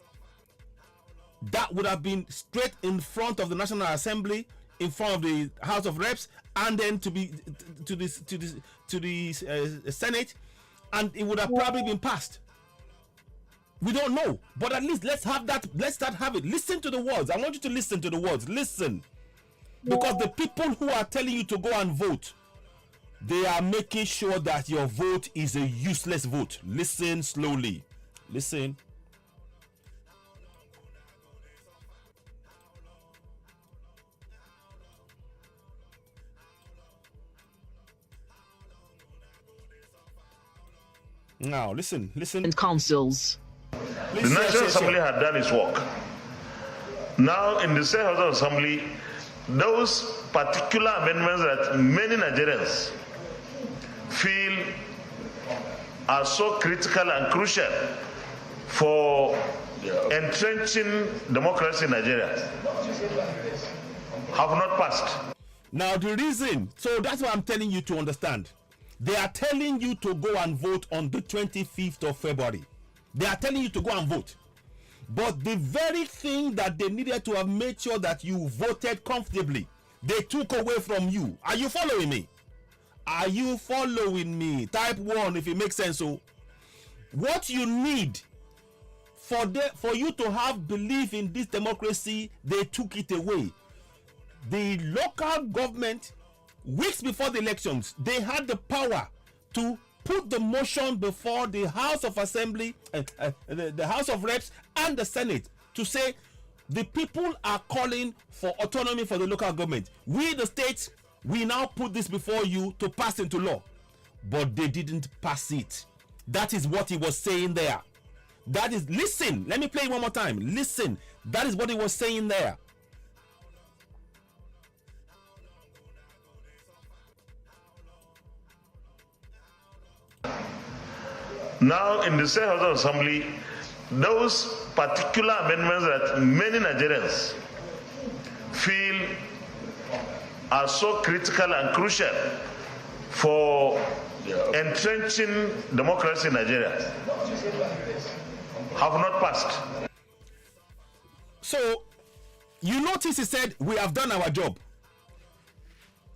that would have been straight in front of the National Assembly, in front of the House of Reps, and then to the Senate, and it would have probably been passed. We don't know, but at least let's have that. Let's start having. Listen to the words. I want you to listen to the words. Listen, because the people who are telling you to go and vote, they are making sure that your vote is a useless vote. Listen slowly. Listen. Now, listen. And councils. The National Assembly had done its work. Now, in the State House of Assembly, those particular amendments that many Nigerians feel are so critical and crucial for entrenching democracy in Nigeria have not passed. Now, the reason, so that's what I'm telling you to understand. They are telling you to go and vote on the 25th of February. They are telling you to go and vote. But the very thing that they needed to have made sure that you voted comfortably, they took away from you. Are you following me? Are you following me? Type 1 if it makes sense. So, what you need for you to have belief in this democracy, they took it away. The local government, weeks before the elections, they had the power to put the motion before the House of Assembly, the House of Reps, and the Senate to say the people are calling for autonomy for the local government. We, the states, we now put this before you to pass into law. But they didn't pass it. That is what he was saying there. That is, listen, let me play it one more time. Listen, that is what he was saying there. Now, in the State House of Assembly, those particular amendments that many Nigerians feel are so critical and crucial for entrenching democracy in Nigeria have not passed. So, you notice he said, we have done our job.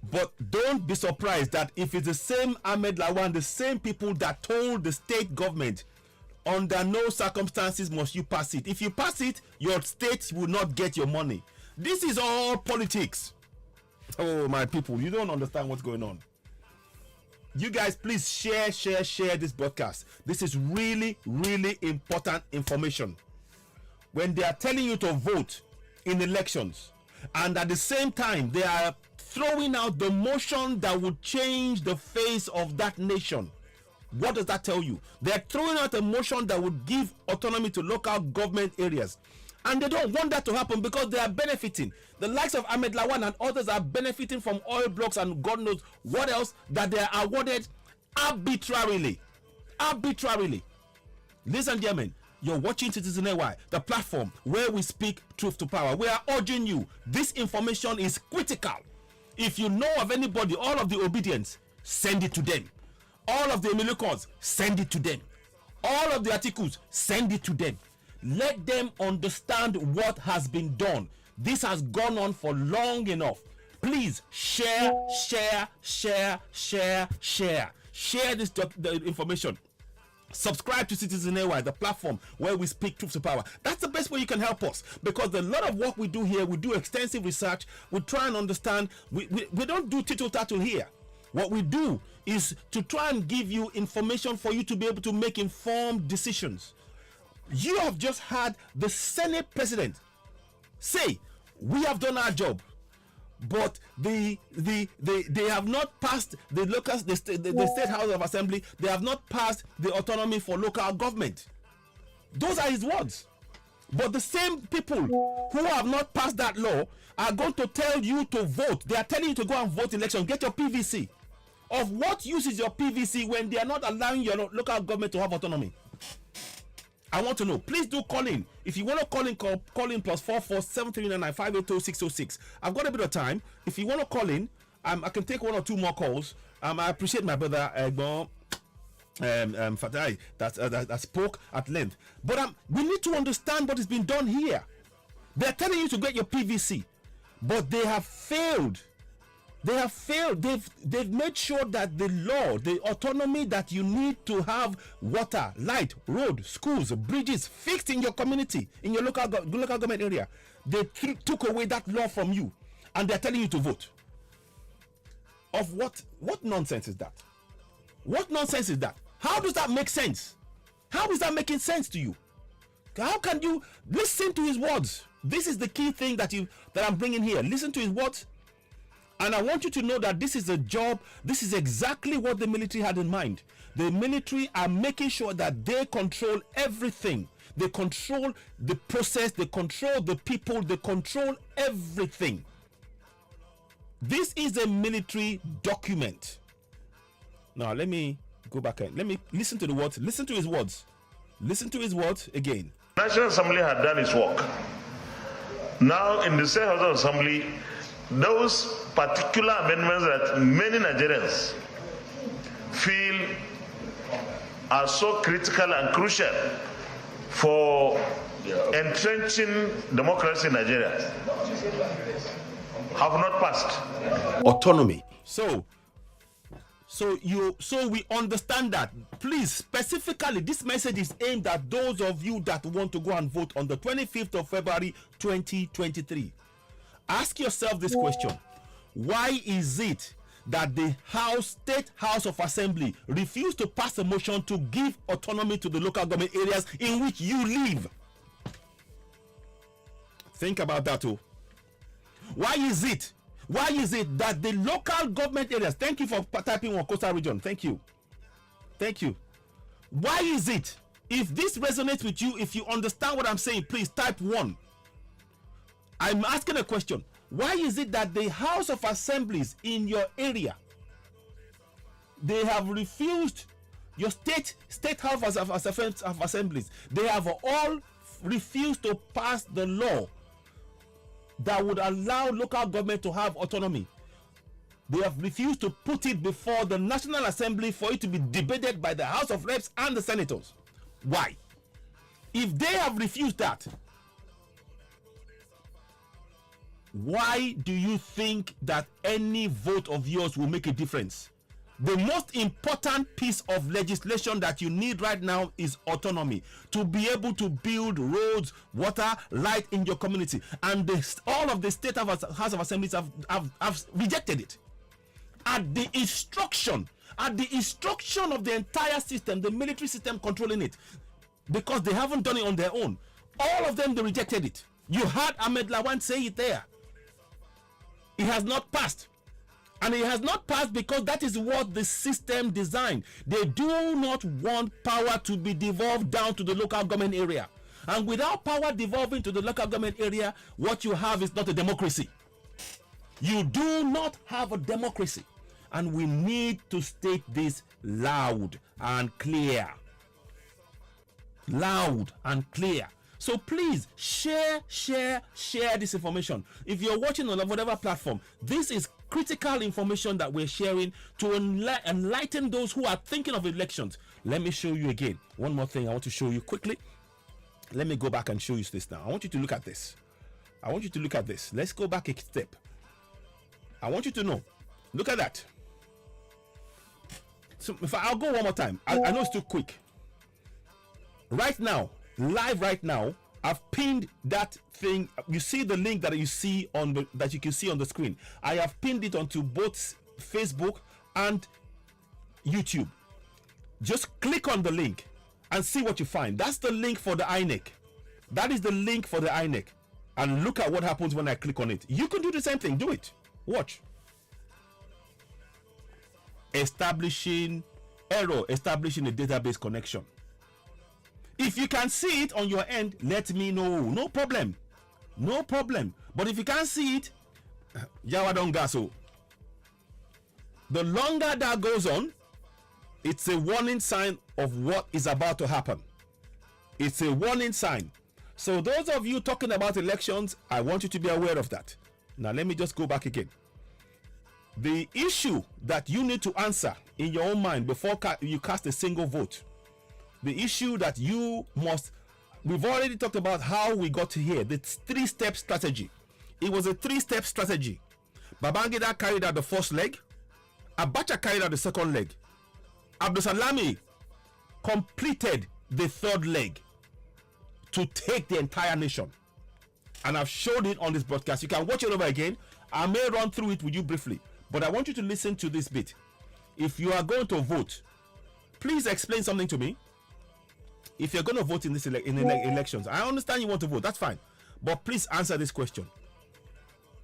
But don't be surprised that if it's the same Ahmed Lawan, the same people that told the state government, under no circumstances must you pass it. If you pass it, your state will not get your money. This is all politics. Oh, my people, you don't understand what's going on. You guys, please share this broadcast. This is really, really important information. When they are telling you to vote in elections, and at the same time, they are throwing out the motion that would change the face of that nation. What does that tell you? They're throwing out a motion that would give autonomy to local government areas. And they don't want that to happen because they are benefiting. The likes of Ahmed Lawan and others are benefiting from oil blocks and God knows what else that they are awarded arbitrarily. Arbitrarily. Ladies and gentlemen, You're watching Citizen AY, the platform where we speak truth to power. We are urging you. This information is critical. If you know of anybody, all of the obedience, send it to them. All of the Emilikons, send it to them. All of the articles, send it to them. Let them understand what has been done. This has gone on for long enough. Please share this the information. Subscribe to Citizen AY, the platform where we speak truth to power. That's the best way you can help us, because a lot of work we do here, we do extensive research, we try and understand. We don't do tittle-tattle here. What we do is to try and give you information for you to be able to make informed decisions. You have just had the Senate president say, we have done our job, but they have not passed the state house of assembly. They have not passed the autonomy for local government. Those are his words. But the same people who have not passed that law are going to tell you to vote. They are telling you to go and vote election, get your PVC. Of what use is your PVC when they are not allowing your local government to have autonomy? I want to know. Please do call in. If you want to call in +44 7399 582 606. I've got a bit of time. If you want to call in, I can take one or two more calls. I appreciate my brother Fatai that spoke at length. But we need to understand what is being done here. They're telling you to get your PVC, but they have failed. They've made sure that the law, the autonomy that you need to have water, light, road, schools, bridges fixed in your community, in your local government area, they took away that law from you, and they're telling you to vote. Of what nonsense is that? What nonsense is that? How does that make sense? How is that making sense to you? How can you listen to his words? This is the key thing that I'm bringing here. Listen to his words. And I want you to know that this is a job. This is exactly what the military had in mind. The military are making sure that they control everything. They control the process. They control the people. They control everything. This is a military document. Now, let me go back and let me listen to the words. Listen to his words. Listen to his words again. National Assembly had done its work. Now, in the State House of Assembly, those particular amendments that many Nigerians feel are so critical and crucial for entrenching democracy in Nigeria have not passed. Autonomy. So we understand that. Please, specifically, this message is aimed at those of you that want to go and vote on the 25th of February 2023. Ask yourself this question. Why is it that the State House of Assembly refused to pass a motion to give autonomy to the local government areas in which you live? Think about that too. Why is it that the local government areas, thank you for typing on Coastal Region, thank you. Why is it, if this resonates with you, if you understand what I'm saying, please type 1. I'm asking a question. Why is it that the House of Assemblies in your area, they have refused, your state House of Assemblies, they have all refused to pass the law that would allow local government to have autonomy? They have refused to put it before the National Assembly for it to be debated by the House of Reps and the Senators. Why? If they have refused that, why do you think that any vote of yours will make a difference? The most important piece of legislation that you need right now is autonomy, to be able to build roads, water, light in your community. And all of the State House of Assemblies have rejected it. At the instruction of the entire system, the military system controlling it, because they haven't done it on their own. All of them, they rejected it. You heard Ahmed Lawan say it there. It has not passed. And it has not passed because that is what the system designed. They do not want power to be devolved down to the local government area. And without power devolving to the local government area, what you have is not a democracy. You do not have a democracy. And we need to state this loud and clear. loud and clear. So please share this information. If you're watching on whatever platform, this is critical information that we're sharing to enlighten those who are thinking of elections. Let me show you again. One more thing I want to show you quickly. Let me go back and show you this now. I want you to look at this. I want you to look at this. Let's go back a step. I want you to know. Look at that. So if I'll go one more time. I know it's too quick. Right now, live right now, I've pinned that thing. You see the link that you see on the that you can see on the screen. I have pinned it onto both Facebook and YouTube. Just click on the link and see what you find. That's the link for the INEC. That is the link for the INEC. And look at what happens when I click on it. You can do the same thing. Do it. Watch. Establishing a database connection. If you can see it on your end, let me know. No problem. No problem. But if you can't see it, Yawa don't gaso. The longer that goes on, it's a warning sign of what is about to happen. It's a warning sign. So those of you talking about elections, I want you to be aware of that. Now let me just go back again. The issue that you need to answer in your own mind before you cast a single vote, the issue that you must, we've already talked about how we got to here, the three-step strategy. It was a three-step strategy. Babangida carried out the first leg, Abacha carried out the second leg, Abdusalami completed the third leg to take the entire nation. And I've showed it on this broadcast. You can watch it over again. I may run through it with you briefly, but I want you to listen to this bit. If you are going to vote, please explain something to me. If you're going to vote in this elections, I understand you want to vote, that's fine, but please answer this question.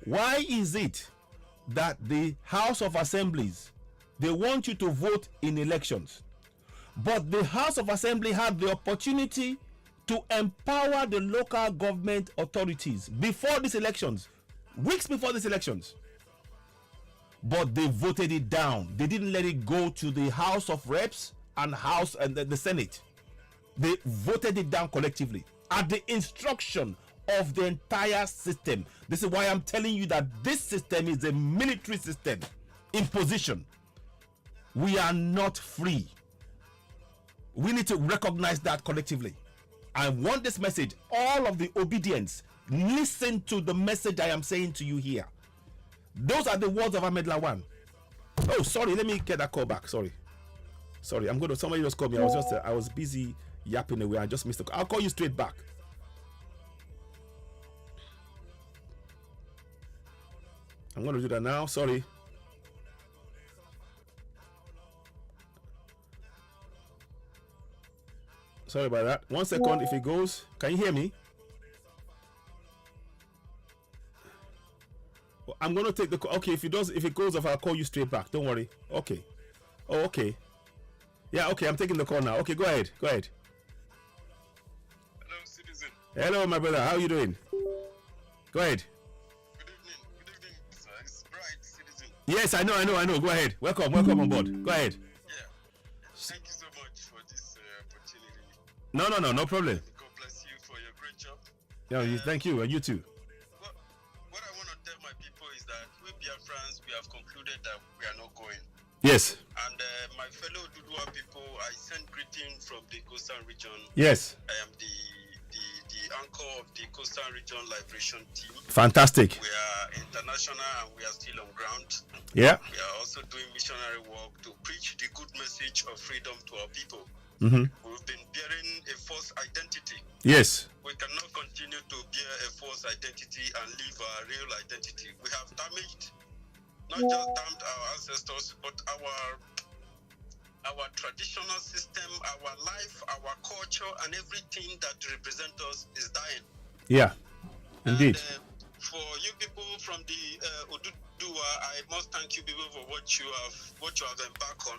Why is it that the House of Assemblies, they want you to vote in elections, but the House of Assembly had the opportunity to empower the local government authorities before these elections, weeks before these elections, but they voted it down? They didn't let it go to the House of Reps and House and the Senate. They voted it down collectively at the instruction of the entire system. This is why I'm telling you that this system is a military system in position. We are not free. We need to recognize that collectively. I want this message, all of the obedience, listen to the message I am saying to you here. Those are the words of Ahmed Lawan. Oh, sorry, let me get that call back. Sorry, somebody just called me. I was busy yapping away. I just missed the call. I'll call you straight back. I'm going to do that now. Sorry. Sorry about that. 1 second. If it goes, can you hear me? Well, I'm going to take the call. Okay, if it goes off, I'll call you straight back. Don't worry. Okay. Oh, okay. Yeah, okay. I'm taking the call now. Okay, go ahead. Hello, citizen. Hello, my brother. How are you doing? Go ahead. Good evening, sir. It's bright, citizen. Yes, I know. Go ahead. Welcome on board. Go ahead. Yeah. Thank you so much for this opportunity. No problem. God bless you for your great job. Yeah, thank you, and you too. What I want to tell my people is that we Biafrans, we have concluded that we are not going. Yes. And my fellow Dudua people, I send greetings from the coastal region. Yes. I am the anchor of the coastal region liberation team. Fantastic. We are international and we are still on ground. Yeah. We are also doing missionary work to preach the good message of freedom to our people. Mm-hmm. We've been bearing a false identity. Yes. We cannot continue to bear a false identity and live our real identity. We have damaged, not just damned our ancestors, but our traditional system, our life, our culture, and everything that represents us is dying. Yeah, indeed. And, for you people from the Oduduwa, I must thank you people for what you have embarked on.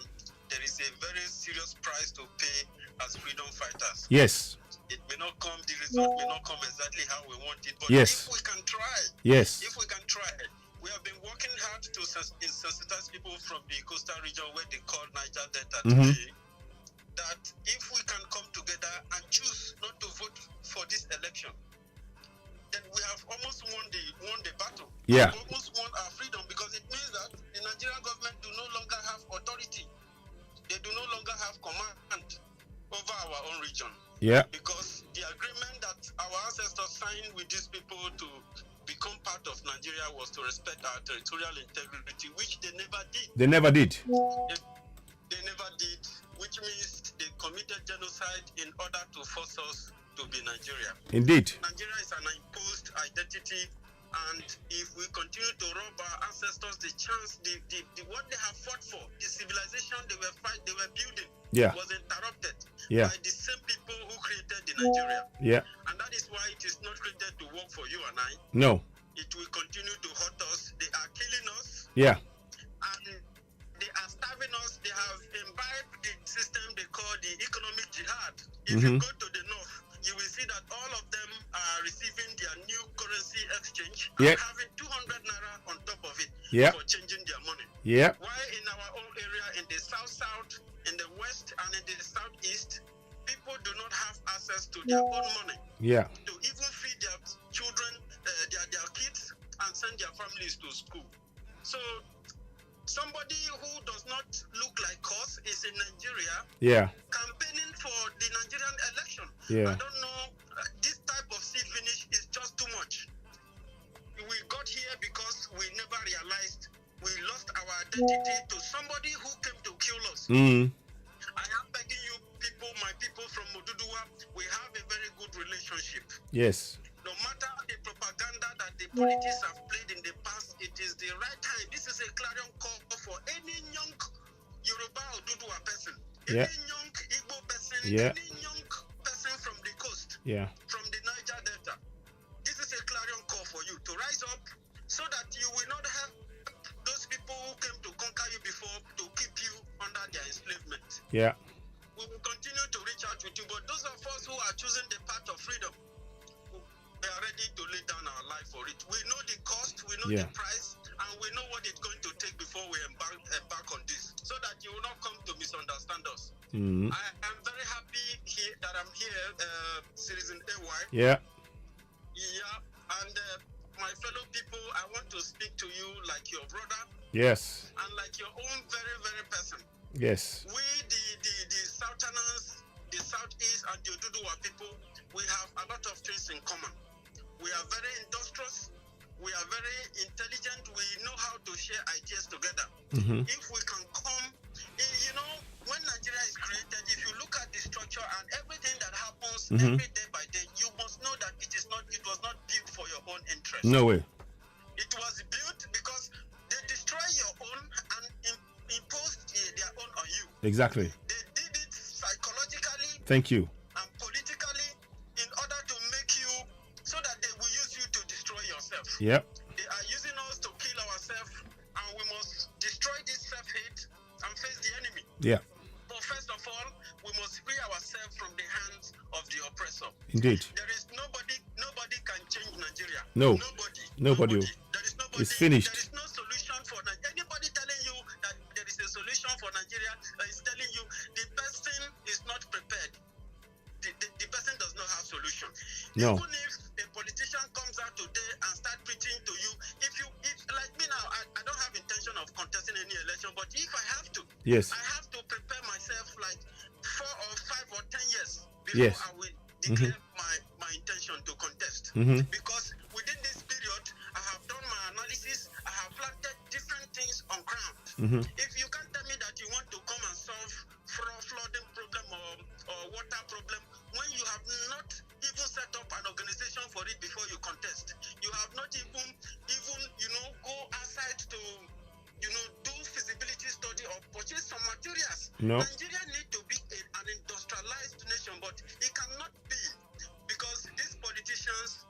There is a very serious price to pay as freedom fighters. Yes. It may not come, the result may not come exactly how we want it, but yes. If we can try, we have been working hard to sensitize people from the coastal region where they call Niger Delta today, that if we can come together and choose Yeah. We almost want our freedom because it means that the Nigerian government do no longer have authority. They do no longer have command over our own region. Yeah. Because the agreement that our ancestors signed with these people to become part of Nigeria was to respect our territorial integrity, which they never did. They never did. They never did, which means they committed genocide in order to force us to be Nigeria. Indeed. Nigeria is an imposed identity, and if we continue to rob our ancestors the chance, the what they have fought for, the civilization they were building, was interrupted by the same people who created the Nigeria. Yeah. And that is why it is not created to work for you and I. No. It will continue to hurt us. They are killing us. Yeah. And they are starving us. They have imbibed the system they call the economic jihad. If you go to the north, you will see that all of them are receiving their new currency exchange and having 200 naira on top of it for changing their money. Yeah. While in our own area, in the south, in the west, and in the southeast, people do not have access to their own money. Yeah. To even feed their children, their kids, and send their families to school. So somebody who does not look like us is in Nigeria. Yeah. Campaigning for the Nigerian election. Yeah. I don't know. This type of see finish is just too much. We got here because we never realized we lost our identity to somebody who came to kill us. I am begging you people, my people from Oduduwa, we have a very good relationship. Yes. No matter the propaganda that the politics have played in the past, it is the right time. This is a clarion call for any young Yoruba Oduduwa person, any young Igbo person, any young person from the coast, from the Niger Delta. This is a clarion call for you to rise up so that you will not have those people who came to conquer you before to keep you under their enslavement. Yeah. We will continue to reach out with you, but those of us who are choosing the path of freedom, we are ready to lay down our life for it. We know the cost, we know the price, and we know what it's going to take before we embark on this, so that you will not come to misunderstand us. I am very happy that I'm here, Citizen AY. Yeah. Yeah, and my fellow people, I want to speak to you like your brother. Yes. And like your own very, very person. Yes. We, the Southerners, the Southeast, and the Oduduwa people, we have a lot of things in common. We are very industrious. We are very intelligent. We know how to share ideas together. If we can come, you know, when Nigeria is created, if you look at the structure and everything that happens every day by day, you must know that it was not built for your own interest. No way. It was built because they destroy your own and imposed their own on you. Exactly. They did it psychologically. Thank you. And politically in order to make you so that they will use you to destroy yourself. Yep. They are using us to kill ourselves, and we must destroy this self-hate and face the enemy. Yeah. But first of all, we must free ourselves from the hands of the oppressor. Indeed. There is nobody can change Nigeria. No. Nobody. Nobody. There is nobody. It's finished. There is no solution for anybody telling you that there is a solution for Nigeria is telling you the person is not prepared. The person does not have solution. No. Even if a politician comes out today and start preaching to you, if like me now, I don't have intention of contesting any election, but if I have to, I have to prepare myself like 4 or 5 or 10 years before I will declare my intention to contest. Because within this period, I have done my analysis, I have planted different things on ground. If you can't tell me that you want to come and solve flooding problem or water problem when you have not even set up an organization for it before you contest, you have not even go outside to do feasibility study or purchase some materials. No. Nigeria need to be an industrialized nation, but it cannot be because these politicians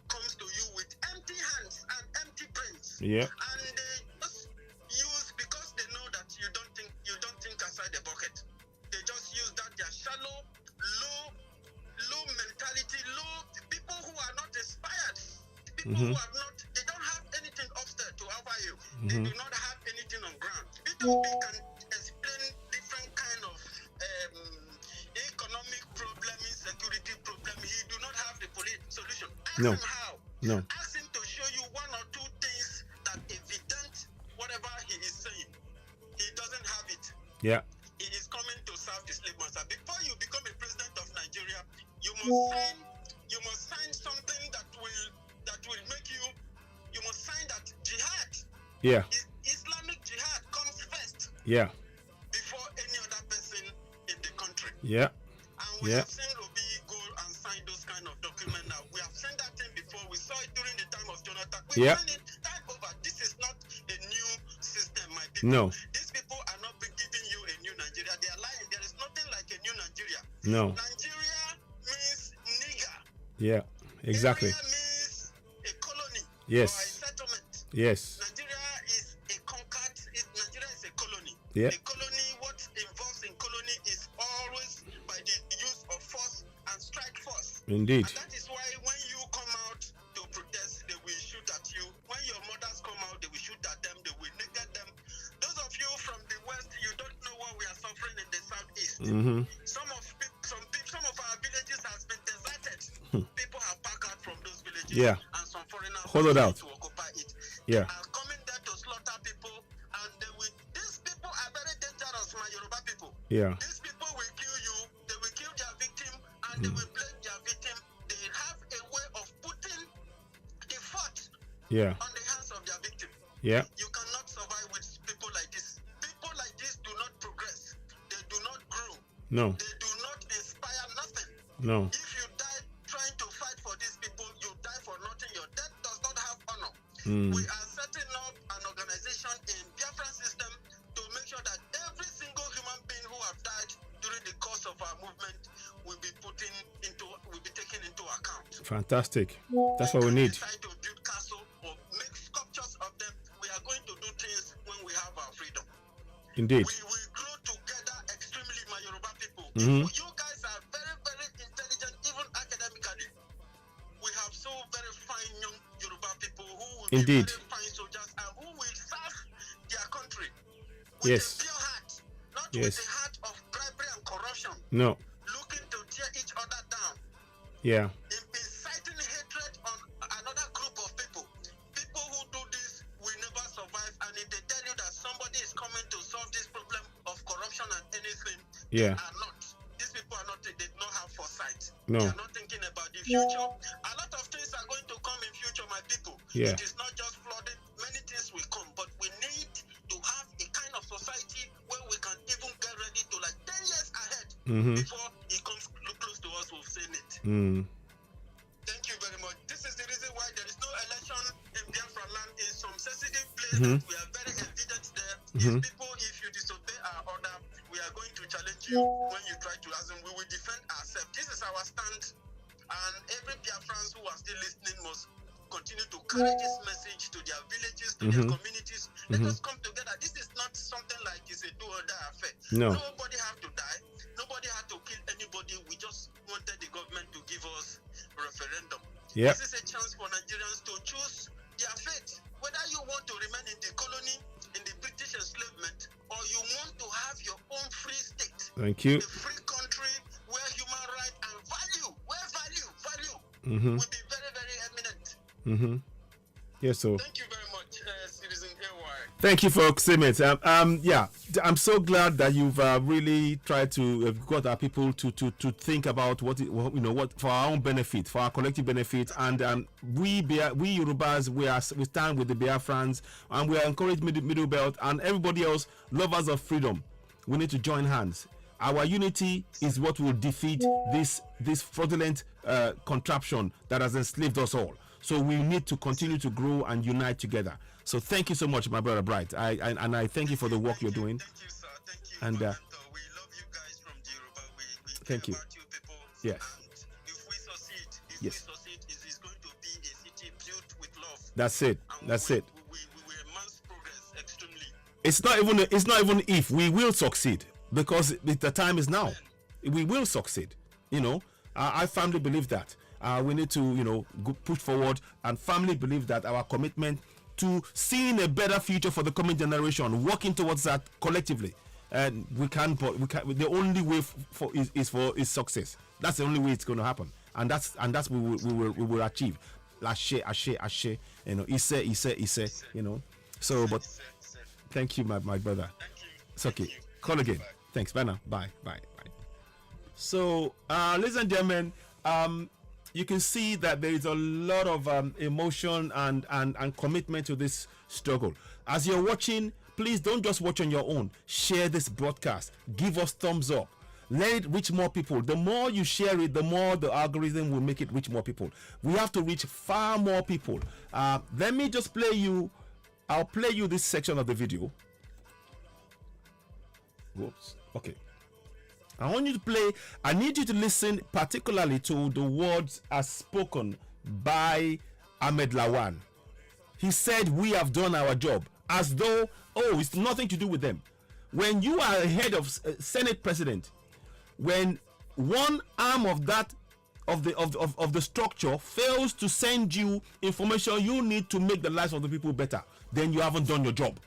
comes to you with empty hands and empty brains. Yeah. And they just use because they know that you don't think outside the bucket. They just use that their shallow, low mentality, people who are not inspired, people who have not, they don't have anything upstairs to offer you. They do not have anything on ground. People can explain different kind of economic problem, insecurity problem. He do not have the solution. Ask him how. No. Ask him to show you 1 or 2 things Yeah. He is coming to serve the slave master. Before you become a president of Nigeria, you must sign something that will make you must sign that jihad. Yeah. Islamic jihad comes first. Yeah. Before any other person in the country. Yeah. And we have seen Obi go and sign those kind of documents now. We have seen that thing before. We saw it during the time of Jonathan. We've seen it time over. This is not a new system, my people. No. These people are not giving you a new Nigeria. They are lying. There is nothing like a new Nigeria. No. Nigeria means nigger. Yeah, exactly. Nigeria means a colony. Yes. Or a settlement. Yes. Nigeria is a conquered. Nigeria is a colony. Yeah. A colony, what involves in colony is always by the use of force and strike force. Indeed. And that is why when you come out to protest, they will shoot at you. When your mothers come out, they will shoot at them. They will naked them. Those of you from the west, you don't know what we are suffering in the southeast. Mm-hmm. Some of our villages has been deserted. People have packed out from those villages. Yeah. And some foreigners Hollowed out to occupy it. Yeah. They are coming there to slaughter people, and these people are very dangerous, my Yoruba people. Yeah. These people will kill you, they will kill their victim, and they will blame their victim. They have a way of putting the fault on the hands of their victim. Yeah. You cannot survive with people like this. People like this do not progress. They do not grow. No. They do not inspire nothing. No. If you die trying to fight for these people, you die for nothing. Your death does not have honor. We are setting up an organization in Biafran system to make sure that every single human being who have died during the course of our movement will be taken into account. Fantastic. That's what we need. Decide to build castle or make sculptures of them. We are going to do things when we have our freedom. Indeed. We will grow together extremely, my Yoruba people. Mm-hmm. You guys are very, very intelligent, even academically. We have so very fine young Yoruba people who will be very fine soldiers and who will serve their country with a pure heart, not with a heart of bribery and corruption. No. Looking to tear each other down. Yeah. Inciting hatred on another group of people. People who do this will never survive. And if they tell you that somebody is coming to solve this problem of corruption and anything, they are not. These people are not. They do not have foresight. No. They are not thinking about the future. A lot of things are going to come in future, my people. Yeah. It is not just flooding. Many things will come, but we need to have a kind of society where we can even get ready to 10 years ahead before it comes close to us. We've seen it. Thank you very much. This is the reason why there is no election in Biafra land in some sensitive place. We are very evident there. If people, if you disobey our order, we are going to challenge you when you try to ask them. We will defend ourselves. This is our stand. And every Biafrans who are still listening must continue to carry this message to their villages, to their communities. Let us come together. This is not something like it's a do or die affair. No. Nobody have to die. Nobody had to kill anybody. We just wanted the government to give us a referendum. Yep. This is a chance for Nigerians to choose their fate. Whether you want to remain in the colony, in the British enslavement, or you want to have your own free state. Thank you. A free country where human rights and value will be very, very eminent. Yes, so. Thank you very much, Citizen AY. Thank you for saying it. Yeah, I'm so glad that you've really tried to got our people to think about what for our own benefit, for our collective benefit, and we Yorubas we stand with the Biafrans, and we are encouraged middle belt and everybody else lovers of freedom. We need to join hands. Our unity is what will defeat this fraudulent contraption that has enslaved us all. So we need to continue to grow and unite together. So thank you so much, my brother Bright. I thank you for the work you're doing. Thank you, sir. Thank you. And we love you guys from the Yoruba. We thank you. care about you people. Yes. And if we succeed, it is going to be a city built with love. That's it. And That's we it. will enhance progress extremely. It's not even if we will succeed, because the time is now. We will succeed. I firmly believe that. We need to, push forward, and firmly believe that our commitment to seeing a better future for the coming generation, working towards that collectively, and we can. The only way is success. That's the only way it's going to happen, and that's we will achieve. Ashe, ise. So, but thank you, my brother. Thank you. It's okay. Call again. Thanks. Bye now. Bye. So, ladies and gentlemen, you can see that there is a lot of emotion and commitment to this struggle. As you're watching, please don't just watch on your own. Share this broadcast. Give us thumbs up. Let it reach more people. The more you share it, the more the algorithm will make it reach more people. We have to reach far more people. Let me just play you. I'll play you this section of the video. Whoops. Okay. I want you to play. I need you to listen particularly to the words as spoken by Ahmed Lawan. He said, "We have done our job," as though, it's nothing to do with them. When you are head of Senate president, when one arm of that of the structure fails to send you information you need to make the lives of the people better, then you haven't done your job.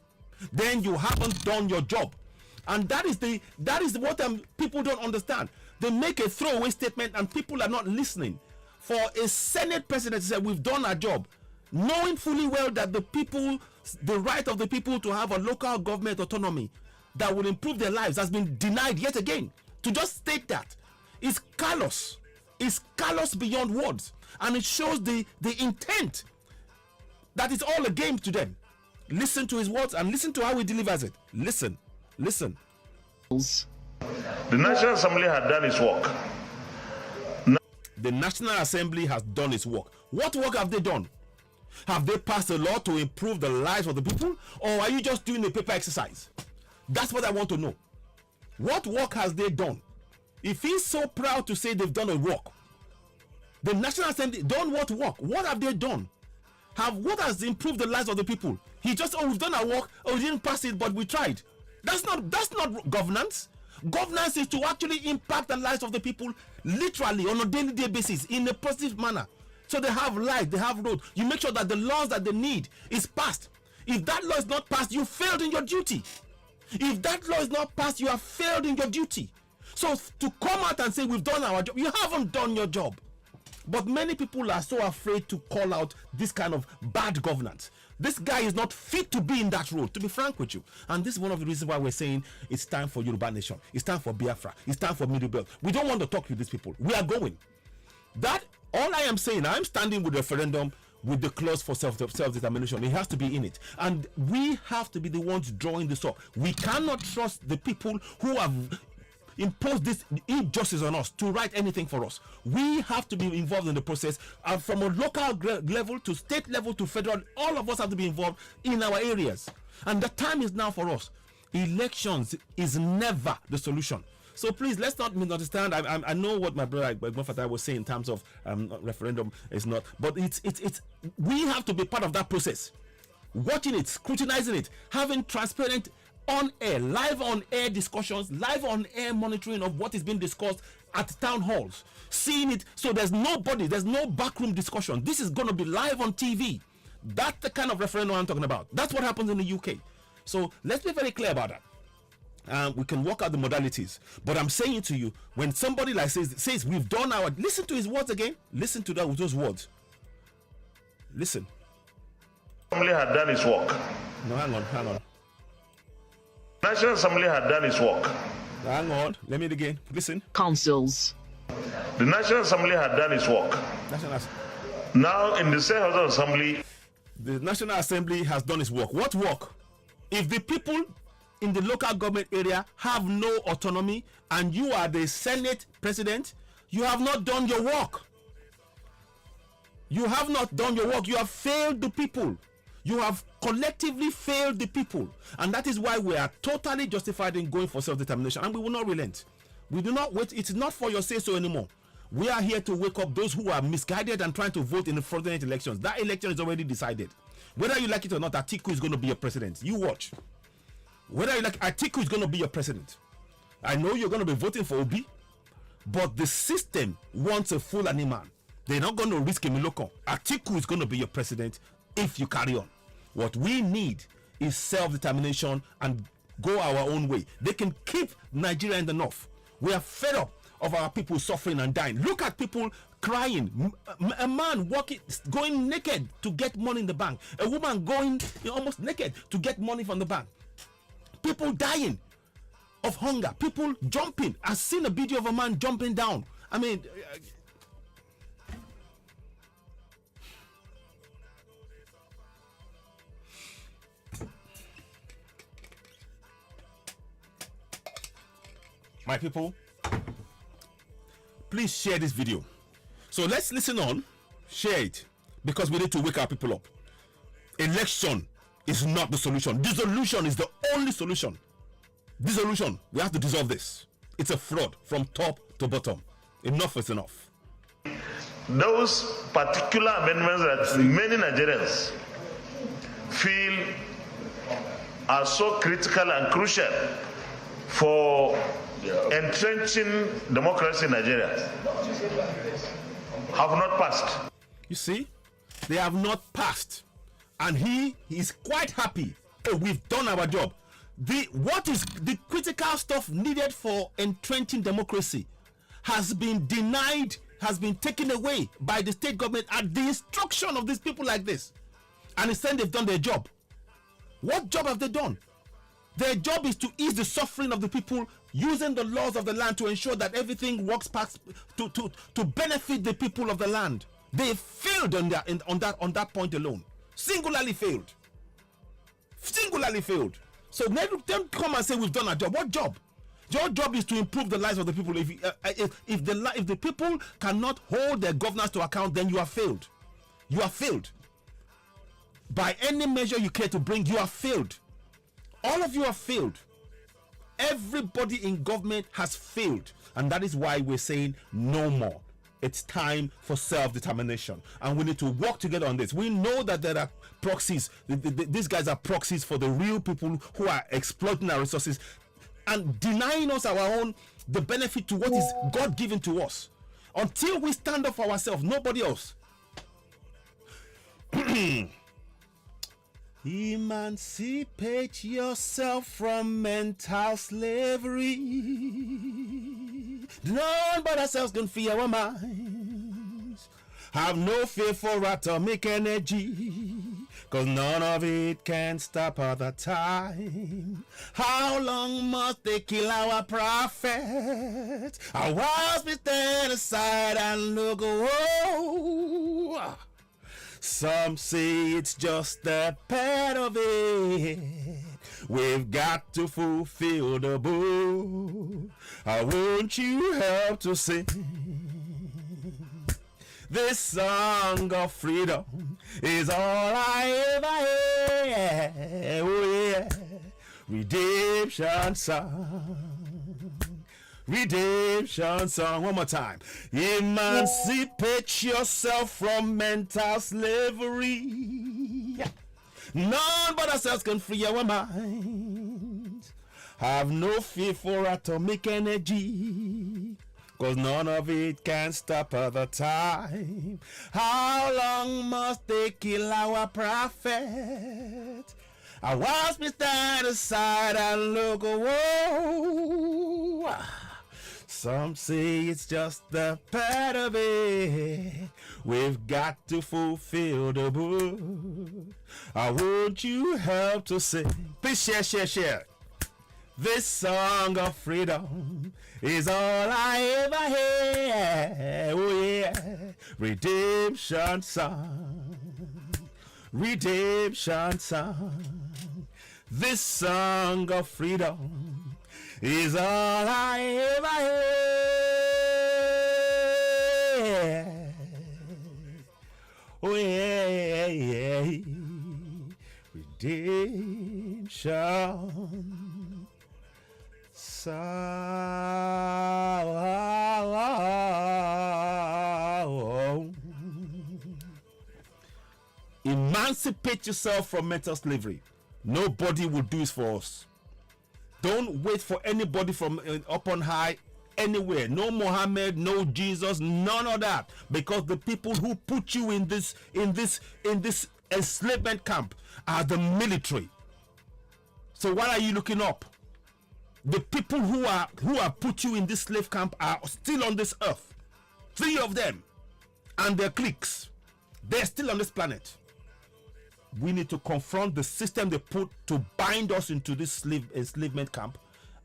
And that is what people don't understand. They make a throwaway statement and people are not listening. For a Senate president to say, "We've done our job," knowing fully well that the right of the people to have a local government autonomy that will improve their lives has been denied yet again. To just state that is callous. It's callous beyond words. And it shows the intent that it's all a game to them. Listen to his words and listen to how he delivers it. Listen. The National Assembly had done its work. The National Assembly has done its work. What work have they done? Have they passed a law to improve the lives of the people? Or are you just doing a paper exercise? That's what I want to know. What work has they done? If he's so proud to say they've done a work, the National Assembly done what work? What have they done? What has improved the lives of the people? He just, we've done our work, we didn't pass it, but we tried. That's not governance. Governance is to actually impact the lives of the people literally on a daily basis in a positive manner. So they have light, they have road. You make sure that the laws that they need is passed. If that law is not passed, you failed in your duty. If that law is not passed, you have failed in your duty. So to come out and say we've done our job, you haven't done your job. But many people are so afraid to call out this kind of bad governance. This guy is not fit to be in that role, to be frank with you. And this is one of the reasons why we're saying it's time for Yoruba Nation. It's time for Biafra. It's time for Middle Belt. We don't want to talk with these people. We are going. All I am saying, I'm standing with the referendum with the clause for self-determination. It has to be in it. And we have to be the ones drawing this up. We cannot trust the people who have impose this injustice on us to write anything for us. We have to be involved in the process, and from a local level to state level to federal, all of us have to be involved in our areas. And the time is now for us. Elections is never the solution. So please, let's not misunderstand. I know what my brother Fatah was saying in terms of referendum is not, but it's we have to be part of that process, watching it, scrutinizing it, having transparent live on air discussions, live on air monitoring of what is being discussed at town halls, seeing it. So there's no backroom discussion. This is going to be live on TV. That's the kind of referendum I'm talking about. That's what happens in the UK. So let's be very clear about that. We can work out the modalities, but I'm saying to you, when somebody like says we've done our, listen to his words again. Listen to those words. Listen. Assembly had done its work. No, hang on. National Assembly had done its work. Hang on, let me again. Listen. Councils. The National Assembly had done its work. Now in the State House of Assembly, the National Assembly has done its work. What work? If the people in the local government area have no autonomy and you are the Senate president, you have not done your work. You have not done your work. You have failed the people. You have collectively failed the people. And that is why we are totally justified in going for self-determination. And we will not relent. We do not wait. It's not for your say-so anymore. We are here to wake up those who are misguided and trying to vote in the fraudulent elections. That election is already decided. Whether you like it or not, Atiku is going to be your president. You watch. Whether you like, Atiku is going to be your president. I know you're going to be voting for Obi, but the system wants a Fulani man. They're not going to risk him in local. Atiku is going to be your president if you carry on. What we need is self-determination and go our own way. They can keep Nigeria in the north. We are fed up of our people suffering and dying. Look at people crying. A man going naked to get money in the bank. A woman going almost naked to get money from the bank. People dying. of hunger, people jumping. I've seen a video of a man jumping down. I mean, my people, please share this video. So let's listen on, share it, because we need to wake our people up. Election is not the solution. Dissolution is the only solution. Dissolution, we have to dissolve this. It's a fraud from top to bottom. Enough is enough. Those particular amendments that many Nigerians feel are so critical and crucial for entrenching democracy in Nigeria have not passed. You see, they have not passed, and he is quite happy. Oh, we've done our job. What is the critical stuff needed for entrenching democracy has been denied, has been taken away by the state government at the instruction of these people like this, and instead they've done their job. What job have they done? Their job is to ease the suffering of the people, using the laws of the land to ensure that everything works past to benefit the people of the land. They failed on that point alone. Singularly failed. Singularly failed. So don't come and say we've done our job. What job? Your job is to improve the lives of the people. If the people cannot hold their governors to account, then you have failed. You have failed. By any measure you care to bring, you have failed. All of you have failed. Everybody in government has failed, and that is why we're saying no more. It's time for self-determination, and we need to work together on this. We know that there are proxies. These guys are proxies for the real people who are exploiting our resources and denying us the benefit to what is God given to us. Until we stand up for ourselves, nobody else. Emancipate yourself from mental slavery. None but ourselves can free our minds. Have no fear for atomic energy, cause none of it can stop at the time. How long must they kill our prophets? Our whilst we stand aside and look away. Some say it's just a part of it. We've got to fulfill the book. I want you help to sing this song of freedom is all I ever had. Oh yeah, redemption song. Redemption song. One more time. Emancipate yourself from mental slavery. None but ourselves can free our minds. Have no fear for atomic energy, cause none of it can stop at the time. How long must they kill our prophet? I watch me stand aside and look away. Some say it's just the part of it. We've got to fulfill the book. I want you help to sing. Please share. This song of freedom is all I ever had. Oh yeah, redemption song. Redemption song. This song of freedom is all I ever had. Oh yeah, redemption song. Emancipate yourself from mental slavery. Nobody will do it for us. Don't wait for anybody from up on high anywhere. No Muhammad, no Jesus, none of that. Because the people who put you in this enslavement camp are the military. So why are you looking up? The people who are put you in this slave camp are still on this earth. 3 of them and their cliques. They're still on this planet. We need to confront the system they put to bind us into this enslavement camp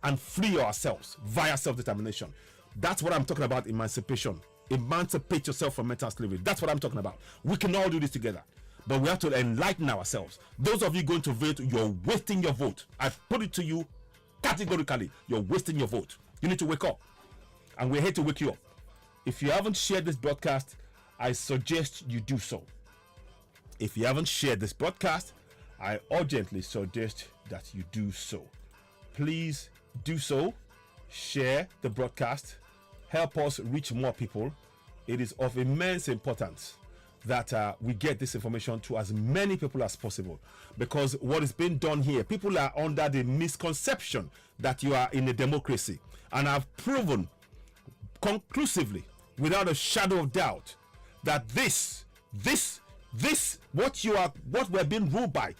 and free ourselves via self-determination. That's what I'm talking about, emancipation. Emancipate yourself from mental slavery. That's what I'm talking about. We can all do this together, but we have to enlighten ourselves. Those of you going to vote, you're wasting your vote. I put it to you categorically, you're wasting your vote. You need to wake up, and we're here to wake you up. If you haven't shared this broadcast, I suggest you do so. If you haven't shared this broadcast, I urgently suggest that you do so. Please do so. Share the broadcast. Help us reach more people. It is of immense importance that we get this information to as many people as possible, because what is being done here, people are under the misconception that you are in a democracy, and I've proven conclusively, without a shadow of doubt, that this what we're being ruled by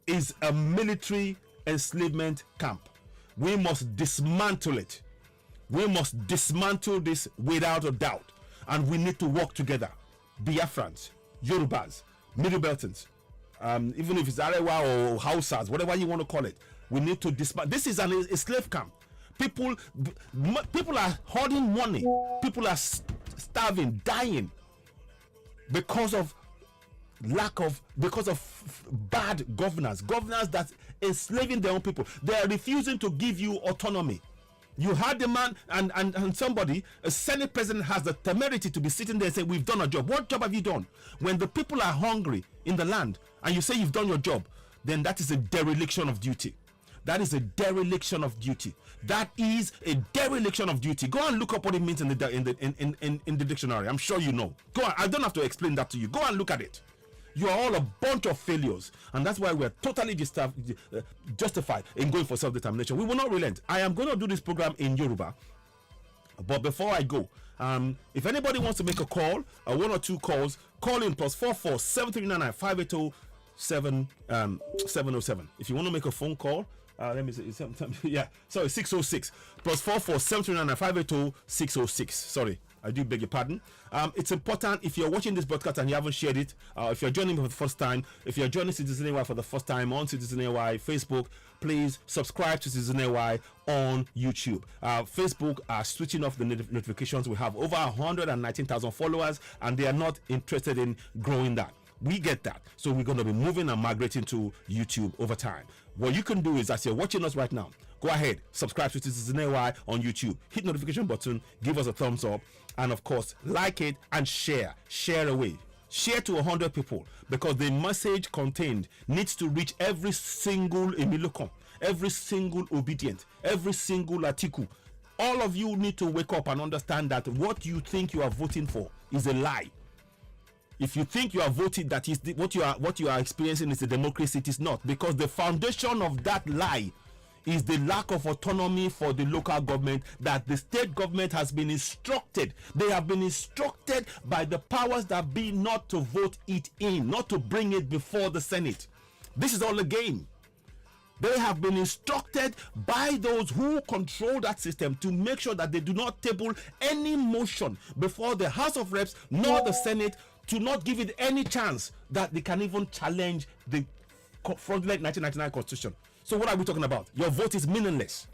is a military enslavement camp. We must dismantle it. We must dismantle this without a doubt, and we need to work together. Biafrans, Yorubas, Middle Beltons, even if it's Arewa or Hausas, whatever you want to call it, we need to dismantle. This is a slave camp. People are hoarding money. People are starving, dying because of bad governors that enslaving their own people. They are refusing to give you autonomy. You had the man and somebody, a Senate president, has the temerity to be sitting there and say, we've done a job. What job have you done? When the people are hungry in the land and you say you've done your job, then that is a dereliction of duty. That is a dereliction of duty. That is a dereliction of duty. Go and look up what it means in the dictionary. I'm sure you know. Go on. I don't have to explain that to you. Go and look at it. You are all a bunch of failures, and that's why we're totally justified in going for self-determination. We will not relent. I am going to do this program in Yoruba, but before I go, if anybody wants to make a call, one or two calls, call in +44 7399 580 707. If you want to make a phone call, let me see. Yeah, sorry, 606 +44 7399 580 606. Sorry, I do beg your pardon. It's important, if you're watching this broadcast and you haven't shared it, if you're joining me for the first time, if you're joining Citizen AY for the first time on Citizen AY Facebook, please subscribe to Citizen AY on YouTube. Facebook are switching off the notifications. We have over 119,000 followers, and they are not interested in growing that. We get that. So we're going to be moving and migrating to YouTube over time. What you can do is, as you're watching us right now, go ahead, subscribe to Citizen AY on YouTube, hit notification button, give us a thumbs up, and of course, like it and share. Share away. Share to 100 people, because the message contained needs to reach every single Emilocom, every single obedient, every single Atiku. All of you need to wake up and understand that what you think you are voting for is a lie. If you think you are voting, that is what you are experiencing is a democracy, it is not, because the foundation of that lie is the lack of autonomy for the local government that the state government has been instructed. They have been instructed by the powers that be not to vote it in, not to bring it before the Senate. This is all a game. They have been instructed by those who control that system to make sure that they do not table any motion before the House of Reps nor the Senate, to not give it any chance that they can even challenge the fraudulent 1999 Constitution. So what are we talking about? Your vote is meaningless.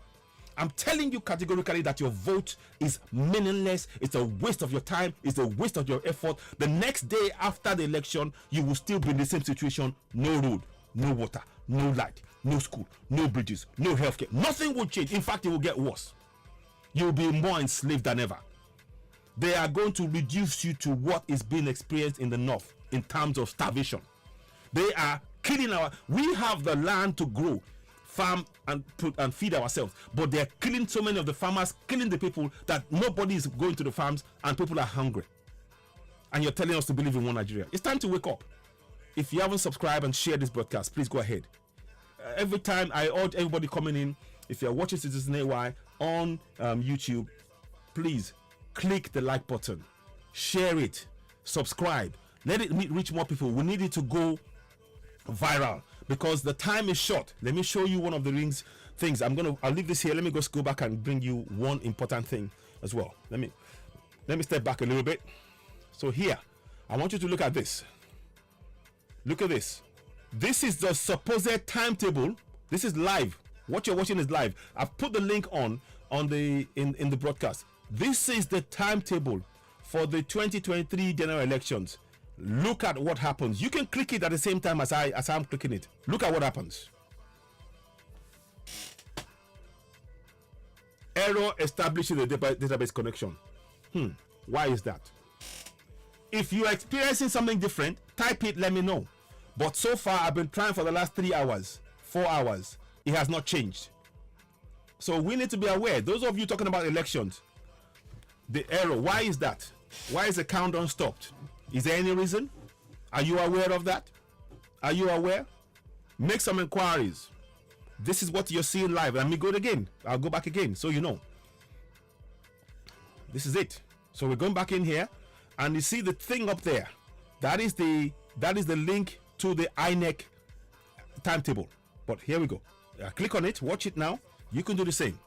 I'm telling you categorically that your vote is meaningless. It's a waste of your time. It's a waste of your effort. The next day after the election, you will still be in the same situation. No road, no water, no light, no school, no bridges, no healthcare. Nothing will change. In fact, it will get worse. You'll be more enslaved than ever. They are going to reduce you to what is being experienced in the north in terms of starvation. They are killing we have the land to grow, farm and feed ourselves, but they're killing so many of the farmers, killing the people, that nobody is going to the farms and people are hungry. And you're telling us to believe in one Nigeria. It's time to wake up. If you haven't subscribed and shared this broadcast, please go ahead. Every time I urge everybody coming in, if you're watching Citizen AY on YouTube, please click the like button, share it, subscribe, let it reach more people. We need it to go viral because the time is short. Let me show you one of the things. I'll leave this here. Let me just go back and bring you one important thing as well. Let me step back a little bit. So here, I want you to look at this. Look at this. This is the supposed timetable. This is live. What you're watching is live. I've put the link on the in the broadcast. This is the timetable for the 2023 general elections. Look at what happens. You can click it at the same time as I'm clicking it. Look at what happens. Error establishing the database connection. Why is that? If you are experiencing something different, type it, let me know. But so far, I've been trying for the last 3 hours, 4 hours. It has not changed. So we need to be aware. Those of you talking about elections, the error, why is that? Why is the countdown stopped? Is there any reason? Are you aware of that? Are you aware? Make some inquiries. This is what you're seeing live. Let me go again. I'll go back again so you know. This is it. So we're going back in here, and you see the thing up there. That is the link to the INEC timetable. But here we go. Click on it. Watch it now. You can do the same.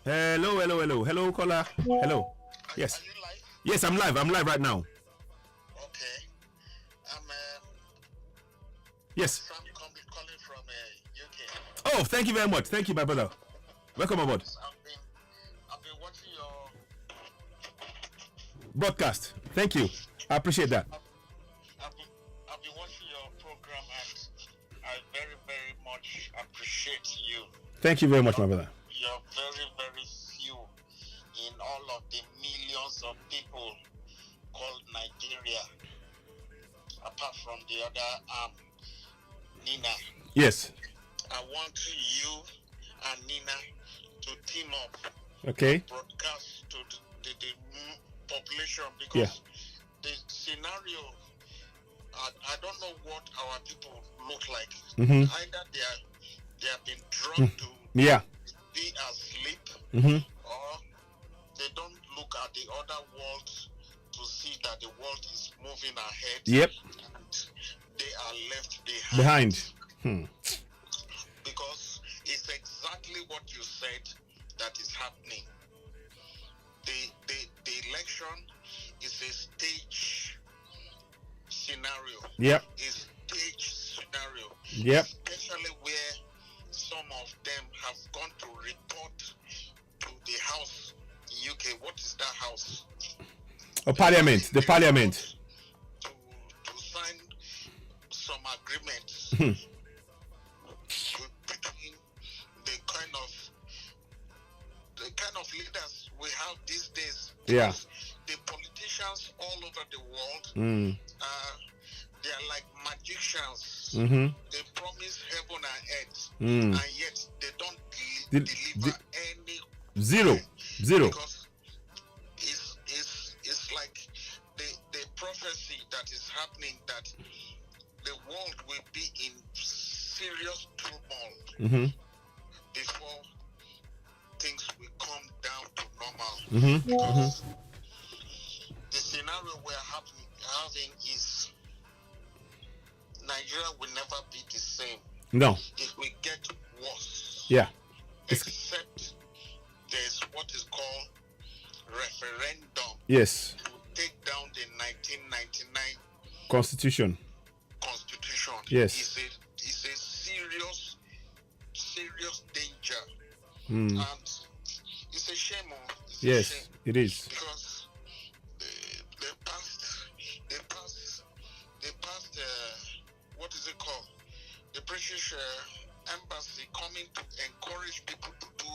Hello, caller. Hello. Yes. Are you live? Yes, I'm live. I'm live right now. Okay. I'm yes. Sam calling from UK. Oh, thank you very much. Thank you, my brother. Welcome aboard. I've been watching your broadcast. Thank you. I appreciate that. I've been watching your program, and I very, very much appreciate you. Thank you very much, my brother. You're very, very few in all of the millions of people called Nigeria, apart from the other Nina. Yes. I want you and Nina to team up. Okay. Broadcast to the population, because the scenario, I don't know what our people look like. Either they have been drugged to be asleep, or they don't look at the other world to see that the world is moving ahead. Yep. And they are left behind. Because it's exactly what you said that is happening. The election is a stage scenario. Yep. It's stage scenario. Yep. Especially where some of them have gone to report to the house in UK. What is that house? Oh, Parliament. The Parliament. To sign some agreements between the kind of leaders we have these days. Yeah. The politicians all over the world, they are like magicians. They promise heaven and earth, and yet they don't deliver any. Zero. Because it's like the prophecy that is happening, that the world will be in serious turmoil before things will come down to normal. Because the scenario we're having is Nigeria will never be the same. No. It will get worse. Yeah. Except there's what is called referendum. Yes. To take down the 1999 Constitution. It's Yes. a serious danger. Mm. And it's a shame. Yes, it is. Because they passed what is it called? The British embassy coming to encourage people to do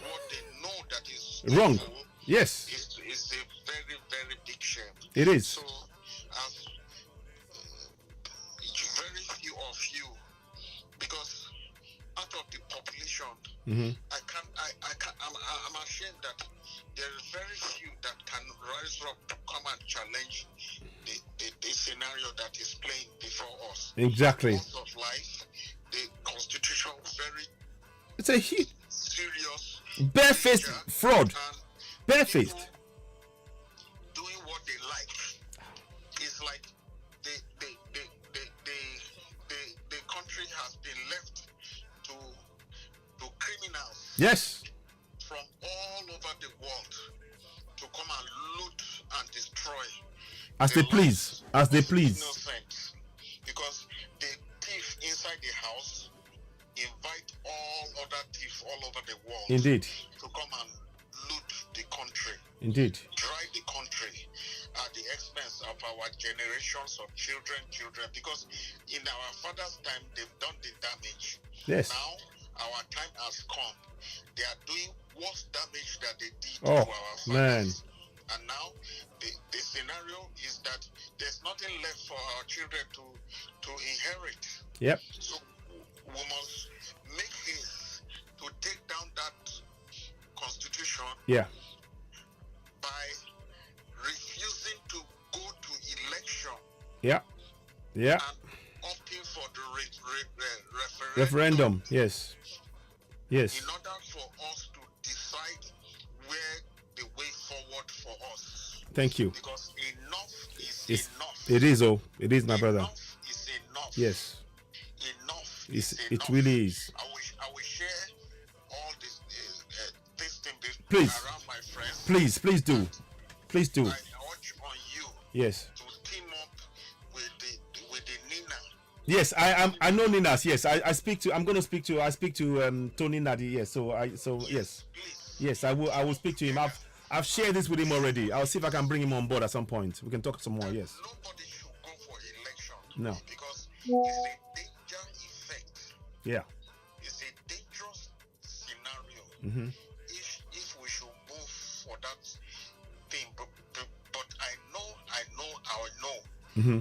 what they know that is wrong. evil. Yes. It's a very, very big shame. It is. So, as very few of you, because out of the population, I'm ashamed that there are very few that can rise up to come and challenge the scenario that is playing before us. Exactly. Loss of life, the constitution very. It's a huge, serious, barefaced fraud. Barefaced. Doing what they like. It's like the country has been left to criminals. Yes. From all over the world to come and loot and destroy. As they please. As they please. Innocent. Because the thief inside the house, in Indeed. to come and loot the country. Indeed. Drive the country at the expense of our generations of children, because in our father's time, they've done the damage. Yes. Now, our time has come. They are doing worse damage that they did Oh, to our fathers. man. And now, the scenario is that there's nothing left for our children to inherit. Yep. So, we must make haste to take down that constitution. Yeah. By refusing to go to election. Yeah. Yeah. And opting for the Referendum. Yes. Yes. In order for us to decide where the way forward for us. Thank you. Because enough is enough. It is, oh. It is, my brother. Enough is enough. Yes. Enough It's, is it enough. really is. I will share all this thing Please. around my friends. Please do. Please do. I urge on you Yes. to team up with the Nina. Yes, I know Ninas. Yes, I speak to. I'm going to speak to Tony Nadi. Yes, yes. Please. Yes, I will speak to him. I've shared this with him already. I'll see if I can bring him on board at some point. We can talk some more. Yes. Nobody should go for election. No. Because it's a danger effect. Yeah. It's a dangerous scenario. Mm-hmm. If we should move for that thing, but I know. Mm-hmm.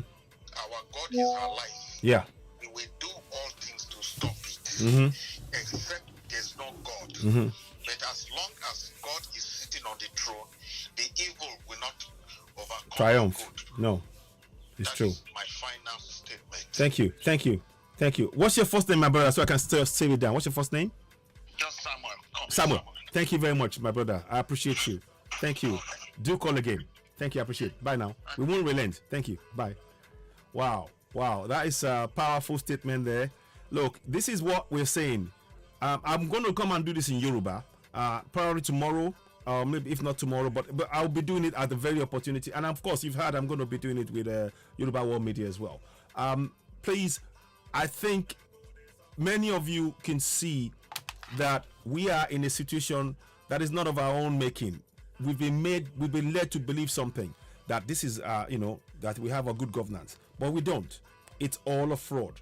Our God is alive. Yeah. He will do all things to stop it. Mm-hmm. Except there's no God. Mm-hmm. But as long as God is sitting on the throne, the evil will not overcome Triumph. good. No, it's true. Is my final statement. Thank you. What's your first name, my brother, so I can still save it down? What's your first name? Just Samuel. Samuel. Thank you very much, my brother. I appreciate you. Thank you. Do call again. Thank you. I appreciate it. Bye now. We won't relent. Thank you. Bye. Wow. That is a powerful statement there. Look, this is what we're saying. I'm going to come and do this in Yoruba, probably tomorrow, maybe if not tomorrow, but I'll be doing it at the very opportunity. And of course, you've heard I'm going to be doing it with Yoruba World Media as well. Please, I think many of you can see that we are in a situation that is not of our own making. We've been led to believe something, that this is, that we have a good governance, but we don't. It's all a fraud.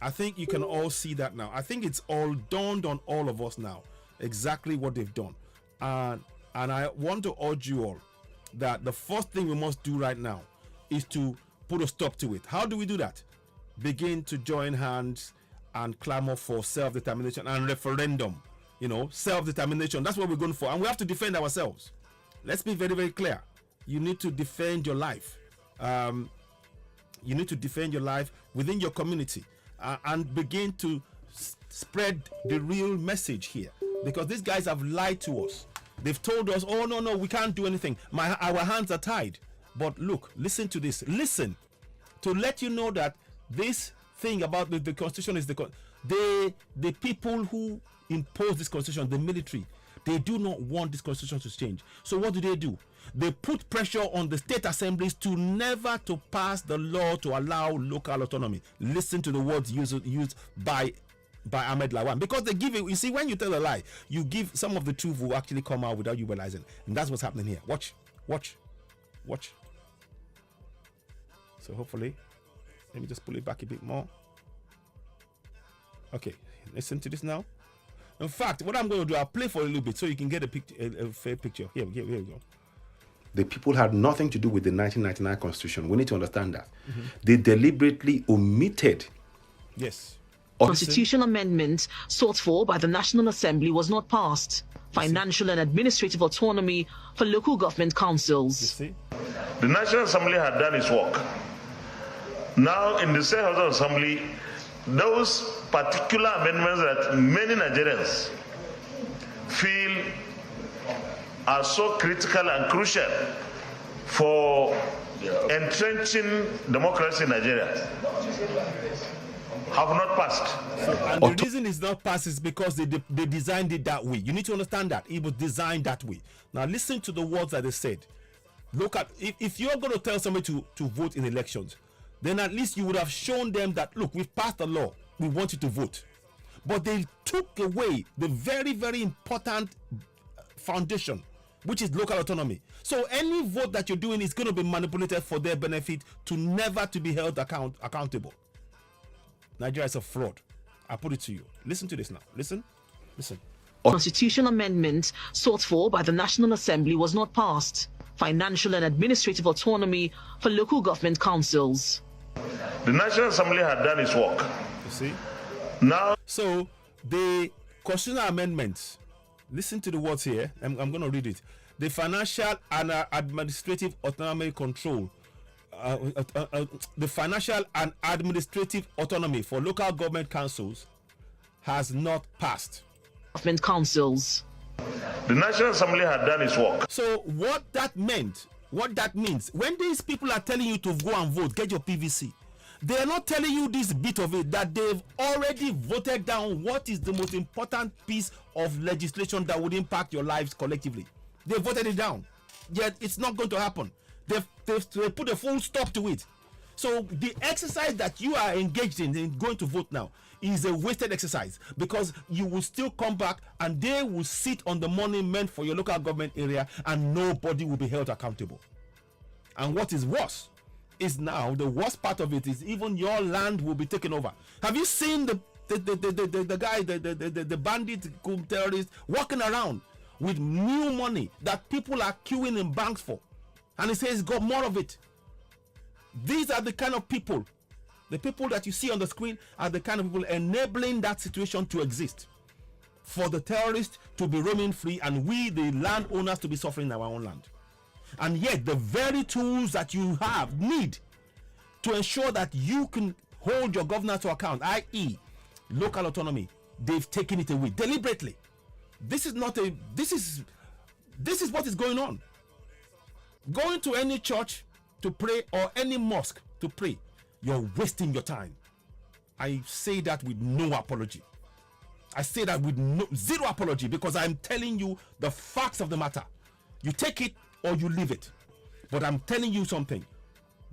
I think you can all see that now. I think it's all dawned on all of us now, exactly what they've done. And I want to urge you all that the first thing we must do right now is to put a stop to it. How do we do that? Begin to join hands and clamor for self-determination and referendum. Self-determination. That's what we're going for. And we have to defend ourselves. Let's be very, very clear. You need to defend your life. You need to defend your life within your community and begin to spread the real message here. Because these guys have lied to us. They've told us, oh, no, we can't do anything. Our hands are tied. But look, listen to this. Listen to let you know that this thing about the constitution is the people who impose this constitution, the military, they do not want this constitution to change. So what do? They put pressure on the state assemblies to never to pass the law to allow local autonomy. Listen to the words used by Ahmed Lawan, because they give it. You see, when you tell a lie, you give some of the truth will actually come out without you realizing, and that's what's happening here. Watch. So hopefully, let me just pull it back a bit more. Okay, listen to this now. In fact, what I'm going to do, I'll play for a little bit so you can get a fair picture. Here we go. The people had nothing to do with the 1999 Constitution. We need to understand that. Mm-hmm. They deliberately omitted. Yes. Constitutional amendment sought for by the National Assembly was not passed. Financial and administrative autonomy for local government councils. The National Assembly had done its work. Now, in the State House of Assembly, those particular amendments that many Nigerians feel are so critical and crucial for entrenching democracy in Nigeria have not passed. And the reason it's not passed is because they designed it that way. You need to understand that. It was designed that way. Now listen to the words that they said. Look at, if you're going to tell somebody to vote in elections, then at least you would have shown them that, look, we've passed the law. We want you to vote. but they took away the very, very important foundation, which is local autonomy. So any vote that you're doing is going to be manipulated for their benefit, to never to be held accountable. Nigeria is a fraud. I put it to you. Listen to this now. Listen. Constitutional amendment sought for by the National Assembly was not passed. Financial and administrative autonomy for local government councils. The National Assembly had done its work. You see? Now, so the constitutional amendments, listen to the words here. I'm going to read it. The financial and administrative autonomy control, the financial and administrative autonomy for local government councils has not passed. Government councils. The National Assembly had done its work. So what that means, when these people are telling you to go and vote, get your PVC, they are not telling you this bit of it, that they've already voted down what is the most important piece of legislation that would impact your lives collectively. They voted it down, yet it's not going to happen. They've put a full stop to it. So the exercise that you are engaged in going to vote now is a wasted exercise, because you will still come back and they will sit on the money meant for your local government area and nobody will be held accountable. And what is worse is, now the worst part of it is, even your land will be taken over. Have you seen the guy, the bandit terrorist walking around with new money that people are queuing in banks for, and he says got more of it? These are the kind of people, the people that you see on the screen are the kind of people enabling that situation to exist, for the terrorists to be roaming free and we, the landowners, to be suffering in our own land. And yet the very tools that you need to ensure that you can hold your governor to account, i.e. local autonomy, they've taken it away deliberately. This is what is going on. Going to any church to pray or any mosque to pray, you're wasting your time. I say that with no apology. I say that with zero apology, because I'm telling you the facts of the matter. You take it or you leave it. But I'm telling you something.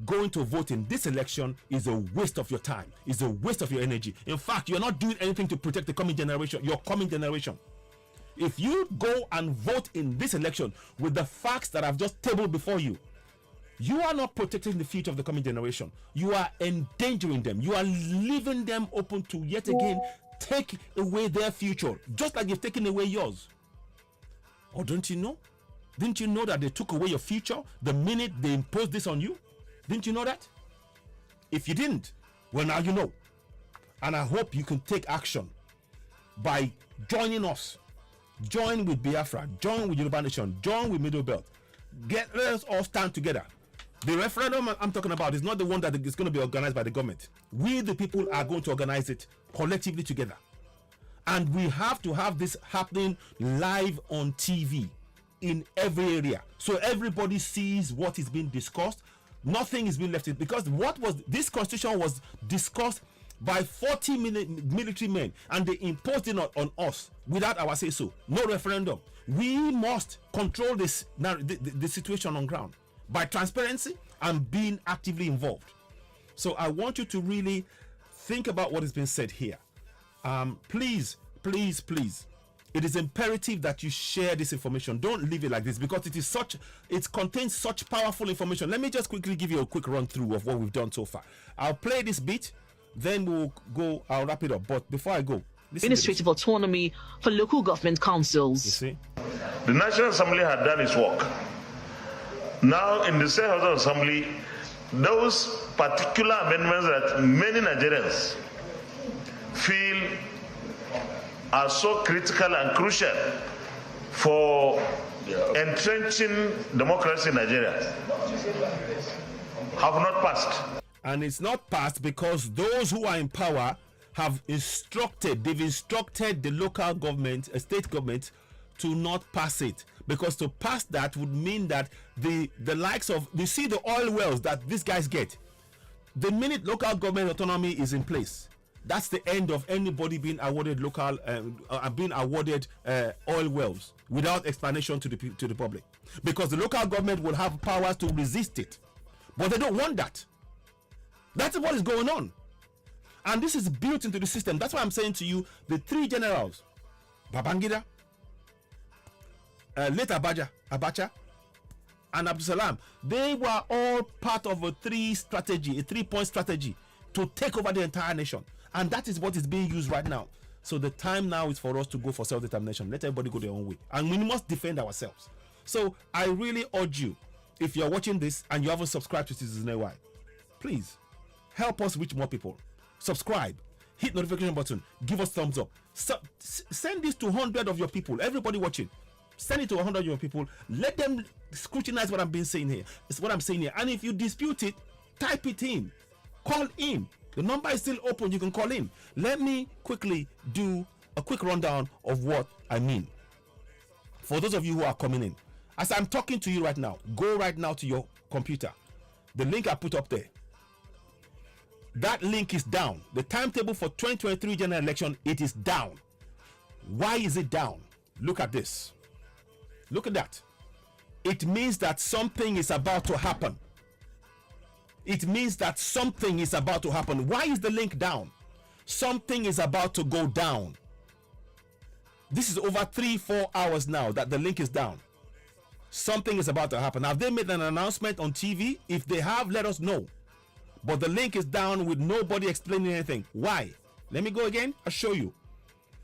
Going to vote in this election is a waste of your time, is a waste of your energy. In fact, you're not doing anything to protect the coming generation, your coming generation. If you go and vote in this election with the facts that I've just tabled before you, you are not protecting the future of the coming generation. You are endangering them. You are leaving them open to yet again take away their future, just like you've taken away yours. Or don't you know? Didn't you know that they took away your future the minute they imposed this on you? Didn't you know that? If you didn't, well, now you know. And I hope you can take action by joining us. Join with Biafra, join with Yoruba Nation, join with Middle Belt. Let us all stand together. The referendum I'm talking about is not the one that is going to be organized by the government. We, the people, are going to organize it collectively together. And we have to have this happening live on TV in every area, so everybody sees what is being discussed. Nothing is being left in, because this constitution was discussed by 40 military men, and they imposed it on us without our say so. No referendum. We must control this the situation on ground by transparency and being actively involved. So I want you to really think about what has been said here. Please, it is imperative that you share this information. Don't leave it like this, because it contains such powerful information. Let me just quickly give you a quick run through of what we've done so far. I'll play this bit, then I'll wrap it up. But before I go, administrative autonomy for local government councils. You see? The National Assembly had done its work. Now, in the State House of Assembly, those particular amendments that many Nigerians feel are so critical and crucial for entrenching democracy in Nigeria have not passed. And it's not passed because those who are in power they've instructed the local government, state government, to not pass it. Because to pass that would mean that the likes of, you see the oil wells that these guys get, the minute local government autonomy is in place, that's the end of anybody being awarded oil wells without explanation to the public, because the local government will have powers to resist it, but they don't want that. That's what is going on. And this is built into the system. That's why I'm saying to you, the three generals, Babangida, late Abacha, and Abdul Salam, they were all part of a three-point strategy to take over the entire nation. And that is what is being used right now. So the time now is for us to go for self-determination. Let everybody go their own way. And we must defend ourselves. So I really urge you, if you're watching this and you haven't subscribed to Citizen AY, please help us reach more people. Subscribe, hit notification button, give us thumbs up. Send this to 100 of your people. Everybody watching, send it to 100 of your people. Let them scrutinize what I'm saying here. It's what I'm saying here. And if you dispute it, type it in. Call in. The number is still open. You can call in. Let me quickly do a quick rundown of what I mean. For those of you who are coming in, as I'm talking to you right now, go right now to your computer. The link I put up there, that link is down. The timetable for 2023 general election, it is down. Why is it down? Look at this. Look at that. It means that something is about to happen. It means that something is about to happen. Why is the link down? Something is about to go down. This is over 3-4 hours now that the link is down. Something is about to happen. Have they made an announcement on TV? If they have, let us know. But the link is down with nobody explaining anything. Why? Let me go again. I'll show you.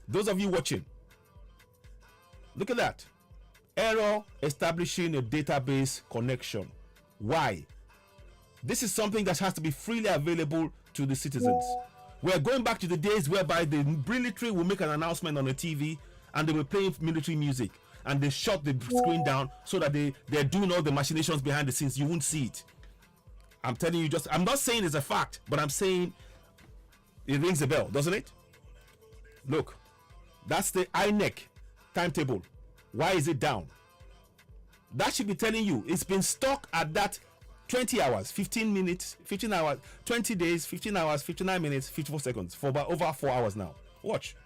Those of you watching, look at that. Error establishing a database connection. Why? This is something that has to be freely available to the citizens. We're going back to the days whereby the military will make an announcement on the TV and they will play military music and they shut the screen down so that they're doing all the machinations behind the scenes. You won't see it. I'm telling you, I'm not saying it's a fact, but I'm saying it rings a bell, doesn't it? Look, that's the INEC timetable. Why is it down? That should be telling you it's been stuck at that 20 hours, 15 minutes, 15 hours, 20 days, 15 hours, 59 minutes, 54 seconds for about over 4 hours now. Watch.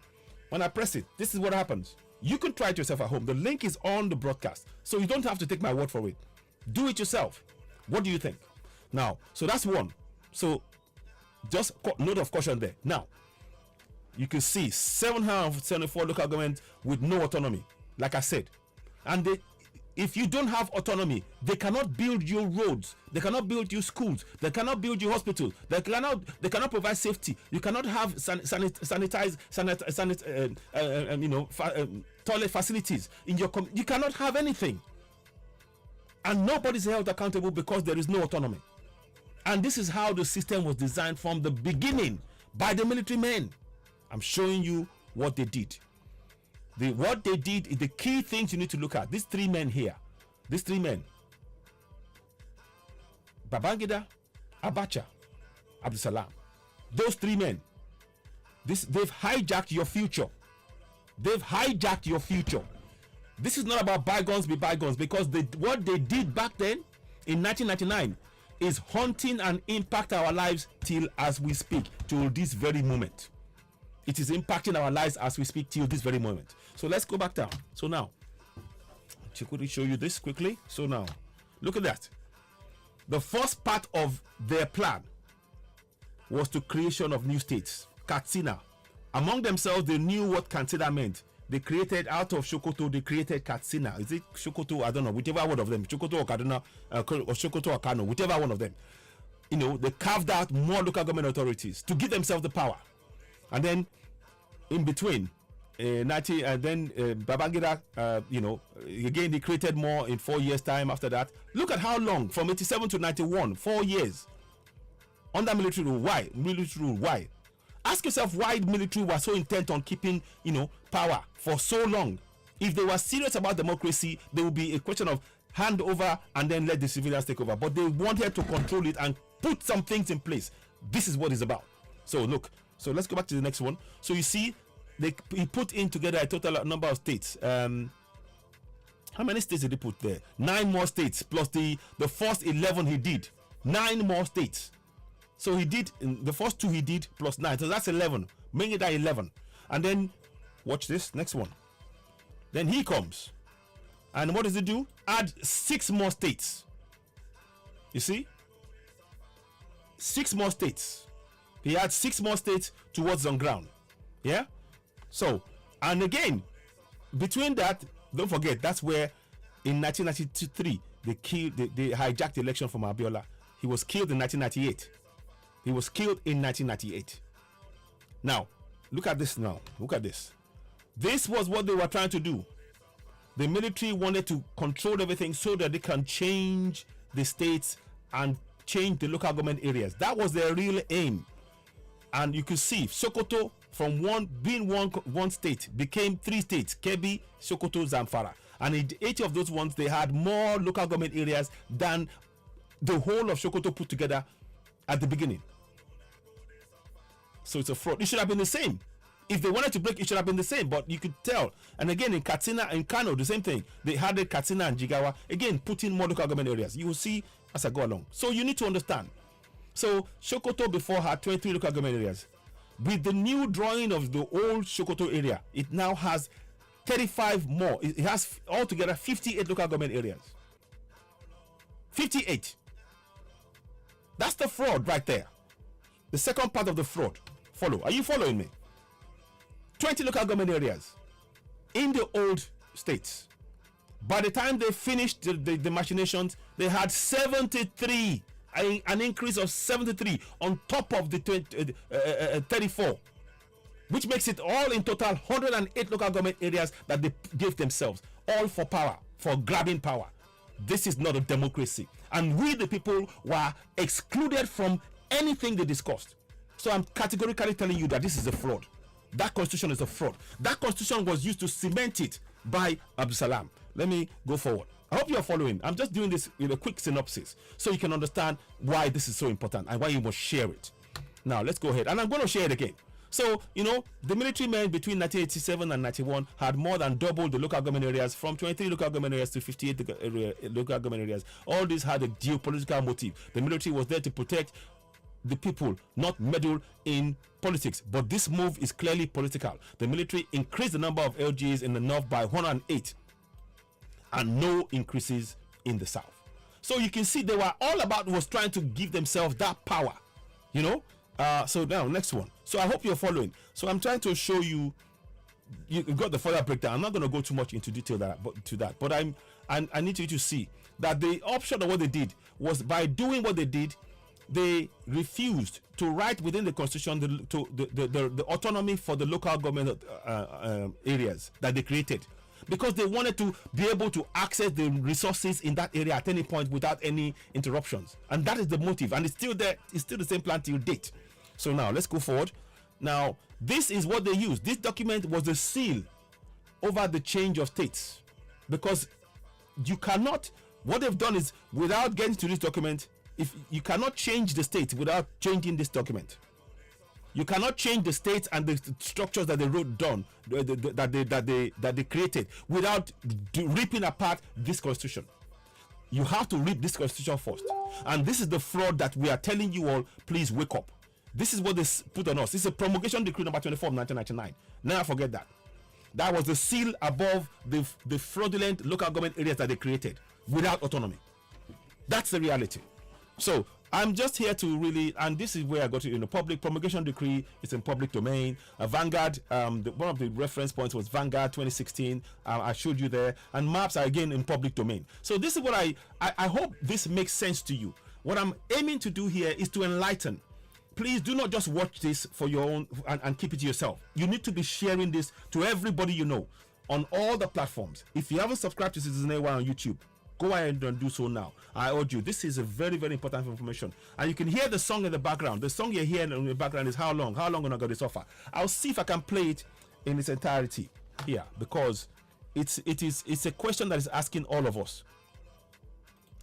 When I press it, this is what happens. You can try it yourself at home. The link is on the broadcast, so you don't have to take my word for it. Do it yourself. What do you think? Now, so that's one. So just note of caution there. Now, you can see 774 local governments with no autonomy, like I said. And if you don't have autonomy, they cannot build you roads, they cannot build you schools, they cannot build you hospitals, they cannot provide safety. You cannot have toilet facilities in your you cannot have anything. And nobody's held accountable because there is no autonomy. And this is how the system was designed from the beginning by the military men. I'm showing you what they did. What they did is the key things you need to look at. These three men here, Babangida, Abacha, Abdul Salam, those three men, they've hijacked your future. They've hijacked your future. This is not about bygones be bygones, because what they did back then in 1999 is haunting and impact our lives till as we speak, till this very moment. It is impacting our lives as we speak till this very moment. So let's go back down. So now, to quickly show you this quickly. So now, look at that. The first part of their plan was the creation of new states, Katsina. Among themselves, they knew what Katsina meant. They created out of Sokoto, they created Katsina. Is it Sokoto? I don't know, whichever one of them, Sokoto or Kaduna, or Sokoto or Kano, whichever one of them. You know, they carved out more local government authorities to give themselves the power. And then in between, Babangida, again, they created more in 4 years' time after that. Look at how long, from 87 to 91, 4 years. Under military rule. Why? Military rule. Why? Ask yourself why the military was so intent on keeping, power for so long. If they were serious about democracy, there would be a question of hand over and then let the civilians take over. But they wanted to control it and put some things in place. This is what it's about. So look, so let's go back to the next one. So you see, he put in together a total number of states. How many states did he put there? 9 more states plus the first 11 he did. 9 more states. So he did the first 2 he did plus 9, so that's 11. Make it that 11, and then watch this next one. Then he comes, and what does he do? Add 6 more states. You see, 6 more states. He had 6 more states towards on ground. Yeah? So, and again, between that, don't forget, that's where in 1993, they hijacked the election from Abiola. He was killed in 1998. He was killed in 1998. Now, look at this now. Look at this. This was what they were trying to do. The military wanted to control everything so that they can change the states and change the local government areas. That was their real aim. And you could see Sokoto from one state became 3 states: Kebbi, Sokoto, Zamfara. And in 80 of those ones, they had more local government areas than the whole of Sokoto put together at the beginning. So it's a fraud. It should have been the same. If they wanted to break, it should have been the same, but you could tell. And again, in Katsina and Kano, the same thing. They had the Katsina and Jigawa, again, put in more local government areas. You will see as I go along. So you need to understand. So Sokoto before had 23 local government areas. With the new drawing of the old Sokoto area, it now has 35 more. It has altogether 58 local government areas. 58. That's the fraud right there. The second part of the fraud. Follow. Are you following me? 20 local government areas in the old states. By the time they finished the machinations, they had 73, an increase of 73 on top of the 34, which makes it all in total 108 local government areas that they gave themselves, all for power, for grabbing power. This is not a democracy, and we the people were excluded from anything they discussed. So I'm categorically telling you that this is a fraud. That constitution is a fraud. That constitution was used to cement it by Abdul Salam. Let me go forward. I hope you're following. I'm just doing this in a quick synopsis so you can understand why this is so important and why you must share it. Now, let's go ahead. And I'm going to share it again. So, you know, the military men between 1987 and 91 had more than doubled the local government areas from 23 local government areas to 58 local government areas. All this had a geopolitical motive. The military was there to protect the people, not meddle in politics. But this move is clearly political. The military increased the number of LGs in the north by 108 and no increases in the south. So you can see they were all about was trying to give themselves that power, you know. So now next one. So I hope you're following. So I'm trying to show you. You've got the further breakdown. I'm not going to go too much into detail but I need you to see that the option of what they did was by doing what they did, they refused to write within the constitution the autonomy for the local government areas that they created, because they wanted to be able to access the resources in that area at any point without any interruptions. And that is the motive, and it's still there. It's still the same plan till date. So now let's go forward. Now this is what they used. This document was the seal over the change of states, because you cannot, what they've done is, without getting to this document, if you cannot change the state without changing this document. You cannot change the states and the structures that they wrote down, that they created, without ripping apart this constitution. You have to rip this constitution first, and this is the fraud that we are telling you all. Please wake up. This is what they put on us. This is a promulgation decree number 24 of 1999. Never forget that. That was the seal above the fraudulent local government areas that they created without autonomy. That's the reality. So I'm just here to really, and this is where I got it in the public promulgation decree. It's in public domain. Vanguard, one of the reference points was Vanguard 2016. I showed you there, and maps are again in public domain. So this is what I hope this makes sense to you. What I'm aiming to do here is to enlighten. Please do not just watch this for your own and keep it to yourself. You need to be sharing this to everybody you know on all the platforms. If you haven't subscribed to Citizen AY on YouTube, go ahead and do so now. I urge you. This is a very, very important information. And you can hear the song in the background. The song you're hearing in the background is How Long? How long am I going to suffer? I'll see if I can play it in its entirety here, because it's a question that is asking all of us.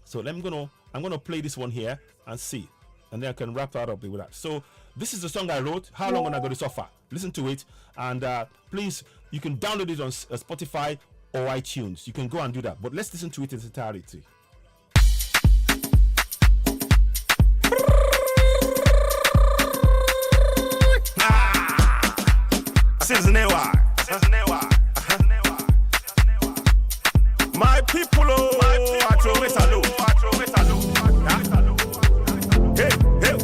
So I'm gonna play this one here and see, and then I can wrap that up with that. So this is the song I wrote. How long am I going to suffer? Listen to it, and please, you can download it on Spotify or iTunes. You can go and do that, but let's listen to it in its entirety. Citizen AY. My people, I throw it a low. Hey, hey.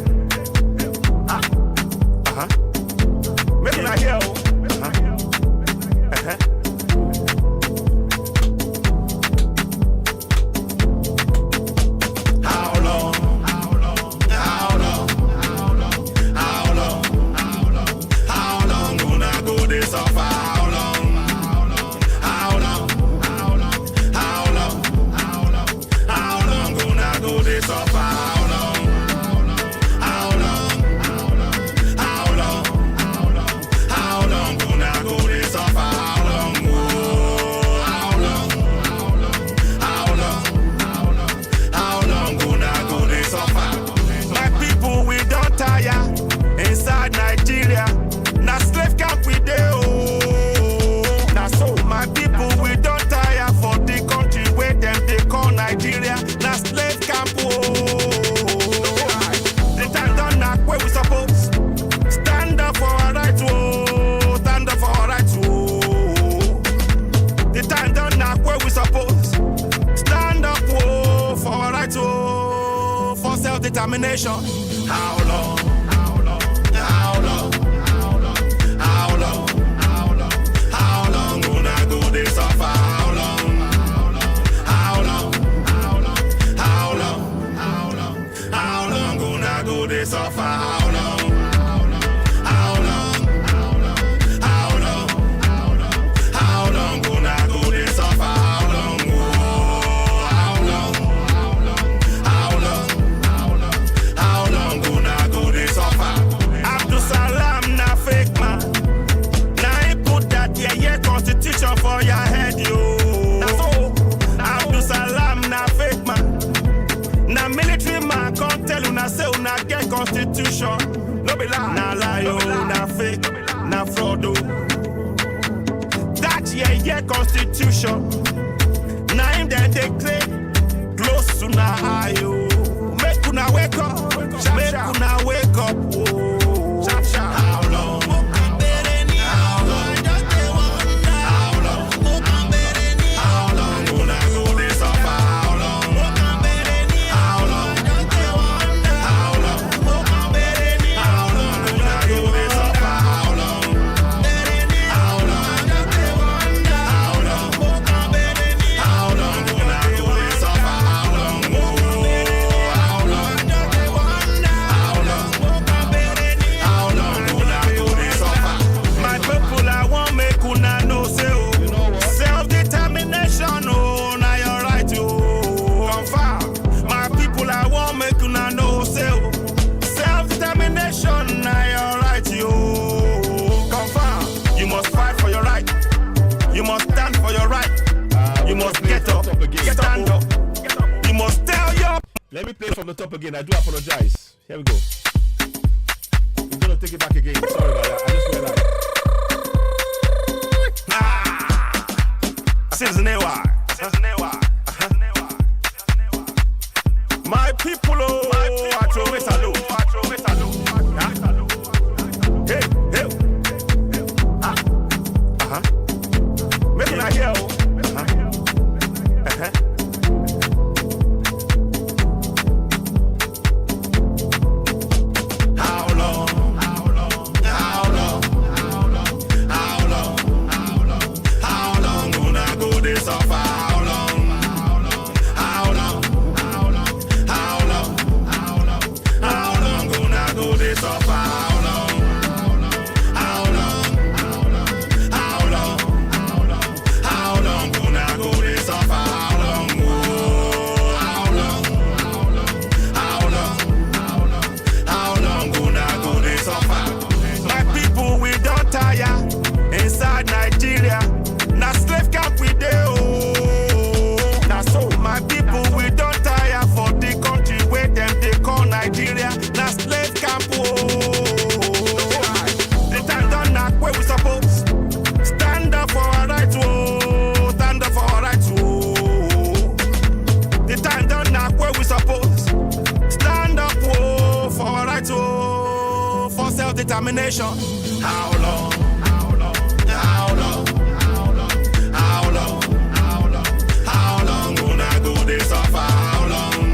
for self-determination. How long? How long? How long? How long? How long? How long gonna go this suffer? How long? How long? How long? How long? How long? How long gonna go this suffer? How long? How long? How long? How long gonna go this suffer? How long? How long? How long? How long gonna go this suffer? Abdul Salam na fake man. Now he put that yeah constitution for your head, yo. That's all. Abdul Salam na fake man. Na military man can't tell you na say una get constitution. No be lie. Na lie, yo. Na fake. Na fraud, oh. That yeah constitution. Now him then they claim close to na eye, yo. Make una wake up. Make una wake up, oh. How long? How long? How long? How long gonna go this suffer? How long? How long? How long? How long gonna go this suffer? How long? How long? How long? How long gonna go this suffer? How long? How long? How long gonna go this suffer? My people, I want make una know say oh, self-determination oh, na your right oh, confirm. My people, I want make una know say oh, self-determination na your right oh, confirm. You must fight for your right. You must stand for your right. You must get up, stand up. You must tell your. Let me play from the top again. I do apologize. Here we go. We're gonna take it back again. Sorry about that. I just realized. My people, oh, I throw it salute. Hey, hey, make it hear, oh. How long? How long? How long? How long? How long gonna go this suffer? How long? How long? How long? How long gonna go this suffer? How long? How long? How long? How long gonna go this suffer? How long? How long? How long gonna go this suffer? My people, we don't tire inside Nigeria. Na slave camp we dey oh. Na so my people, we don't tire for the country where them they call Nigeria. Na slave camp oh. The time done knock where we suppose stand up for our rights oh. Stand up for our rights oh. The time done knock where we suppose stand up oh, for our rights oh, for self-determination. How long? How long? How long? How long? How long gonna go this suffer? How long?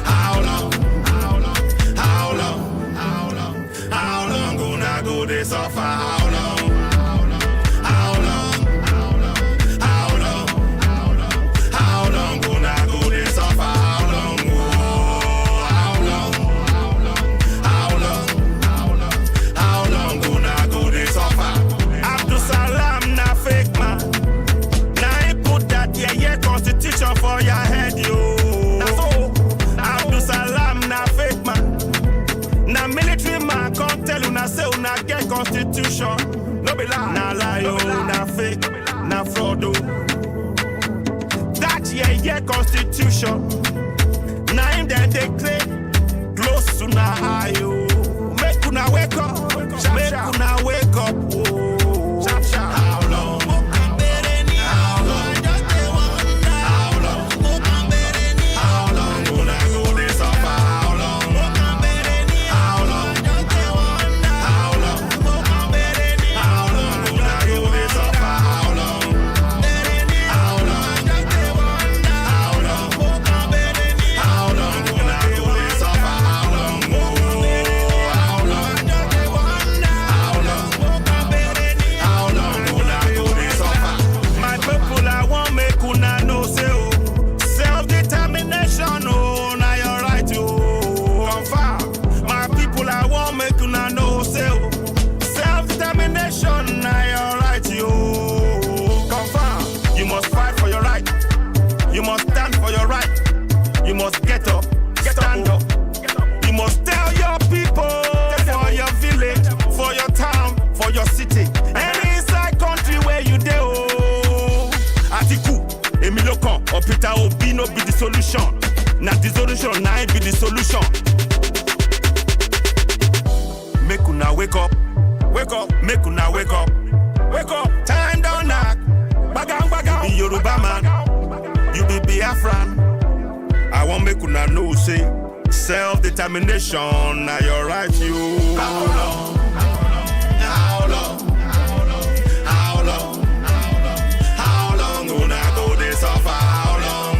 How long? How long? How long gonna go this suffer? How long? How long? How long gonna go this suffer? How long? How long? How long gonna go this suffer? Abdul Salam na fake man. Now he put that yeah constitution for your head yo. That's all. Abdul Salam na fake man. Na military man can't tell you na say una get constitution. No be lie. Na lie yo. Na fake. Na fraud oh. That yeah constitution. Now him then they claim close to na eye yo. Make una wake up. Make una wake up oh. How long? How long? How long gonna go this suffer? How long? How long? How long? How long gonna go this suffer? How long? How long? How long? How long gonna go Peter Obi no be the solution. Now the solution, now be the solution. Make una wake up, make una wake up. Time down knock, bagang. Be Yoruba man, you be Biafran. I want make una know say self-determination, now your right you. How long? Una go this suffer? How long?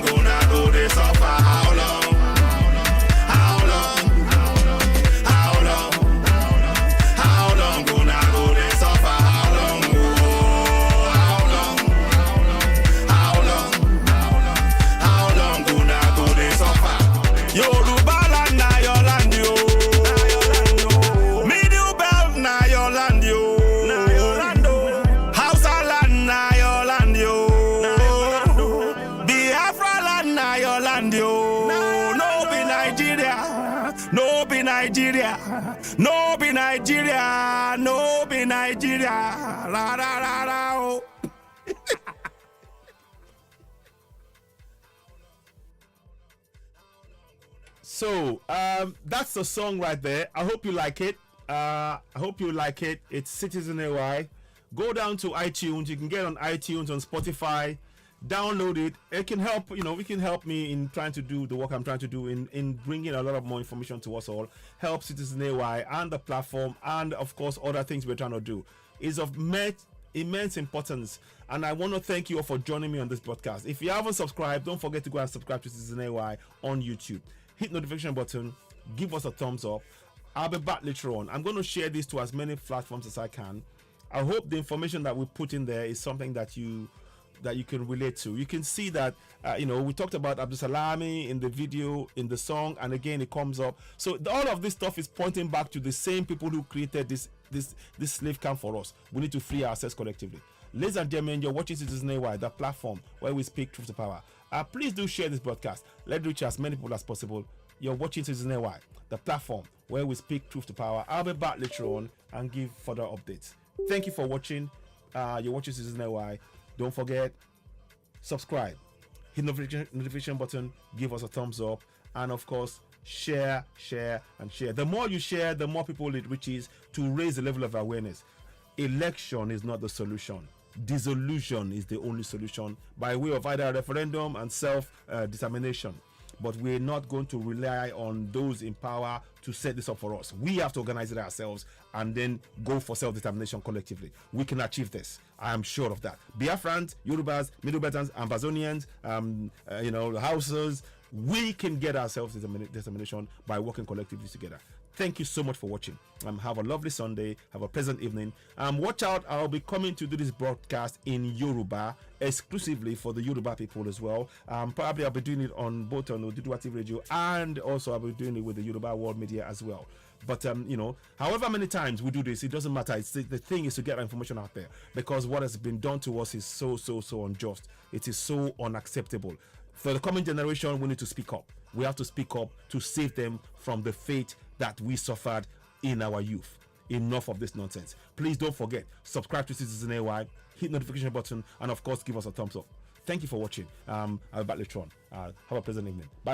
Gonna go this suffer? How long? Gonna go this suffer? How long? How long gonna go this suffer? Yoruba land na your land yo. Middle belt na your land yo. Hausa land na your land yo. Biafra land na your land yo. No be Nigeria. No be Nigeria. No be Nigeria. No be Nigeria. La la la la. Oh. So that's the song right there. I hope you like it. It's Citizen AY. Go down to iTunes. You can get on iTunes, on Spotify. Download it. It can help. It can help me in trying to do the work I'm trying to do in bringing a lot of more information to us all. Help Citizen AY and the platform, and of course other things we're trying to do. Is of immense importance, and I want to thank you all for joining me on this podcast. If you haven't subscribed, don't forget to go and subscribe to Citizen AY on YouTube. Hit notification button, give us a thumbs up. I'll be back later on. I'm going to share this to as many platforms as I can. I hope the information that we put in there is something that you can relate to. You can see that we talked about Abdul Salami in the video, in the song, and again it comes up. So all of this stuff is pointing back to the same people who created this slave camp for us. We need to free ourselves collectively. Ladies and gentlemen, you're watching Citizen AY, the platform where we speak truth to power. Please do share this broadcast. Let's reach as many people as possible. You're watching Citizen AY, the platform where we speak truth to power. I'll be back later on and give further updates. Thank you for watching. You're watching Citizen AY. Don't forget, subscribe, hit notification button, give us a thumbs up, and of course, share. The more you share, the more people it reaches to raise the level of awareness. Election is not the solution. Dissolution is the only solution by way of either referendum and self-determination. But we're not going to rely on those in power to set this up for us. We have to organize it ourselves and then go for self-determination collectively. We can achieve this. I am sure of that. Biafrans, Yorubas, Middle Beltans, Ambazonians, Hausas, we can get ourselves determination by working collectively together. Thank you so much for watching. Have a lovely Sunday. Have a pleasant evening. Watch out. I'll be coming to do this broadcast in Yoruba exclusively for the Yoruba people as well. Probably I'll be doing it on both on Oduduwa TV Radio, and also I'll be doing it with the Yoruba World Media as well. But however many times we do this, it doesn't matter. The thing is to get our information out there, because what has been done to us is so unjust. It is so unacceptable. For the coming generation, we need to speak up. We have to speak up to save them from the fate that we suffered in our youth. Enough of this nonsense. Please don't forget, subscribe to Citizen AY, hit notification button, and of course give us a thumbs up. Thank you for watching. I'll be back later on. Have a pleasant evening. Bye.